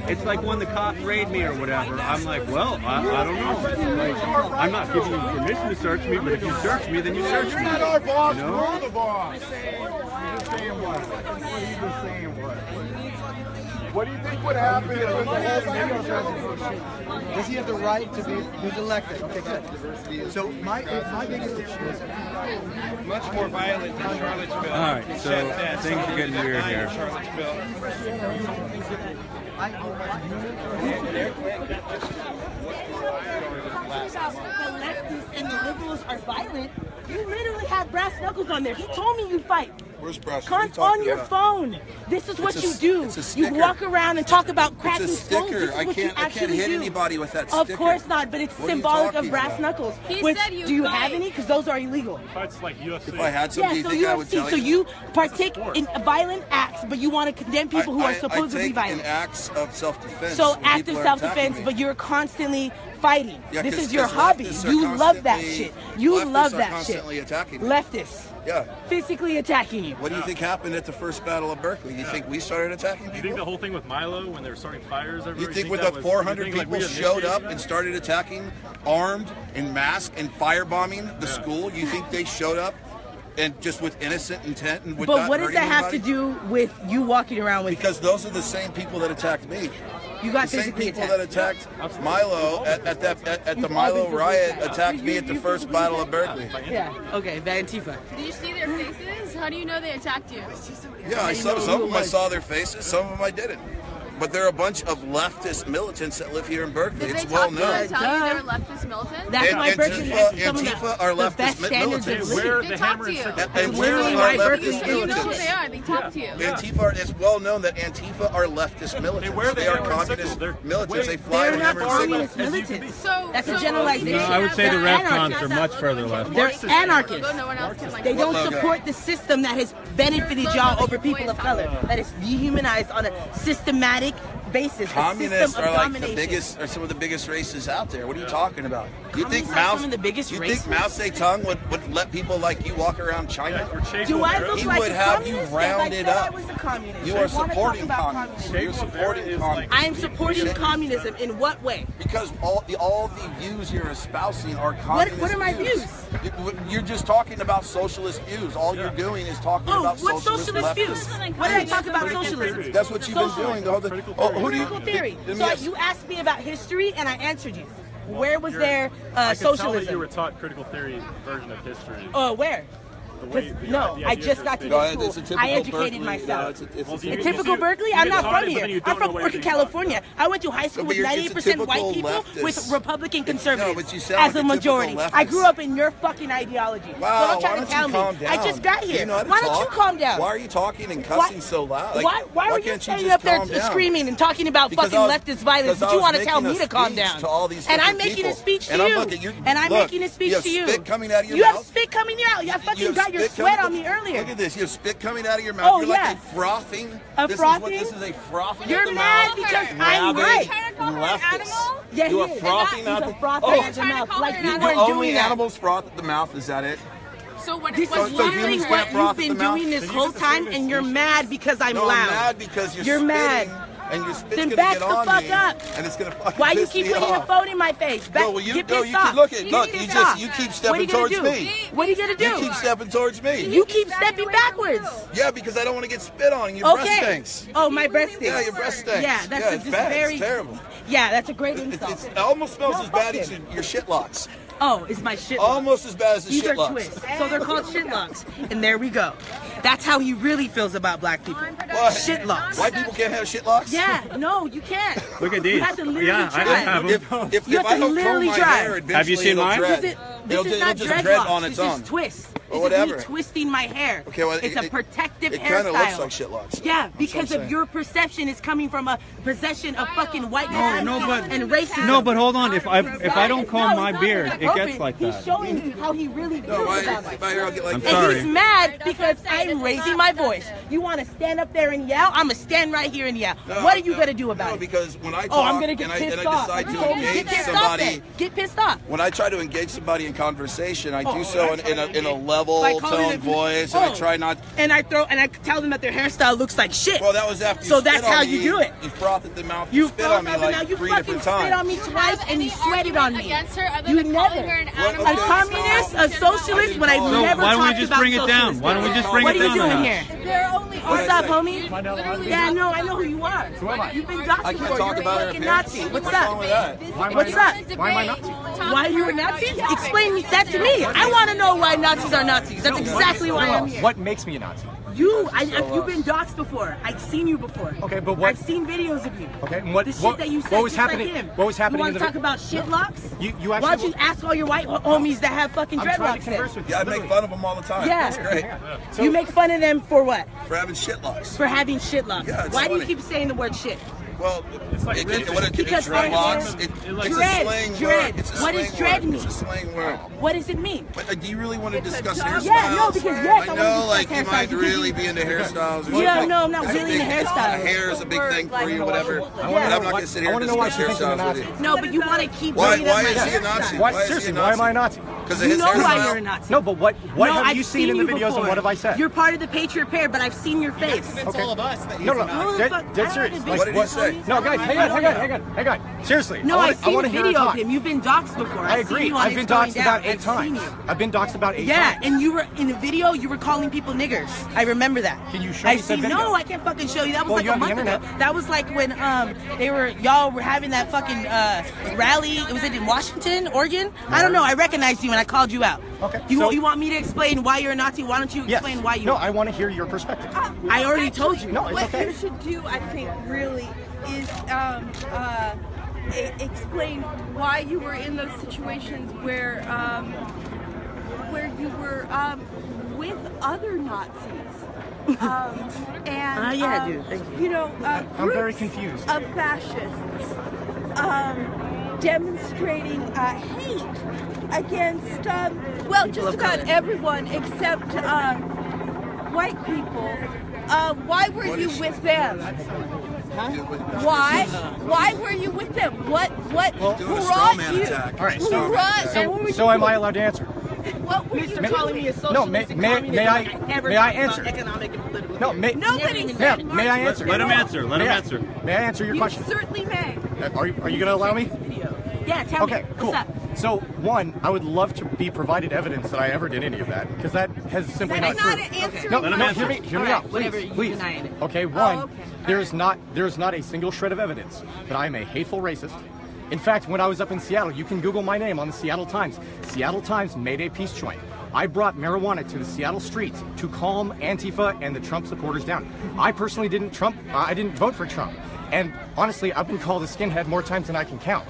It's like when the cops raid me or whatever. I'm like, well, I don't know. Like, I'm not giving you permission to search me, but if you search me, then you search me. You're not our boss. You know? We're the boss. He's just saying what? He's just saying what? What do you think would happen if the whole thing? Does he have the right to be who's elected? Okay, good. So my biggest issue is much more violent than Charlottesville. All right, so things are getting weird here. The leftists and the liberals are violent. You literally have brass knuckles on there. He told me you fight. Where's brass? On your phone. This is what you do. You walk around and talk about cracking It's a sticker. I can't hit anybody with that Of sticker. course not, but it's What are you symbolic talking of brass about? knuckles. He Which, said you do you fight. have any? Because those are illegal. Fights like UFC. If I had some, do you so think I would UFC. tell So you? you partake in violent acts, but you want to condemn people who are supposed to be I take violent. in acts of self-defense. So when active people are self-defense, attacking me. but you're constantly fighting. Yeah, This 'cause- is your 'cause hobby. leftists are You love that constantly- shit. You leftists love are that constantly shit. attacking me. Leftists. Yeah. Physically attacking you. What do you think happened at the first battle of Berkeley? You think we started attacking You think people? the whole thing with Milo when they were starting fires everywhere? You think when that the was- 400 you think, people we showed up initiated and that? started attacking, armed and masked and firebombing the school, you think they showed up and just with innocent intent and would But not what does hurt that have to anybody? do with you walking around with? Because those are the same people that attacked me. You got the same physically people that attacked Milo at the Milo riot attacked me at the first battle of Berkeley. Yeah. Okay. Antifa. Did you see their faces? How do you know they attacked you? Yeah, I saw some of them. I saw their faces. Some of them I didn't. But there are a bunch of leftist militants that live here in Berkeley. Did It's they well talk to you known. and tell you they were leftist militants? That's my Berkeley. Antifa are leftist militants. They talk to you. Antifa are leftist You know who militants. they are. They talk to you. Antifa, it's well known that Antifa are leftist militants. They are communist militants. They fly They're with not hammer and communist sickles. militants. So That's a generalization. No, I would say the They're ref anarchists. cons are much further left. They're anarchists. No one else can like. They don't logo? support the system that has benefited y'all over people of color. That is dehumanized on a systematic basis. Communists a system are of like domination. the biggest, are some of the biggest races out there. What are you talking about? You think Communists are Mao? some of the biggest You races? think Mao Zedong would let people like you walk around China? Do I look He like would a have you communist? rounded If I said up. I was a communist. You I are wanna talk supporting about communism. You're supporting communism. I am supporting communism in what way? Because all the views you're espousing are What communist are my views? You're just talking about socialist views. All you're doing is talking about what socialist socialist leftists. views? What did I talk about socialism? That's what you've been doing. The whole who do you? Critical theory. let me So ask- you asked me about history, and I answered you. Where was there I can tell that you socialism? were taught critical theory version of history. Where? No, I just got to this school. I educated myself. A typical Berkeley? I'm not from here. I'm from Berkeley, California. I went to high school with 98% white people with Republican conservatives as a majority. I grew up in your fucking ideology. Wow, so don't try to tell me. I just got here. Why don't you calm down? Why are you talking and cussing so loud? Like, why are you standing up there screaming and talking about fucking leftist violence, but you want to tell me to calm down? And I'm making a speech to you. And I'm making a speech to you. You have spit coming out of your mouth. mouth. You have spit coming out. You fucking got your sweat on me earlier. Look at this. You have spit coming out of your mouth. You're like a frothing. This is a frothing. You're mad because I'm right. Yeah, you are frothing out the mouth. Like you do weren't only doing that. animals froth at the mouth? Is that it? So what is literally what you've been doing this whole time, and you're mad because I'm loud. I'm mad because you're mad. And your spit's then gonna back get the on fuck me, up. And it's gonna fucking Why you piss keep me putting off. your phone in my face? Get pissed off. Look, you keep stepping towards me. What are you gonna do? You keep stepping towards me. You keep stepping backwards. Yeah, because I don't want to get spit on. And your breath stinks. Oh, my breath stinks. Yeah, your breath stinks. Yeah, that's it's bad. It's terrible. Yeah, that's a great insult. It almost smells as bad as your shit locks. Oh, it's my shit. Almost as bad as the These shit are locks. twists. So they're called shit locks. And there we go. That's how he really feels about black people. What? Shit locks. White people can't have shit locks? Yeah, no, you can't. Look at these. You have to literally I have them. If I don't comb my hair, have you seen mine? This is not dreadlocks. On its own. This is twists. Or whatever. This is me twisting my hair. Okay, well, it's a protective hairstyle. It kind of looks like shit locks. Yeah, because of your perception is coming from a possession of fucking white and racism. No, but hold on. If I don't comb my beard, it gets like that. He's showing how he really feels about it. I'm sorry. And he's mad because I'm raising my voice. You want to stand up there and yell? I'm going to stand right here and yell. What are you going to do about it? Because when I talk I'm gonna get pissed off. decide to engage somebody, get pissed off. When I try to engage somebody in conversation, I do so in a level tone voice, and I try not. And I tell them that their hairstyle looks like shit. Well, that was after. So that's how you do it. You froth at the mouth. You spit on me like 3 different times. You spit on me twice, and you sweated on me. You never. A communist, a socialist, when I've never talked about socialism. Why don't we just bring it down? Why don't we just bring it down? What are you doing here? What's up, homie? Yeah, no, I know who you are. You've been doxxed before. You're a fucking Nazi. What's up? What's up? Why am I Nazi? Why are you a Nazi? Explain that to me. I want to know why Nazis are Nazis. That's exactly why I'm here. What makes me a Nazi? You've been doxxed before. I've seen you before. Okay, but what? I've seen videos of you. Okay, and what? The shit that you said. What was happening? Like him. What was happening? You want to talk about shit locks? You actually. Why don't you ask all your white homies that have fucking dreadlocks? Yeah, I make fun of them all the time. Yeah, that's great. So, you make fun of them for what? For having shit locks. For having shit locks. Yeah, Why do you keep saying the word shit? Well, it's dreadlocks. It's a slang word. What does dread mean? It's a slang word. What does it mean? But do you really want to discuss hairstyles? Yeah, no, because yes, I know, like you might really be into hairstyles. Yeah, no, I'm not really into hairstyles. Hair is a big thing for you, whatever. But I'm not going to sit here and discuss hairstyles with you. No, but you want to keep. Why is he a Nazi? Seriously, why am I a Nazi? Because of his hairstyle. You know why hairstyle? you're a Nazi. No, but what have you seen in the videos and what have I said? You're part of the Patriot Pair, but I've seen your face. It's all of us. No, dead serious. What did he say? No, guys, hang on. Seriously. No, I've seen a video of him. You've been doxxed before. I agree. I've been doxxed about 8 times. I've been doxxed about 8 times. Yeah, and you were in a video. You were calling people niggers. I remember that. Can you show me the video? No, I can't fucking show you. That was like a month ago. That was like when y'all were having that fucking rally. Was it in Washington, Oregon? I don't know. I recognized you and I called you out. Okay. You want me to explain why you're a Nazi? Why don't you explain why you? No, I want to hear your perspective. I already told you. No, it's okay. What you should do, I think, really is explain why you were in those situations where you were with other Nazis. Dude. You know, I'm very confused. Of fascists demonstrating hate against just about everyone except white people. Why were you with them? Huh? Why were you with them? What brought you? All right, so am I allowed to answer? What were you calling me a socialist? No, may I answer? Economic and political. No, may I answer? Let him answer. Let him answer. May I answer your question? You certainly may. Are you going to allow me? Yeah, tell me. Okay, cool. What's up? So, one, I would love to be provided evidence that I ever did any of that, because that has simply not true. Hear me out, please. Okay, one, there's not a single shred of evidence that I am a hateful racist. In fact, when I was up in Seattle, you can Google my name on the Seattle Times. Seattle Times made a peace joint. I brought marijuana to the Seattle streets to calm Antifa and the Trump supporters down. I personally didn't vote for Trump. And honestly, I've been called a skinhead more times than I can count.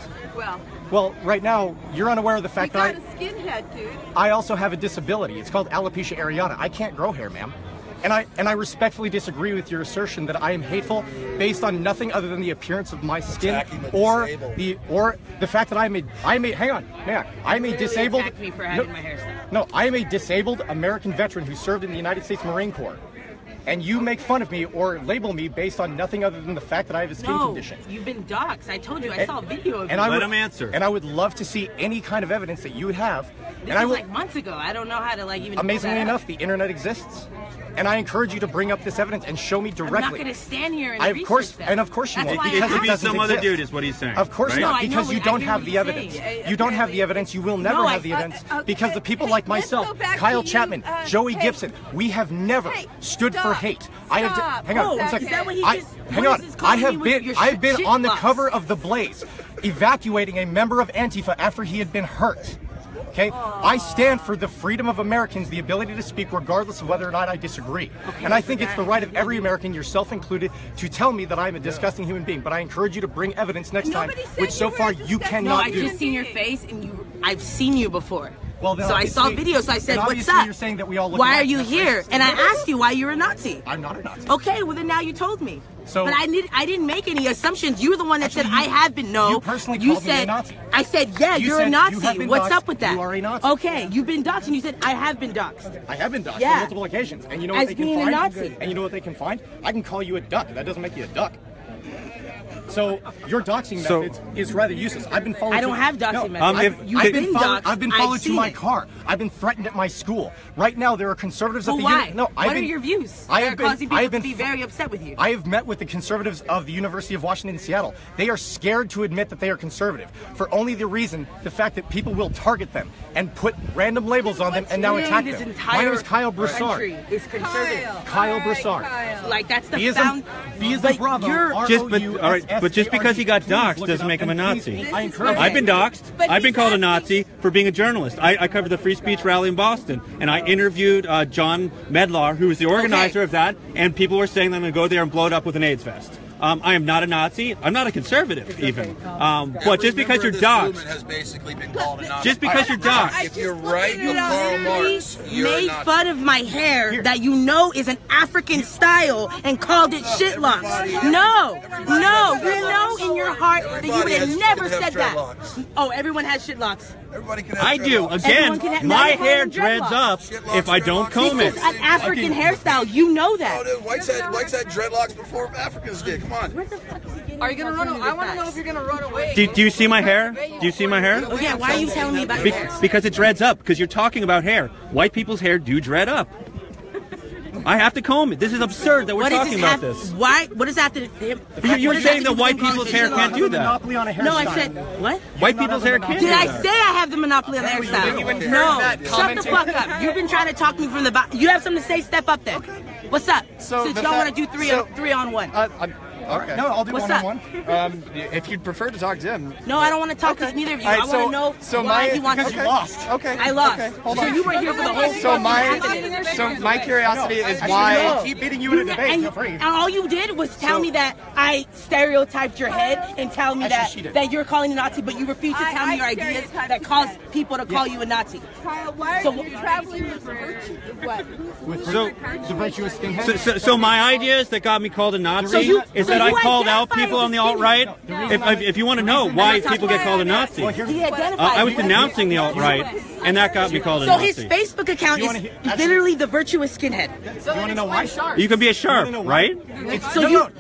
Well, right now, you're unaware of the fact that a skinhead, dude. I also have a disability. It's called alopecia areata. I can't grow hair, ma'am. And I respectfully disagree with your assertion that I am hateful based on nothing other than the appearance of my skin or the fact that I'm a disabled. Attack me for having my hairstyle. No, I am a disabled American veteran who served in the United States Marine Corps. And you make fun of me or label me based on nothing other than the fact that I have a skin condition. You've been doxxed. I told you. I saw a video of you. Let him answer. And I would love to see any kind of evidence that you would have. This was like months ago. I don't know how to even. Amazingly enough, the internet exists. And I encourage you to bring up this evidence and show me directly. I'm not going to stand here and Of course you won't. It could be some other dude is what he's saying. Of course right? not, because you don't have the evidence. You don't have the evidence. You will never have the evidence because the people like myself, Kyle Chapman, Joey Gibson, we have never stood for hate. Hang on one second. I've been on the cover of The Blaze, evacuating a member of Antifa after he had been hurt. Okay, I stand for the freedom of Americans, the ability to speak regardless of whether or not I disagree. And I think it's the right of every American, yourself included, to tell me that I'm a disgusting human being. But I encourage you to bring evidence next time, which so far you cannot do. I just seen your face, and I've seen you before. Well, so I saw videos, so I said, what's up? You're saying that we all look why are you here? And I asked you why you're a Nazi. I'm not a Nazi. Okay, well then now you told me. So, but I didn't make any assumptions. You were the one that said I have been. No, you personally called me a Nazi. I said, yeah, you're a Nazi. What's up with that? You are a Nazi. Okay, you've been doxxed, and you said I have been doxxed. I have been doxxed on multiple occasions, and you know what they can find? A Nazi. And you know what they can find? I can call you a duck. That doesn't make you a duck. So your doxing methods is rather useless. I've been followed. I don't have doxing methods. I've been followed to my car. I've been threatened at my school. Right now, there are conservatives at the why? What are your views? I have causing people to be very upset with you. I have met with the conservatives of the University of Washington in Seattle. They are scared to admit that they are conservative for only the fact that people will target them and put random labels on them and now attack them. My name is Kyle Broussard. Is conservative. Kyle Broussard. Like that's the found. But just because he got doxxed doesn't make him a Nazi. I've been doxxed. I've been called a Nazi for being a journalist. I covered the free speech rally in Boston, and I interviewed John Medlar, who was the organizer of that, and people were saying that I'm going to go there and blow it up with an AIDS vest. I am not a Nazi. I'm not a conservative, even. But just because you're doxxed, has basically been called a Nazi. just because you're doxxed, if you're right with Karl Marx, you're made fun of my hair that you know is an African style and called it shitlocks. No, you know in your heart that you would have never said that. Oh, everyone has shitlocks. Everybody can have I do. Again, my hair dreads up if I don't comb it. This is an African hairstyle. You know that. Oh, dude, Whites had dreadlocks before Africans did. Come on. Are you gonna run away? I want to know if you're gonna run away. Do you see my hair? Do you see my hair? Oh yeah. Why are you telling me about your hair? Because it dreads up. Because you're talking about hair. White people's hair do dread up. I have to comb it. This is absurd that we're talking about this. Why? What is that? You're saying that white people's hair can't do that. No, I said what? White people's hair can't do that. Did I say I have the monopoly on the hairstyle? No. Shut the fuck up. You've been trying to talk to me from the back. You have something to say? Step up then. What's up? Since y'all want to do three on one. Okay. No, I'll do one-on-one. If you'd prefer to talk to him. No, I don't want to talk to neither of you. I want to know why he wants to. You lost. Okay. I lost. Okay. So you were here for the whole. So my curiosity is why I keep beating you in a debate. Feel free. And all you did was tell me that I stereotyped your head and tell me that you're calling a Nazi, but you refuse to tell me your ideas that cause people to call you a Nazi. Kyle, why are you traveling with the virtuous skinhead? So my ideas that got me called a Nazi is that I called out people on the alt-right. If you want to know why people get called a Nazi, I was denouncing the alt-right, and that got me called a Nazi. So his Facebook account is literally the virtuous skinhead. So you want to know why? You can be a sharp, right? So you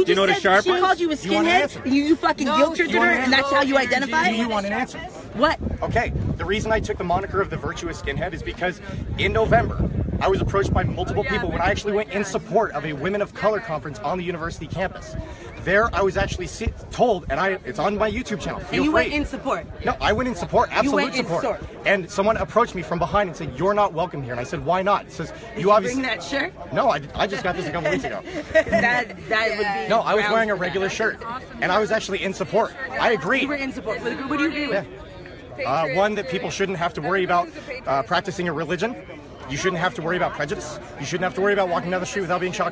just know what a said sharp she called you a skinhead, and you fucking guilt-tripped her, and that's how you identify? Do you want an answer? What? Okay, the reason I took the moniker of the virtuous skinhead is because in November, I was approached by multiple people when I actually went in support of a Women of Color conference on the university campus. There, I was actually told, and it's on my YouTube channel. Feel free. And you went in support? No, I went in support, absolute support. And someone approached me from behind and said, "You're not welcome here." And I said, "Why not?" It says, "You obviously." Bring that shirt? No, I just got this a couple weeks ago. that would be. No, I was wearing a regular shirt, and I was actually in support. I agree. You were in support. What do you agree with? One, that people shouldn't have to worry about practicing a religion. You shouldn't have to worry about prejudice. You shouldn't have to worry about walking down the street without being shot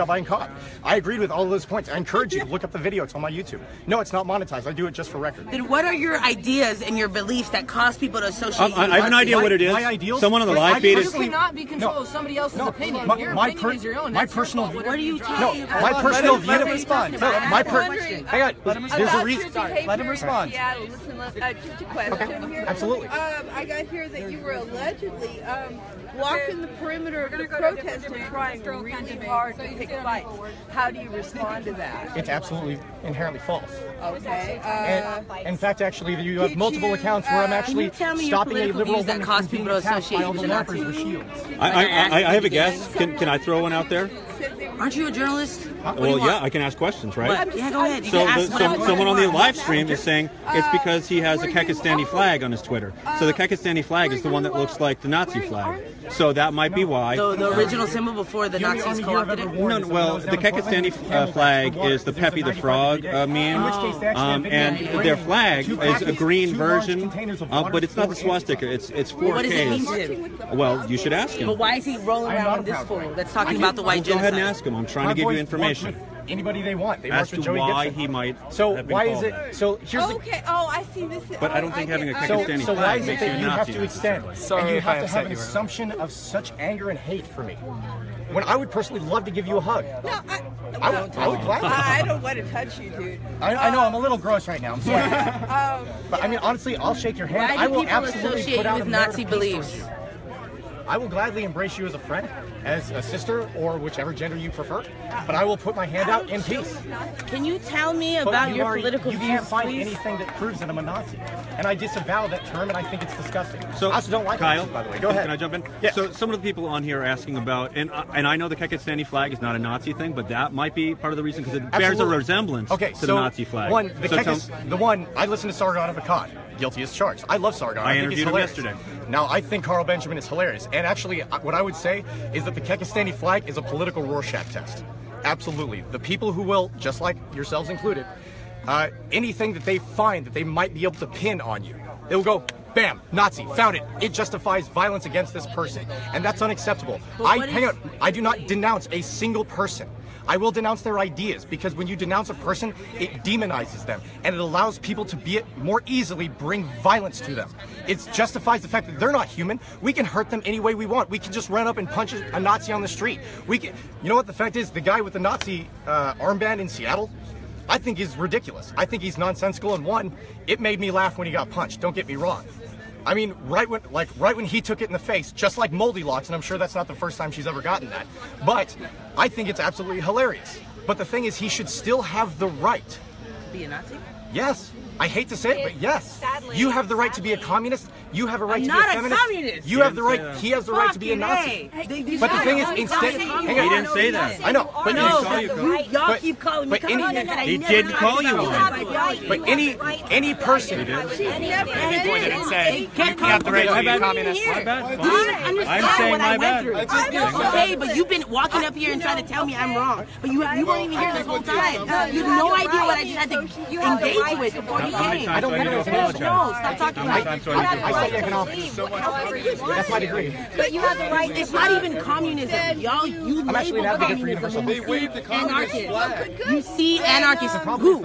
by and caught. I agreed with all of those points. I encourage you to look up the video. It's on my YouTube. No, it's not monetized. I do it just for record. Then what are your ideas and your beliefs that cause people to associate? I have an idea what it is. My ideals. Someone on the live feed is. You cannot be control of somebody else's opinion. Your opinion is your own. My personal. What are you No, talking about? my personal view. Let him respond. No, my hang on. There's a reason. Let him respond. Listen, just a question here. Absolutely. I got here that you were allegedly walking the perimeter of the protest and trying really hard to pick fights. How do you respond to that? It's absolutely inherently false. Okay. In fact, actually, you have multiple accounts where I'm actually stopping a liberal that cause people to associate with the Nazis with shields. I have a guess. Can I throw one out there? Aren't you a journalist? Well, yeah, I can ask questions, right? What? Yeah, go ahead. You So, can ask someone on the live stream is saying it's because he has a Kekistani flag on his Twitter. So the Kekistani flag is the one that looks like the Nazi flag. So that might be why. The original symbol before the Nazis co-opted it? No, well, the Kekistani flag is the Pepe the Frog meme. And their flag is a green version, but it's not the swastika. It's 4Ks. What does it mean to him? Well, you should ask him. But why is he rolling around with this fool that's talking about the white Go ahead genocide? and ask him. I'm trying to give you information. Anybody they want. They As march with to Joey why Gibson. he might So have been why is called it? that. So here's Okay. Oh, I see this. But I don't think having a so Kekistani why flag is it makes you that a you have Nazi to extend? Sorry and you if I have to have upset an you. assumption of such anger and hate for me. When I would personally love to give you a hug. No, I would gladly. I don't want to touch you, dude. I know I'm a little gross right now. I'm sorry. But I mean, honestly, I'll shake your hand. Why I do will people absolutely associate put you out with a Nazi narrative piece beliefs? towards you. I will gladly embrace you as a friend, as a sister, or whichever gender you prefer. But I will put my hand out in peace. Can you tell me about your political You views, can't find please? anything that proves that I'm a Nazi, and I disavow that term, and I think it's disgusting. So, I also don't like Kyle, Nazis, by the way. Go ahead. Can I jump in? Yes. So some of the people on here are asking about, and I know the Kekistani flag is not a Nazi thing, but that might be part of the reason because it bears a Absolutely. resemblance to the Nazi flag. I listened to Sargon of Akkad, guilty as charged. I love Sargon. I think he's interviewed him hilarious. yesterday. Now, I think Carl Benjamin is hilarious. And actually, what I would say is that the Kekistani flag is a political Rorschach test. Absolutely. The people who will, just like yourselves included, anything that they find that they might be able to pin on you, they will go, bam, Nazi, found it. It justifies violence against this person. And that's unacceptable. I do not denounce a single person. I will denounce their ideas, because when you denounce a person, it demonizes them, and it allows people to more easily bring violence to them. It justifies the fact that they're not human. We can hurt them any way we want. We can just run up and punch a Nazi on the street. You know what the fact is? The guy with the Nazi armband in Seattle, I think is ridiculous. I think he's nonsensical, and one, it made me laugh when he got punched. Don't get me wrong. I mean, right when he took it in the face, just like Moldy Locks, and I'm sure that's not the first time she's ever gotten that. But I think it's absolutely hilarious. But the thing is, he should still have the right. To be a Nazi? Yes. I hate to say it, but yes. Sadly, you have the right to be a communist. You have a right I'm to be not a feminist. communist. You have the right. He has the right to be a Nazi. But the thing is, instead, hang on. He didn't say that. I know, but y'all keep calling me. He didn't call you one. But any person. Any point didn't say you have the right to be a communist. My bad. I'm saying my bad. Okay, but you've been walking up here and trying to tell me I'm wrong. But you weren't even here this whole time. You have no idea what I just had to engage with before you came. I don't No, stop talking about it. I study economics. That's my degree. But you have the right. It's not even communism. Y'all, you I'm actually label an advocate for universal communism. basic. Anarchists. You see anarchists. Who?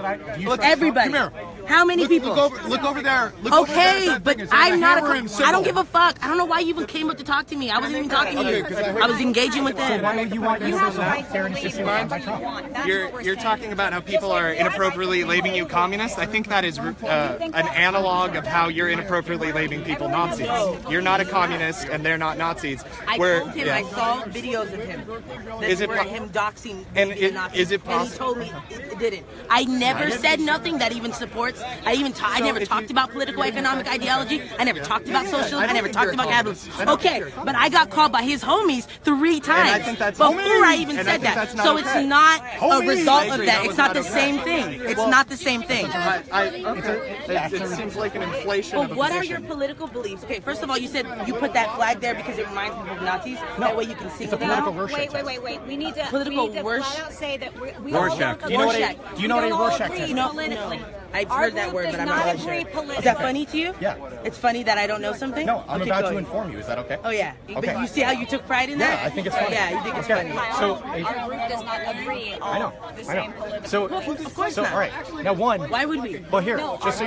Everybody. Come here. How many people? Look over there. Okay, but I'm not I don't give a fuck. I don't know why you even came up to talk to me. I wasn't even talking to you. I was engaging with them. Why would you want universal health care and assisting anti-Trump? You're talking about how people are inappropriately labeling you communist. I think that is an analog of how you're inappropriately labeling people Nazis. You're not a communist, and they're not Nazis. I told him I saw videos of him. Is it him doxing and Nazis? is it possible? And he told me it didn't. I never said nothing that even supports. I never talked about political economic ideology. I never talked about socialism. I never talked about capitalism. Okay, but I got called by his homies 3 times before I even said that. So it's not a result of that. It's not the same thing. It's not the same thing. It seems like an inflation of a What are position. your political beliefs? Okay, first of all, you said you put that flag there because it reminds people of Nazis. That way you can see them. Wait. We need to Political flat out say that we Rorschach. are Do you know what a Rorschach test is? politically. I've heard that word, but I'm not really sure. Is that funny to you? Yeah. It's funny that I don't know something? No, I'm Okay, about go to ahead. inform you. Is that okay? Oh, yeah. Okay. But you see how you took pride in that? Yeah, I think it's funny. Yeah, you think it's Okay. funny. So, Our group does not agree on I know. the I same know. political. So, Of course so not. all right. Now, one. Why would we? Well, here, No, just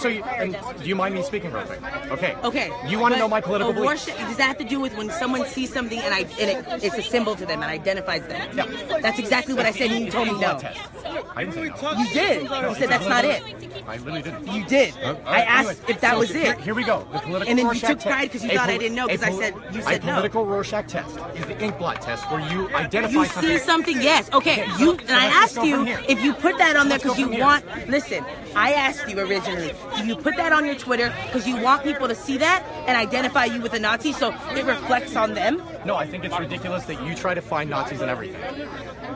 so you, and do you mind me speaking real quick? Okay. Okay. You want to but know my political a beliefs? worship, does that have to do with when someone sees something and it's a symbol to them and identifies them? Yeah. That's exactly what I said, and you told me no. I didn't say no. You did. You said that's not it. I literally didn't. You did. I asked if that was it. Here we go. The political And then you Rorschach took test. pride because you thought I didn't know because I said you said A no. political Rorschach test is the ink blot test where you identify You something. see something, yes. Okay, you and I let's asked go you from here. if you put that on there Let's go because you from here. want. Listen, I asked you originally. Do you put that on your Twitter because you want people to see that and identify you with a Nazi so it reflects on them? No, I think it's ridiculous that you try to find Nazis in everything.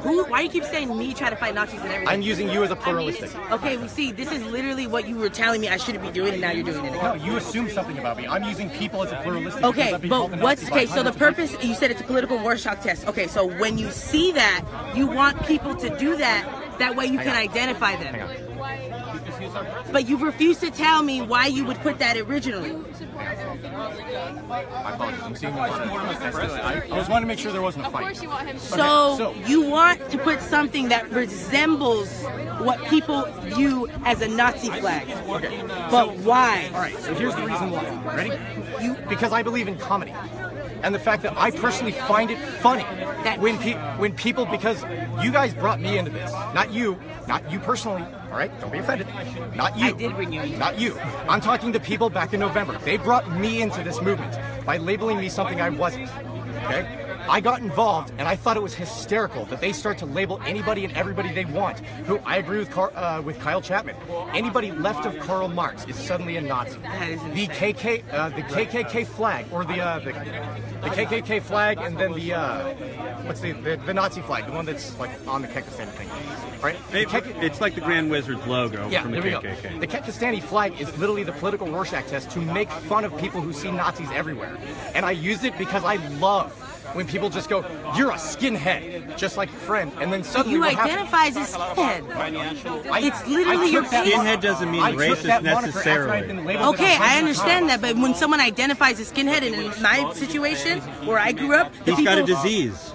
Why do you keep saying me try to fight Nazis and everything? I'm using you as a pluralistic. Okay, we see. This is literally what you were telling me I shouldn't be doing, and now you're doing it. No, you assume something about me. I'm using people as a pluralistic. Okay, because I've been called but a what's Nazi by okay? So the hundreds of purpose you said it's a political Rorschach test. Okay, so when you see that, you want people to do that. That way you can identify them. But you refuse to tell me why you would put that originally. My apologies. I'm seeing I just wanted to make sure there wasn't a fight. So you want to put something that resembles what people view as a Nazi flag. Okay. But why? All right. So here's the reason why. Ready? Because I believe in comedy. And the fact that I personally find it funny when people, because you guys brought me into this, not you personally, all right? Don't be offended. Not you. I did bring you in. Not you. I'm talking to people back in November. They brought me into this movement by labeling me something I wasn't, okay? I got involved, and I thought it was hysterical that they start to label anybody and everybody they want. Who I agree with Kyle Chapman. Anybody left of Karl Marx is suddenly a Nazi. The KKK flag, or the KKK flag, and then the Nazi flag, the one that's like on the Kekistani thing, right? It's like the Grand Wizard's logo from the KKK. The Kekistani flag is literally the political Rorschach test to make fun of people who see Nazis everywhere, and I used it because I love when people just go, "You're a skinhead," just like your friend, and then suddenly You what happens- identify as a skinhead. It's literally your Skinhead doesn't mean racist necessarily. Okay, I understand that, but when someone identifies as skinhead, and in my situation where I grew up, He's got a disease.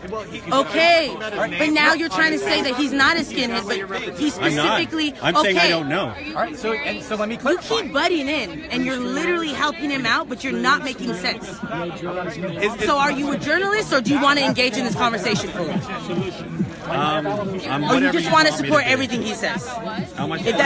Okay, but now you're trying to say that he's not a skinhead, but he specifically. I'm saying I don't know. All right, so let me clarify. You keep butting in, and you're literally helping him out, but you're not making sense. So are you a journalist, or do you want to engage in this conversation fully? Or you just want to support everything he says?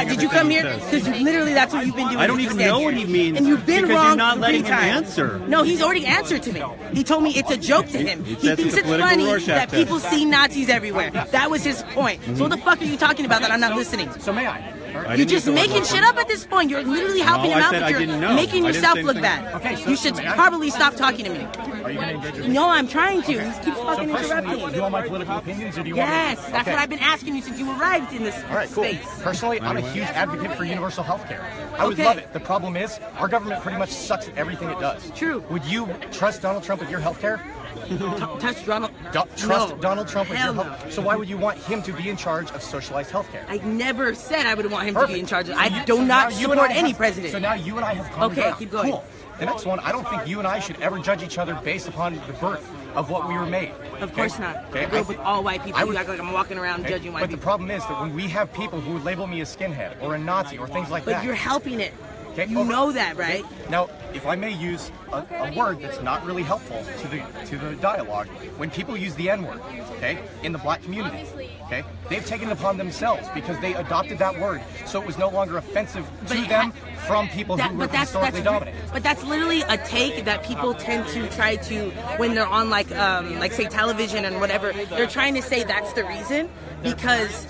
Did you come here? Because literally that's what you've been doing. I don't even know what he means. And you've been because wrong you're not letting him 3 times. answer. No, he's already answered to me. He told me it's a joke to him. He says thinks it's a it's political funny Rorschach that test. people see Nazis everywhere. That was his point. So what the fuck are you talking about that I'm not listening? So may I? You're just making shit up at this point. You're literally helping him out, but you're making yourself look bad. Okay, so You should probably stop talking to me. Are you going to engage with me? No, I'm trying to. He keeps fucking personally, interrupting. do you want my political opinions, or do you want Yes, me? that's Okay. what I've been asking you since you arrived in this All right, cool. space. Personally, I'm a huge advocate for universal health care. I would Okay. love it. The problem is, our government pretty much sucks at everything it does. True. Would you trust Donald Trump with your health care? Trust Donald? Trust No. Donald Trump with Hell your health? So why would you want him to be in charge of socialized health care? I never said I would want him to Perfect. be in charge. So I you- do so not now you and support I any have- president. So now you and I have common Okay, ground. keep going. Cool. The next one, I don't think you and I should ever judge each other based upon the birth of what we were made. Of course not. Okay? I grew up with all white people. I You would- act like I'm walking around Okay? judging white But the people. problem is that when we have people who label me as skinhead or a Nazi or things like But that. you're helping it. Okay, You know that, right? Now, if I may use a word that's not really helpful to the dialogue, when people use the N-word, okay, in the black community, okay, they've taken it upon themselves because they adopted that word, so it was no longer offensive to them from people who were historically dominated. But that's literally a take that people tend to try to, when they're on like say television and whatever, they're trying to say that's the reason because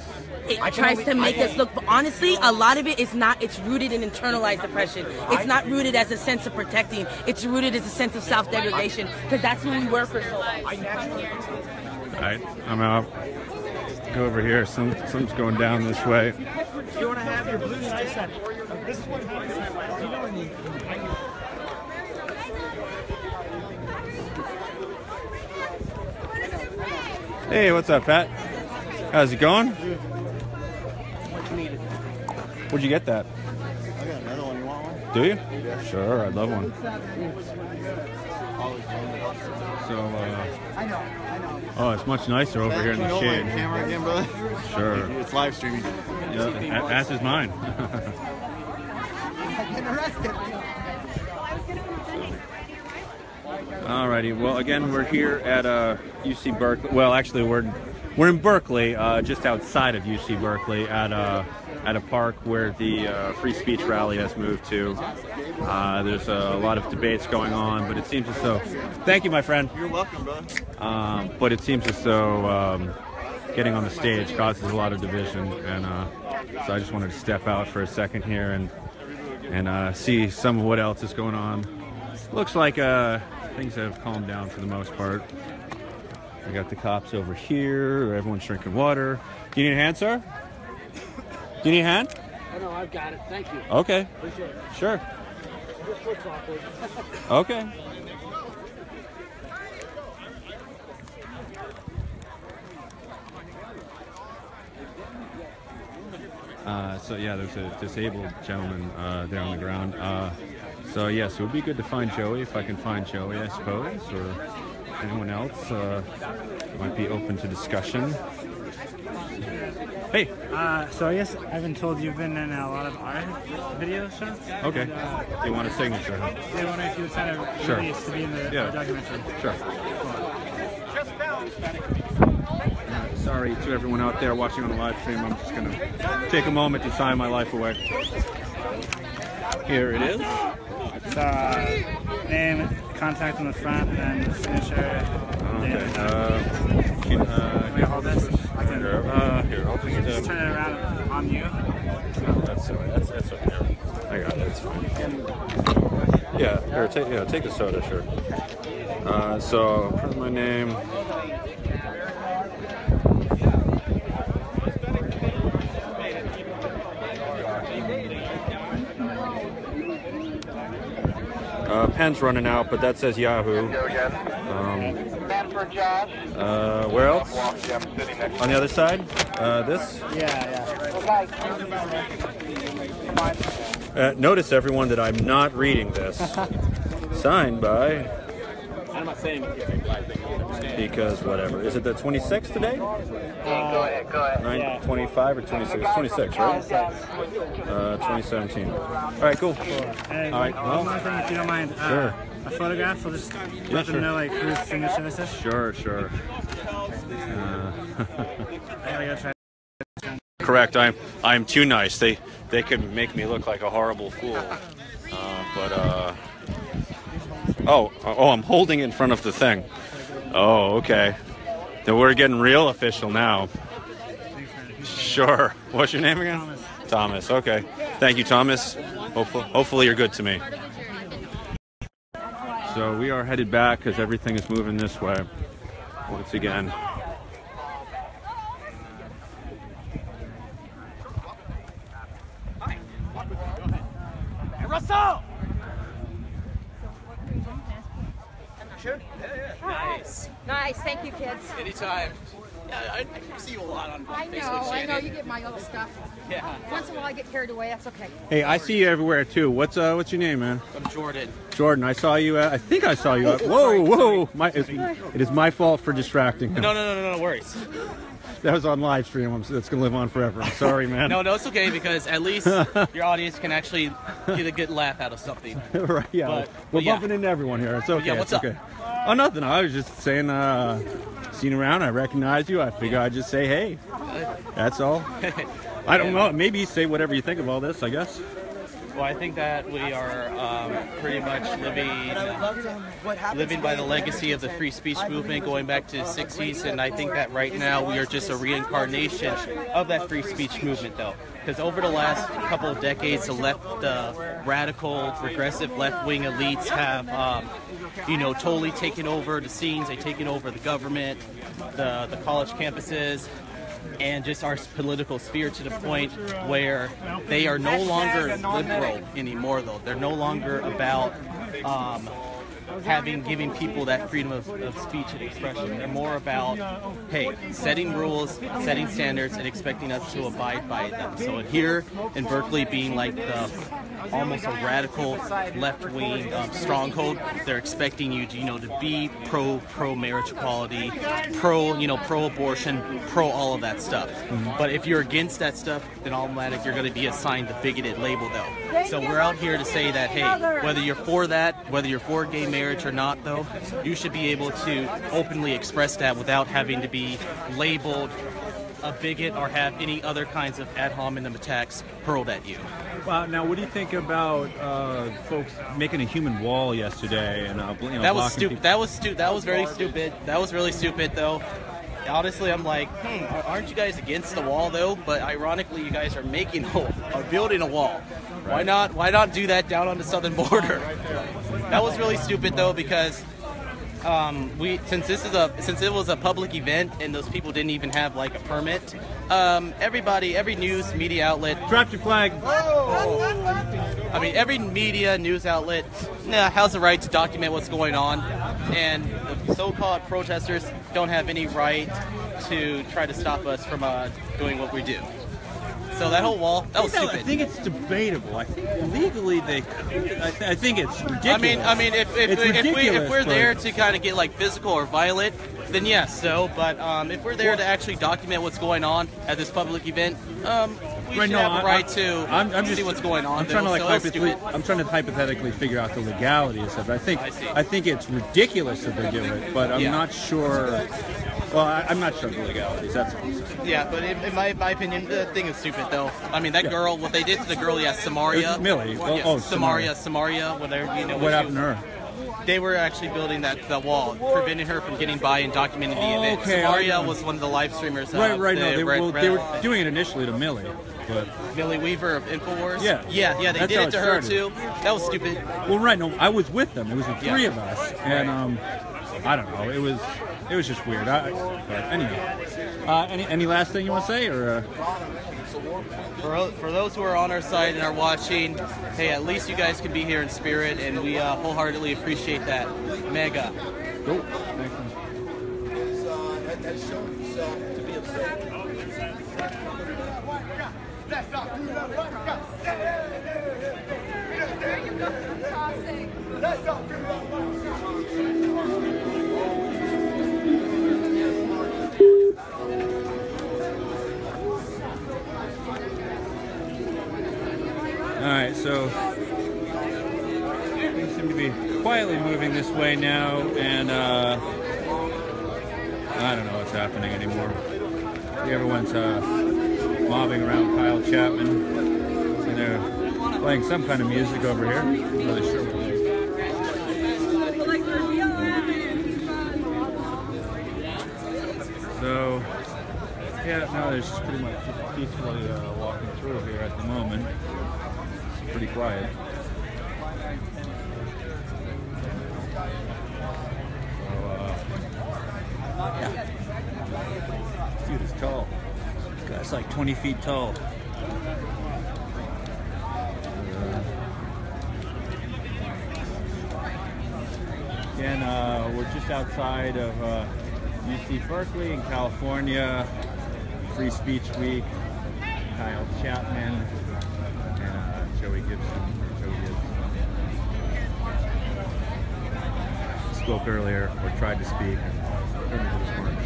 it tries to make us look, but honestly, a lot of it is not, it's rooted in internalized oppression. It's not rooted as a sense of protecting, it's rooted as a sense of self-degradation, because that's who we were for so long. All right, I'm out. Go over here. Something's going down this way. If you want to have your blue nice set, this is what happens. You know when you Hey, what's up, Pat? How's it going? Where'd you get that? I got another one. You want one? Do you? Sure, I'd love one. So, oh, it's much nicer over here in the shade. Camera again, brother? Sure. It's live streaming. Yeah, as is mine. Alrighty, well, again, we're here at UC Berkeley. Well, actually, we're in Berkeley, just outside of UC Berkeley, at a park where the free speech rally has moved to. There's a lot of debates going on, but it seems as though. Thank you, my friend. You're welcome, brother. But it seems as though getting on the stage causes a lot of division, and so I just wanted to step out for a second here and see some of what else is going on. Looks like things have calmed down for the most part. We got the cops over here. Everyone's drinking water. Do you need a hand, sir? Do you need a hand? Oh, no, I've got it. Thank you. Okay. Appreciate it. Sure. This looks awkward. Okay. So yeah, there's a disabled gentleman there on the ground. So yes, it would be good to find Joey, if I can find Joey, I suppose, or anyone else might be open to discussion. Hey! So I guess I've been told you've been in a lot of art video shows. Okay. You want a signature, huh? They wonder if you would sign a Sure. release to be in the documentary. Sure. Sorry to everyone out there watching on the live stream. I'm just going to take a moment to sign my life away. Here it is. It's name, contact on the front, and then the signature. Okay. Can we hold this? Here, I'll Just turn it around on you. That's okay. I got it. It's fine. Yeah. Here, take the soda, sure. So print my name. Pen's running out, but that says Yahoo. Where else? On the other side? This? Notice, everyone, that I'm not reading this. Signed by... I'm not saying because whatever. Is it the 26th today? Go ahead. 25 or 26? 26, right? 2017. All right, cool. Hey, All right, well, one more thing, if you don't mind. Sure. A photograph, we'll just let them know like whose signature this is. Sure. I gotta go try. Correct. I'm too nice. They could make me look like a horrible fool. Oh, I'm holding it in front of the thing. Oh, okay. Then we're getting real official now. Sure. What's your name again? Thomas. Okay. Thank you, Thomas. Hopefully you're good to me. So we are headed back because everything is moving this way once again. Hey, Russell! Sure? Yeah. Nice. Nice. Thank you, kids. Anytime. Yeah, I see you a lot on Facebook. I know. You get my other stuff. Yeah. Once in a while I get carried away. That's okay. Hey, I see you everywhere too. What's your name, man? I'm Jordan. Jordan, I saw you. I think I saw you. Whoa! It is my fault for distracting him. No worries. That was on live stream. That's gonna live on forever. I'm sorry, man. No, it's okay because at least your audience can actually get a good laugh out of something. Right? Yeah. We're bumping into everyone here. It's okay. Yeah. What's up? Oh, nothing. I was just saying. Seen around. I recognize you. I figure I'd just say hey. That's all. I don't know. Maybe say whatever you think of all this. I guess. Well, I think that we are pretty much living by the legacy of the free speech movement going back to the 60s, and I think that right now we are just a reincarnation of that free speech movement, though. Because over the last couple of decades, the radical, progressive left-wing elites have, totally taken over the scenes. They've taken over the government, the college campuses, and just our political sphere to the point where they are no longer liberal anymore, though. They're no longer about giving people that freedom of speech and expression. They're more about, hey, setting rules, setting standards, and expecting us to abide by them. So here in Berkeley, being like almost a radical left-wing stronghold, they're expecting you to be pro marriage equality, pro abortion, pro all of that stuff. But if you're against that stuff, then automatically you're going to be assigned the bigoted label, though. So we're out here to say that, hey, whether you're for that, whether you're for gay marriage or not, though, you should be able to openly express that without having to be labeled a bigot or have any other kinds of ad hominem attacks hurled at you. Well, now, what do you think about folks making a human wall yesterday and that was stupid. That was very stupid. That was really stupid, though. Honestly, I'm like, aren't you guys against the wall, though? But ironically, you guys are building a wall. Why not do that down on the southern border? That was really stupid, though, because since it was a public event and those people didn't even have like a permit, every news media outlet drop your flag. I mean, every media news outlet has the right to document what's going on, and the so-called protesters don't have any right to try to stop us from doing what we do. So that whole wall, that was stupid. I think it's debatable. I think legally they could. I think it's ridiculous. I mean, if we're there to kind of get like physical or violent, then yes. So, but if we're there to actually document what's going on at this public event, we should have a right to see what's going on. I'm trying to hypothetically figure out the legalities of it. I think it's ridiculous that they do it, but I'm not sure. Well, I'm not sure of the legalities. That's all. Yeah, but in my opinion, the thing is stupid, though. I mean, that girl, what they did to the girl, Samaria. Millie. Samaria. What happened to her? They were actually building the wall, preventing her from getting by and documenting the event. Samaria was one of the live streamers. Right. They were doing it initially to Millie. But Millie Weaver of InfoWars? Yeah, they did it to her, too. That was stupid. Well, right, no, I was with them. It was the three of us. And, I don't know, it was just weird. But anyway, any last thing you want to say, or? For those who are on our side and are watching, hey, at least you guys can be here in spirit, and we wholeheartedly appreciate that. Mega. Cool. Has shown himself to be upset. Alright, so things seem to be quietly moving this way now, and I don't know what's happening anymore. Everyone's mobbing around Kyle Chapman, and they're playing some kind of music over here. I'm not really sure what it is. So, yeah, no, there's just pretty much just peacefully walking through here at the moment. It's pretty quiet. Yeah. This dude is tall. This guy's like 20 feet tall. Again, we're just outside of UC Berkeley in California. Free Speech Week. Kyle Chapman and Joey Gibson. Spoke earlier, or tried to speak, and turned into this march.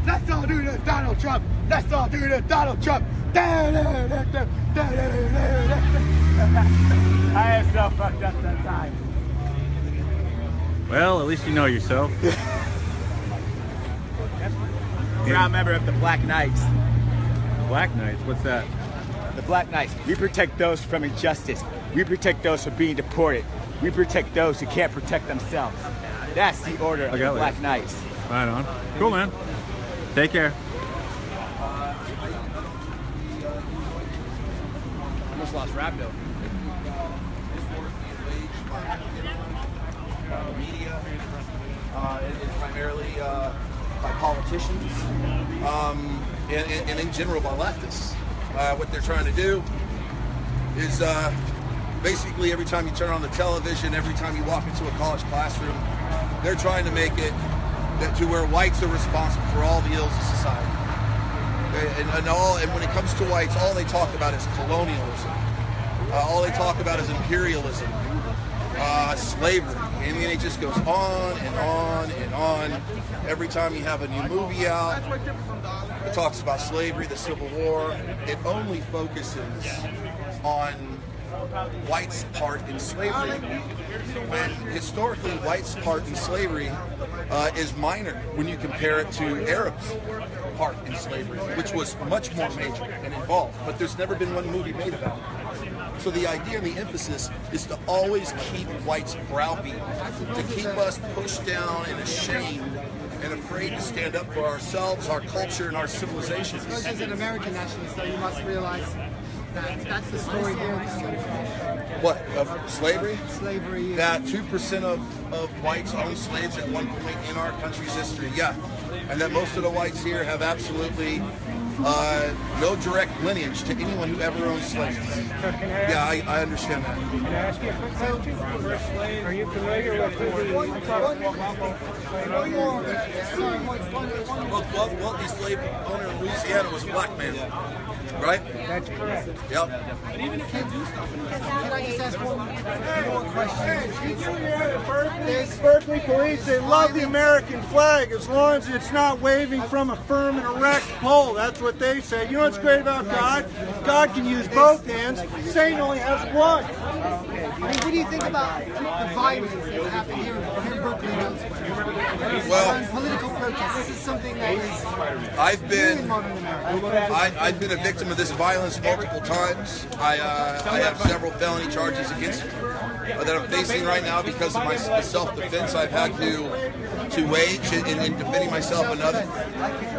Let's all do this, Donald Trump. Let's all do this, Donald Trump. I am so fucked up that time. Well, at least you know yourself. Proud member of the Black Knights. Black Knights? What's that? The Black Knights. We protect those from injustice. We protect those from being deported. We protect those who can't protect themselves. That's the order of the Black Knights. Right on. Cool, man. Take care. Almost lost Rapdo. Media. It's primarily by politicians, and in general by leftists. What they're trying to do is basically every time you turn on the television, every time you walk into a college classroom, they're trying to make it to where whites are responsible for all the ills of society. And when it comes to whites, all they talk about is colonialism. All they talk about is imperialism, slavery, and then it just goes on and on and on. Every time you have a new movie out, it talks about slavery, the Civil War. It only focuses on whites' part in slavery, when historically whites' part in slavery is minor when you compare it to Arabs' part in slavery, which was much more major and involved. But there's never been one movie made about it. So the idea and the emphasis is to always keep whites browbeaten, to keep us pushed down and ashamed and afraid to stand up for ourselves, our culture, and our civilizations. As an American nationalist, though, you must realize that that's the story here. What, of slavery? Slavery. That 2% of whites owned slaves at one point in our country's history, yeah. And that most of the whites here have absolutely no direct lineage to anyone who ever owned slaves. Yeah, I understand that. Can I ask you a quick question? Are you familiar with Well, the slave owner in Louisiana was a black man, right? That's correct. Yep. Can I just ask one more question? There's Berkeley police, they love the American flag as long as it's not waving from a firm and erect pole. That's what they say. You know what's great about God? God can use both hands. Satan only has one. What do you think about the violence that's happened here in Berkeley and elsewhere? Well, Political protests. This is something that is I've been in modern America. I've been a victim of this violence multiple times. I have several felony charges against me that I'm facing right now because of my self-defense I've had to wage in defending myself and others.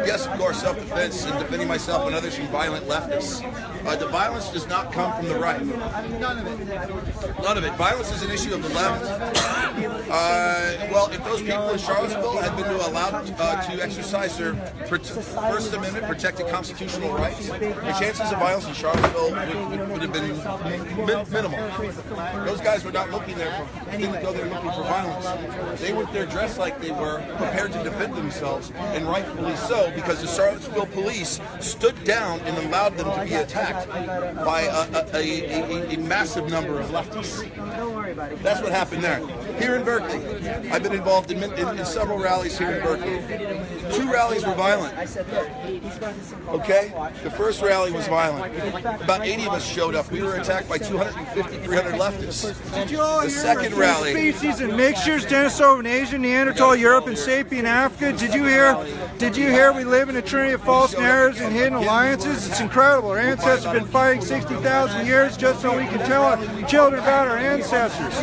Yes, of course, self-defense and defending myself and others from violent leftists. The violence does not come from the right. None of it. None of it. Violence is an issue of the left. Well, if those people in Charlottesville had been allowed to exercise their First Amendment protected constitutional rights, the chances of violence in Charlottesville would have been minimal. Those guys were not looking there didn't go there looking for violence. They went there dressed like they were prepared to defend themselves, and rightfully so, because the Charlottesville police stood down and allowed them to be attacked by a massive number of leftists. That's what happened there. Here in Berkeley, I've been involved in several rallies here in Berkeley. 2 rallies were violent. Okay? The first rally was violent. About 80 of us showed up. We were attacked by 250, 300 leftists. Did you all The hear second rally. species and mixtures, Denisovan Asian, Neanderthal, Europe, and Sapien Africa? Did you hear we live in a trinity of false narratives and hidden alliances? It's incredible. Our ancestors have been fighting 60,000 years just so we can tell our children about our ancestors.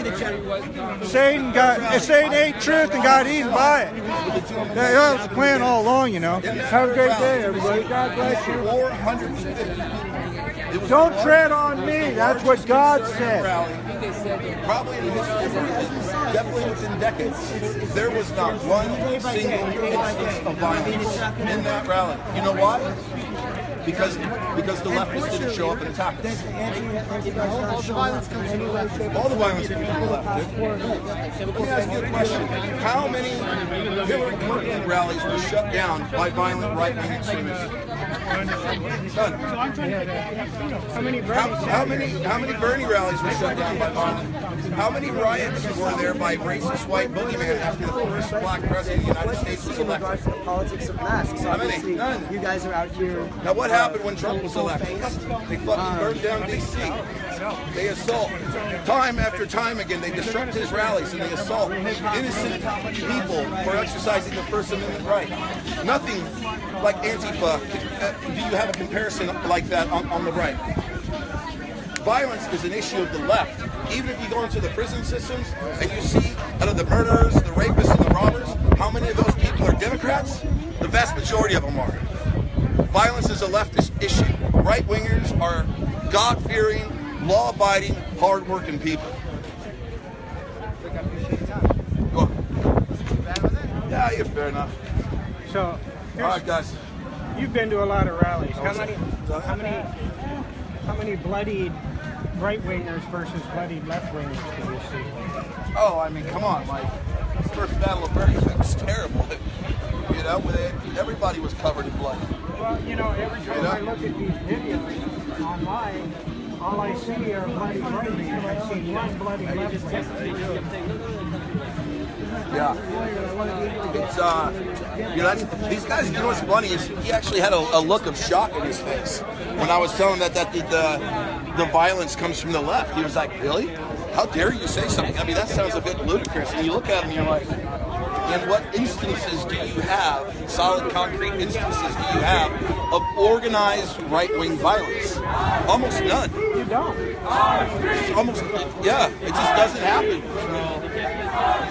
Satan ate truth and got eaten by it. That was the plan all along, you know. Have a great day, everybody. God bless you. 450. Don't tread on me. That's what God said. Probably in history, definitely within decades, there was not one single instance of violence in that rally. You know why? Because the leftists didn't show up and attack us. All the violence comes from the left. All the violence comes from the left. Let me ask you a question. How many Hillary Clinton rallies were shut down by violent right-wing extremists? None. How many Bernie rallies were shut down by violence? How many riots were there by racist white boogeyman after the first black president of the United States was elected? Politics of masks. How many? None. You guys are out here. Now what happened when Trump was elected? They fucking burned down D.C. They assault. Time after time again, they disrupt his rallies and they assault innocent people for exercising the First Amendment right. Nothing like Antifa. Do you have a comparison like that on the right? Violence is an issue of the left. Even if you go into the prison systems and you see out of the murderers, the rapists, and the robbers, how many of those people are Democrats? The vast majority of them are. Violence is a leftist issue. Right-wingers are God-fearing, law-abiding, hard-working people. Yeah, you're fair enough. So, all right, guys. You've been to a lot of rallies. How many bloodied right-wingers versus bloodied left-wingers do you see? Oh, I mean, come on, like, first Battle of Berkeley was terrible. You know, everybody was covered in blood. Well, you know, every time I look at these videos online, all I see are bloody right-wingers. I see one bloody left-winger. Yeah. It's, you know, these guys, you know what's funny is he actually had a look of shock in his face when I was telling him that the violence comes from the left. He was like, really? How dare you say something? I mean, that sounds a bit ludicrous. And you look at him and you're like, and what instances do you have, solid concrete instances do you have of organized right-wing violence? Almost none. You don't. Almost, yeah, it just doesn't happen.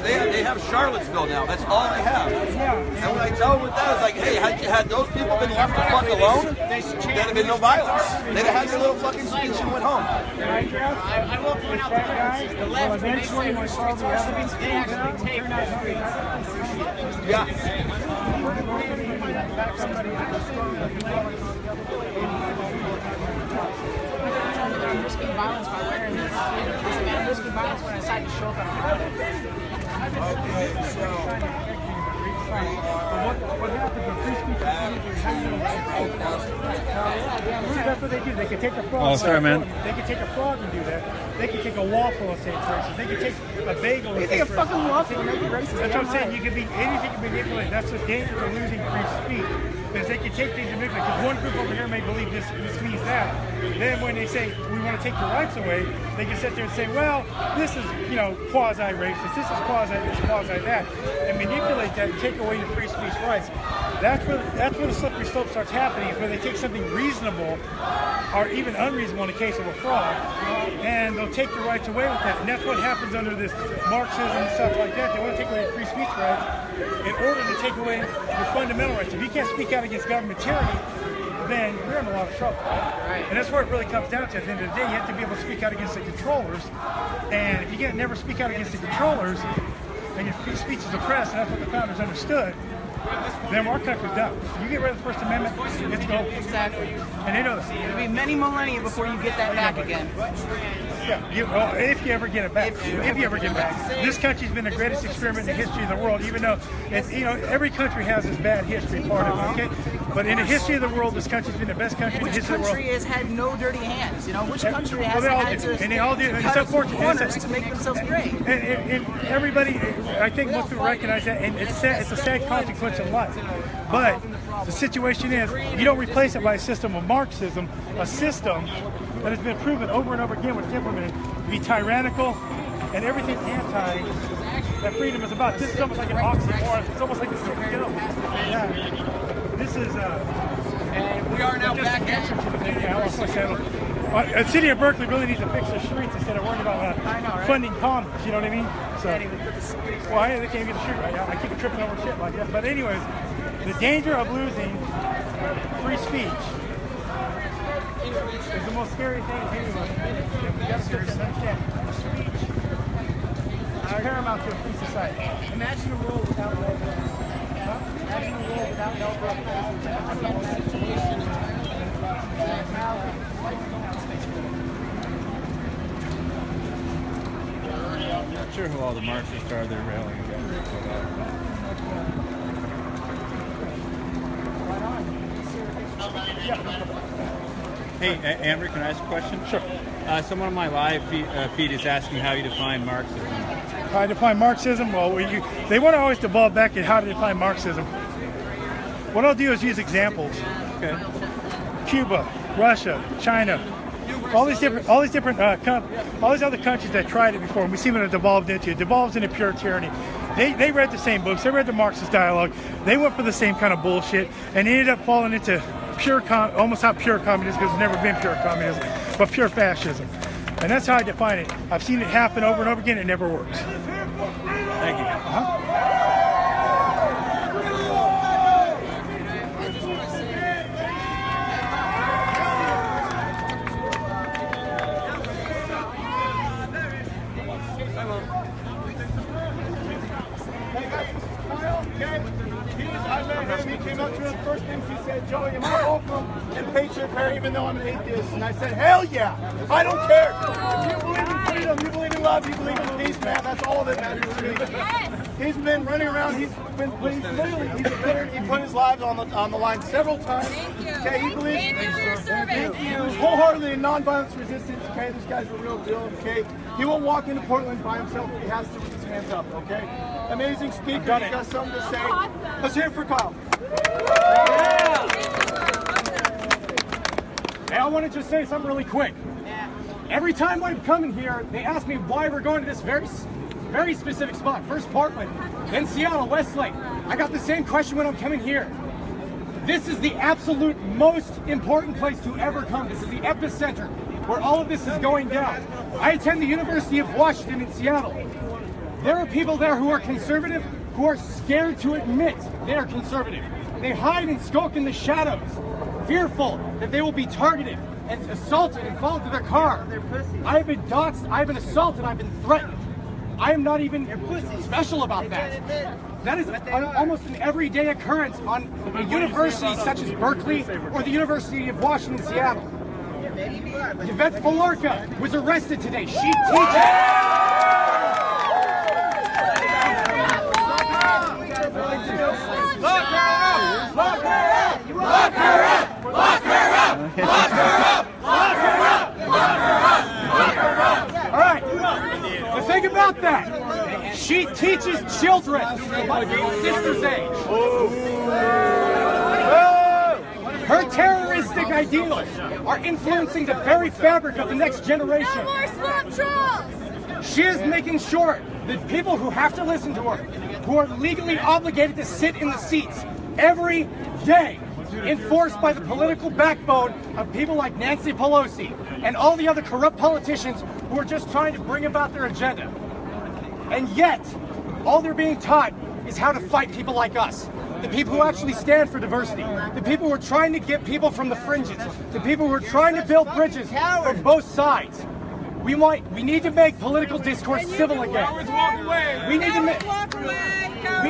They have Charlottesville now. That's all they have. And when I tell them with that, it's like, hey, had those people been left the fuck alone, there'd have been no violence. They'd have had their little fucking speech and went home. I will point out the difference. The left, when they say we're streets are streets, they actually take our streets. Yeah. I'm risking violence by wearing this. I'm risking violence when I decide to show up on the Okay, so what happens when free speech that's what they do. They can take a frog. Oh, sorry, man. They can take a frog and do that. They can take a waffle and say it's racist. They can take a bagel and say it's racist. fucking waffle and make it racist. That's what I'm saying. You can be anything can be manipulated. That's the danger of losing free speech. Because they can take things and manipulate. Because one group over here may believe this means that. Then when they say we want to take your rights away, they can sit there and say, well, this is quasi-racist. This is quasi this, quasi that, and manipulate that and take away your free speech rights. That's where the slippery slope starts happening. Is where they take something reasonable or even unreasonable in the case of a fraud, and they'll take your rights away with that. And that's what happens under this Marxism and stuff like that. They want to take away your free speech rights in order to take away your fundamental rights. If you can't speak out against government tyranny, then you're in a lot of trouble. And that's where it really comes down to. At the end of the day, you have to be able to speak out against the controllers. And if you can't never speak out against the controllers, and your free speech is oppressed, and that's what the founders understood, then our country's done. You get rid of the First Amendment, it's go. Exactly. And they know this. It'll be many millennia before you get that back again. Yeah, if you ever get it back. If you ever get it back. This country's been the greatest experiment in the history of the world, even though it's, every country has its bad history part of it, okay? But in the history of the world, this country's been the best country in the history of the world. Which country has had no dirty hands? Which country has had to and they all do. cut off corners to make themselves great? And everybody, I think most people recognize that, and it's a sad consequence of life. But the situation is, you don't replace it by a system of Marxism, a system that has been proven over and over again when it's implemented to be tyrannical and everything anti that freedom is about. This is almost like an oxymoron. It's almost like a sick kill. Yeah. This is and we are now back answer to the thing. The city of Berkeley really needs to fix their streets instead of worrying about funding commerce. You know what I mean? So, they can't even get the street right. I keep tripping over shit like that. But anyways, the danger of losing free speech is the most scary thing to do. You got to understand speech is paramount to a free society. Imagine a world without love. Imagine a world without love. I'm not sure who all the Marxists are they're railing against. Hey, Amber, can I ask a question? Sure. Someone on my live feed is asking how you define Marxism. How I define Marxism? Well, they want to always devolve back at how to define Marxism. What I'll do is use examples. Okay. Cuba, Russia, China, all these other countries that tried it before, and we see what it devolved into. It devolves into pure tyranny. They read the same books. They read the Marxist dialogue. They went for the same kind of bullshit, and ended up falling into almost not pure communism, because it's never been pure communism, but pure fascism. And that's how I define it. I've seen it happen over and over again. It never works. Thank you. He came up to me, the first thing he said, Joey, am I welcome in Patriot Prayer even though I'm an atheist? And I said, hell yeah, I don't care. If you believe in freedom, you believe in love, you believe in peace, man, that's all that matters to me. He's been running around, he's literally, he put his lives on the line several times. Okay, he believes wholeheartedly in nonviolence resistance. Okay, this guy's a real deal. Okay, he won't walk into Portland by himself. He has to with his hands up. Okay, amazing speaker. He's got something to say. Let's hear it for Kyle. Hey, I want to just say something really quick. Every time I'm coming here, they ask me why we're going to this very specific spot. First Portland, then Seattle, Westlake. I got the same question when I'm coming here. This is the absolute most important place to ever come. This is the epicenter where all of this is going down. I attend the University of Washington in Seattle. There are people there who are conservative, who are scared to admit they are conservative. They hide and skulk in the shadows, fearful that they will be targeted and assaulted and fall into their car. I have been doxxed, I have been assaulted, I've been threatened. I am not even special about that. That is almost an everyday occurrence on a university such as Berkeley or the University of Washington, Seattle. Yvette Falarka was arrested today. She teaches. Lock her up! Lock her up! Lock her up! Lock her up! Lock her up! Lock her up! Lock her up! Lock her up! All right. The thing about that, she teaches children about your sister's age. Her terroristic ideals are influencing the very fabric of the next generation. No more swamp trolls! She is making sure that people who have to listen to her, who are legally obligated to sit in the seats every day, enforced by the political backbone of people like Nancy Pelosi and all the other corrupt politicians who are just trying to bring about their agenda. And yet, all they're being taught is how to fight people like us. The people who actually stand for diversity. The people who are trying to get people from the fringes. The people who are trying to build bridges from both sides. We need to make political discourse civil again. We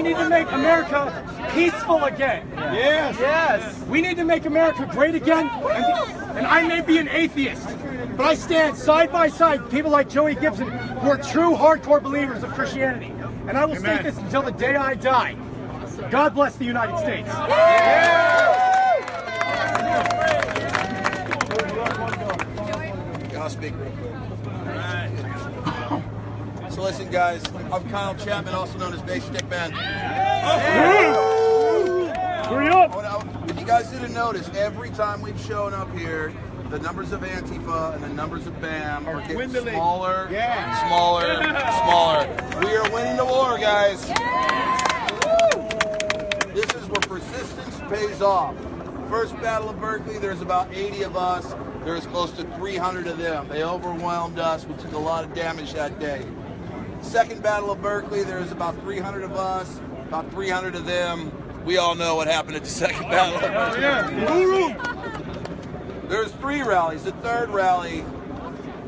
need to make America peaceful again. Yes. Yes. We need to make America great again. And I may be an atheist, but I stand side by side with people like Joey Gibson who are true hardcore believers of Christianity. And I will state this until the day I die. God bless the United States. I'll speak real quick. So listen, guys, I'm Kyle Chapman, also known as Bass Stick Man. Hurry up! If you guys didn't notice, every time we've shown up here, the numbers of Antifa and the numbers of BAM are getting smaller, smaller, smaller. We are winning the war, guys. This is where persistence pays off. First Battle of Berkeley, there's about 80 of us. There's close to 300 of them. They overwhelmed us. We took a lot of damage that day. Second Battle of Berkeley, there's about 300 of us, about 300 of them. We all know what happened at the second Battle of Berkeley. There's 3 rallies. The third rally,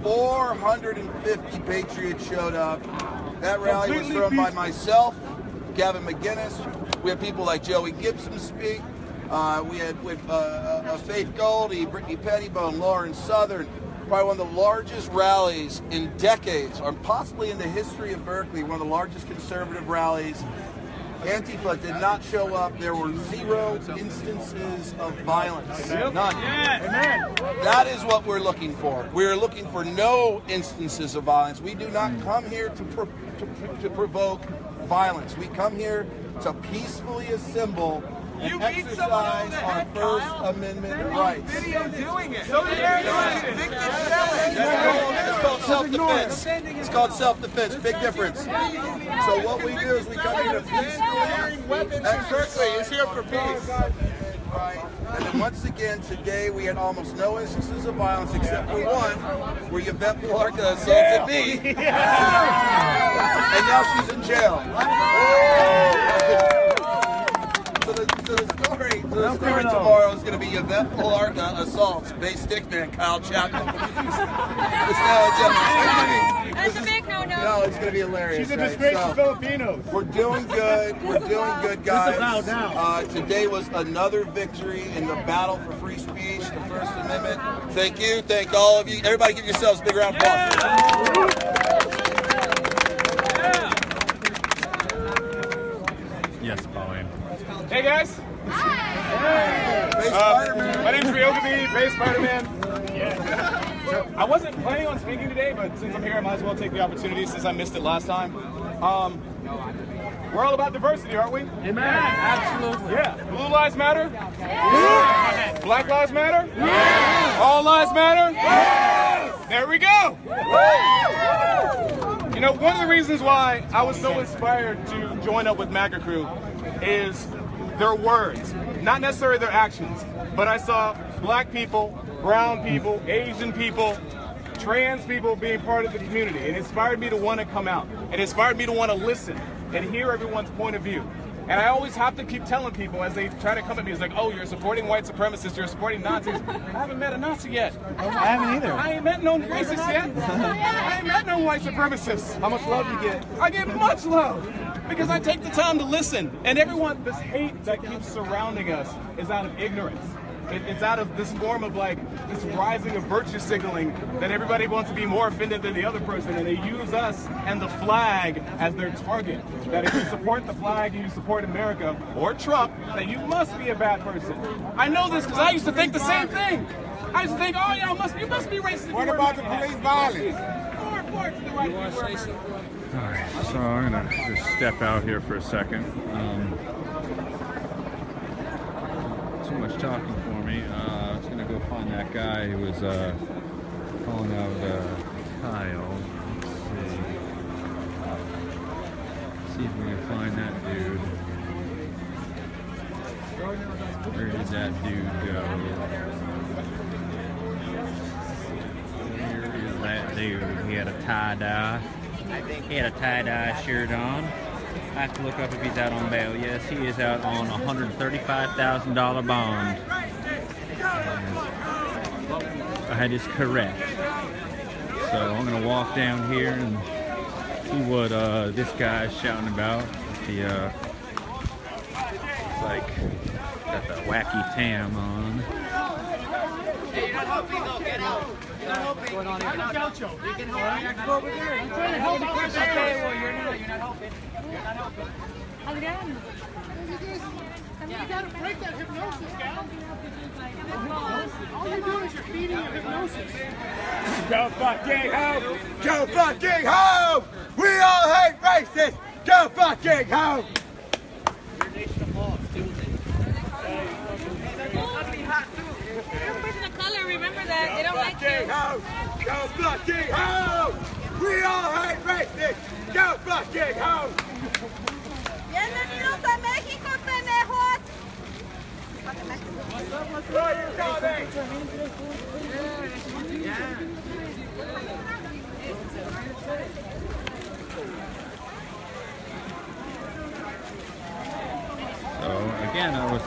450 Patriots showed up. That rally was run by myself, Gavin McGinnis. We had people like Joey Gibson speak. We had Faith Goldie, Brittany Pettibone, Lauren Southern. Probably one of the largest rallies in decades, or possibly in the history of Berkeley, one of the largest conservative rallies. Antifa did not show up. There were 0 instances of violence. None. That is what we're looking for. We're looking for no instances of violence. We do not come here to provoke violence. We come here to peacefully assemble and exercise our First Amendment rights. Doing it. It's called self-defense. It's called self-defense. Big difference. So what we do is we come here to peacefully. And Berkeley is here for peace. And then once again, today we had almost no instances of violence except for one, where Yvette Falarka assaulted me. And now she's in jail. So the The story tomorrow is going to be eventful assaults, Bay Stickman, Kyle Chapman. That's a big no-no. No, it's going to be hilarious. She's a disgrace to Filipinos. We're doing good. We're doing good, guys. Disavow now. Today was another victory in the battle for free speech, the First Amendment. Thank you. Thank all of you. Everybody give yourselves a big round of applause. Yes, Pauline. Hey guys. Hi. Hey, Spider-Man. My name's Ryogaby, Bay Spider-Man. So, I wasn't planning on speaking today, but since I'm here, I might as well take the opportunity since I missed it last time. We're all about diversity, aren't we? Amen. Absolutely. Yeah. Blue lives matter? Yes. Black lives matter? Yes. All lives matter? Yes. There we go. You know, one of the reasons why I was so inspired to join up with MAGA Crew is their words, not necessarily their actions, but I saw black people, brown people, Asian people, trans people being part of the community. It inspired me to want to come out. It inspired me to want to listen and hear everyone's point of view. And I always have to keep telling people as they try to come at me, it's like, oh, you're supporting white supremacists, you're supporting Nazis. I haven't met a Nazi yet. I haven't either. I ain't met no racists yet. I ain't met no white supremacists. How much love you get? I get much love because I take the time to listen. And everyone, this hate that keeps surrounding us is out of ignorance. It's out of this form of like this rising of virtue signaling that everybody wants to be more offended than the other person, and they use us and the flag as their target. That if you support the flag, you support America or Trump, that you must be a bad person. I know this because I used to think the same thing. I used to think, oh yeah, you must be racist. What about the police violence? All right, so I'm gonna just step out here for a second. Too much talking for me. I was gonna go find that guy who was calling out Kyle. Let's see if we can find that dude. Where did that dude go? Where is that dude? He had a tie-dye. He had a tie-dye shirt on. I have to look up if he's out on bail. Yes, he is out on a $135,000 bond. That is correct. So I'm going to walk down here and see what this guy is shouting about. The it's like got the wacky tam on. Hey, you're not helping though. Get out. You're not helping. What's going on here? You can help me. I can go over there. I'm trying to help. Okay, well, you're not helping. You're not helping. Adrián. You gotta break that hypnosis, gal. All you're doing is you're feeding your hypnosis. Go fucking home! Go fucking home! We all hate racists! Go fucking home! Your nation of laws, deal with it. You're a person of color, remember that. They don't like you. Home. Go fucking home! We all hate racists! Go fucking home! Bienvenidos a México, pendejos. Where are you going? So again, I was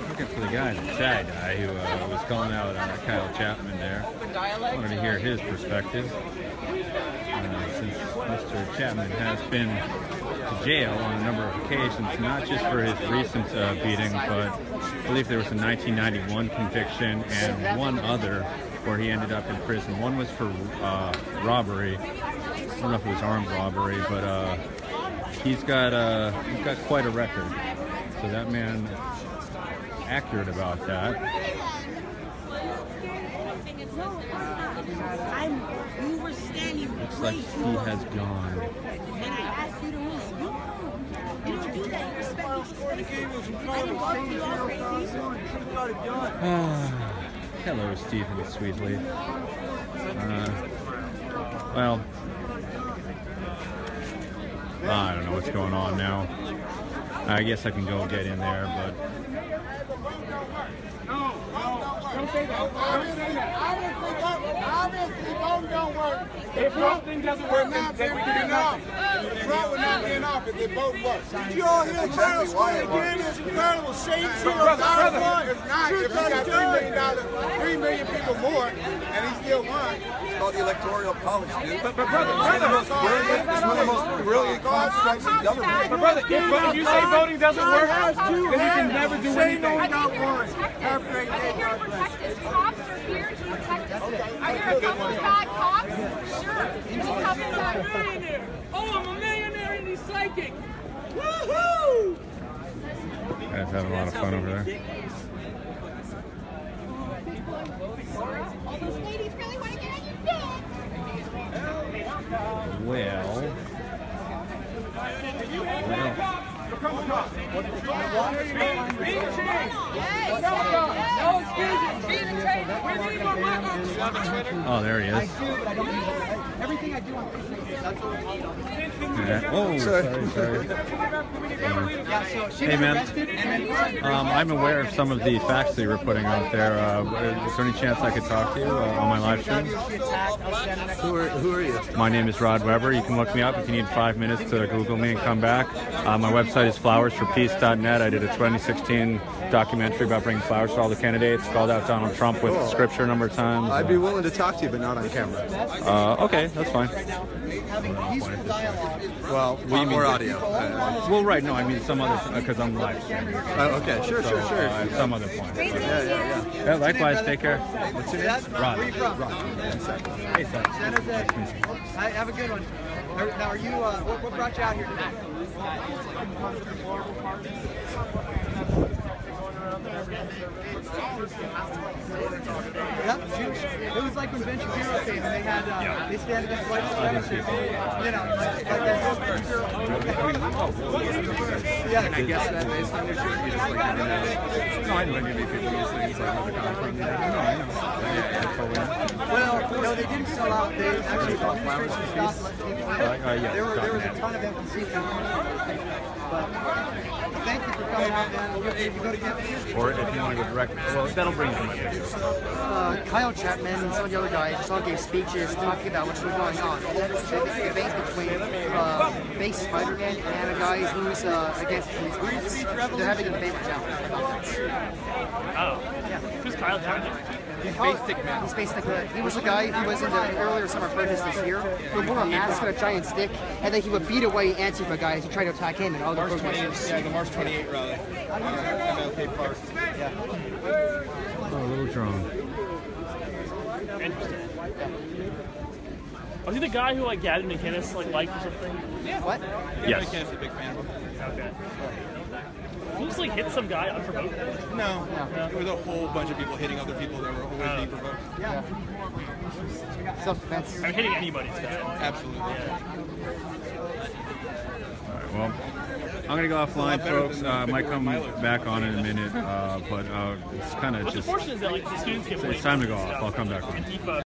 looking for the guy, the sad guy, who was calling out Kyle Chapman there. I wanted to hear his perspective. Since Mr. Chapman has been to jail on a number of occasions, not just for his recent beating, but I believe there was a 1991 conviction and one other where he ended up in prison. One was for robbery. I don't know if it was armed robbery, but he's got quite a record. So that man is accurate about that. You were standing. Looks like he has gone. And I asked you to move. You don't do that. You respect people's spaces. I didn't go to you all crazy. Hello, Stephen Sweetleaf. Well, I don't know what's going on now. I guess I can go get in there, but Don't say that. Obviously, voting don't work. If voting doesn't work, then we can do nothing. Trump would not be in office if vote was. Did you all hear Charles Square again? It's incredible. Shame sheet on Power. It's not. If he got $3 million people more, and he still won. It's called the electoral college, dude. But brother, it's one of the most brilliant constructs in government. But brother, if you say voting doesn't work, then you can never do anything. I'm here to protect us. Cops are here to protect us. Are there a couple of bad cops? Sure. There's a couple of bad. Oh, I'm a millionaire and he's psychic. Woohoo! Guys having a lot of fun over there. All those ladies really want to get on your dick. Well. Oh, there he is. Everything I do on Oh, sorry. Hey, man. I'm aware of some of the facts that you were putting out there. Is there any chance I could talk to you on my live stream? Who are you? My name is Rod Weber. You can look me up if you need 5 minutes to Google me and come back. My website is flowersforpeace.net. I did a 2016 documentary about bringing flowers to all the candidates. Called out Donald Trump with scripture a number of times. I'd be willing to talk to you, but not on camera. Okay, that's fine. Well, more audio. Well, right, no, I mean some other, because I'm live streaming. Okay, sure. At some other point. Yeah, likewise, take care. What's your name? Rod. Where are you from? Rod. Hey, Sept. San Jose. Hi, have a good one. Now, are you, what brought you out here tonight? Yep, it was like when Ben Shapiro came and they had, they stand against white supremacy. You know, yeah. Can I guess that based on your shirt? You just like didn't know. No, I know any people use things like where they're coming from. No, I know. Well, no, they didn't sell out. They actually bought flowers and stopped letting people in. There was a ton of empathy. But thank you for coming out, man. You go to campus? Or if you want to go direct, well, that'll bring you much. Kyle Chapman and some of the other guys just all gave speeches talking about what's really going on. There's a debate between base Spider-Man and a guy who's against police violence. They're having a debate right now. Oh. Yeah. Who's Kyle Chapman? He's basic, man. He's basic. He was a guy who was in the earlier summer protests this year who wore a mask and a giant stick, and then he would beat away Antifa guys who tried to attack him and all the protesters. Yeah, the March 28 rally. MLK Park. Yeah. Oh, a little drone. Interesting. Was he the guy who like Gavin McInnes liked or something? Yeah. What? Yes. McInnes is a big fan of him. Okay. He just like hit some guy unprovoked? No. There was a whole bunch of people hitting other people that were always being provoked. Yeah. Self-defense. I'm hitting anybody's guy. Absolutely. Yeah. All right, well, I'm going to go offline, folks. I might come back on in a minute, but it's kind of What's just... unfortunate is that like the students get It's time to go off. I'll come back on.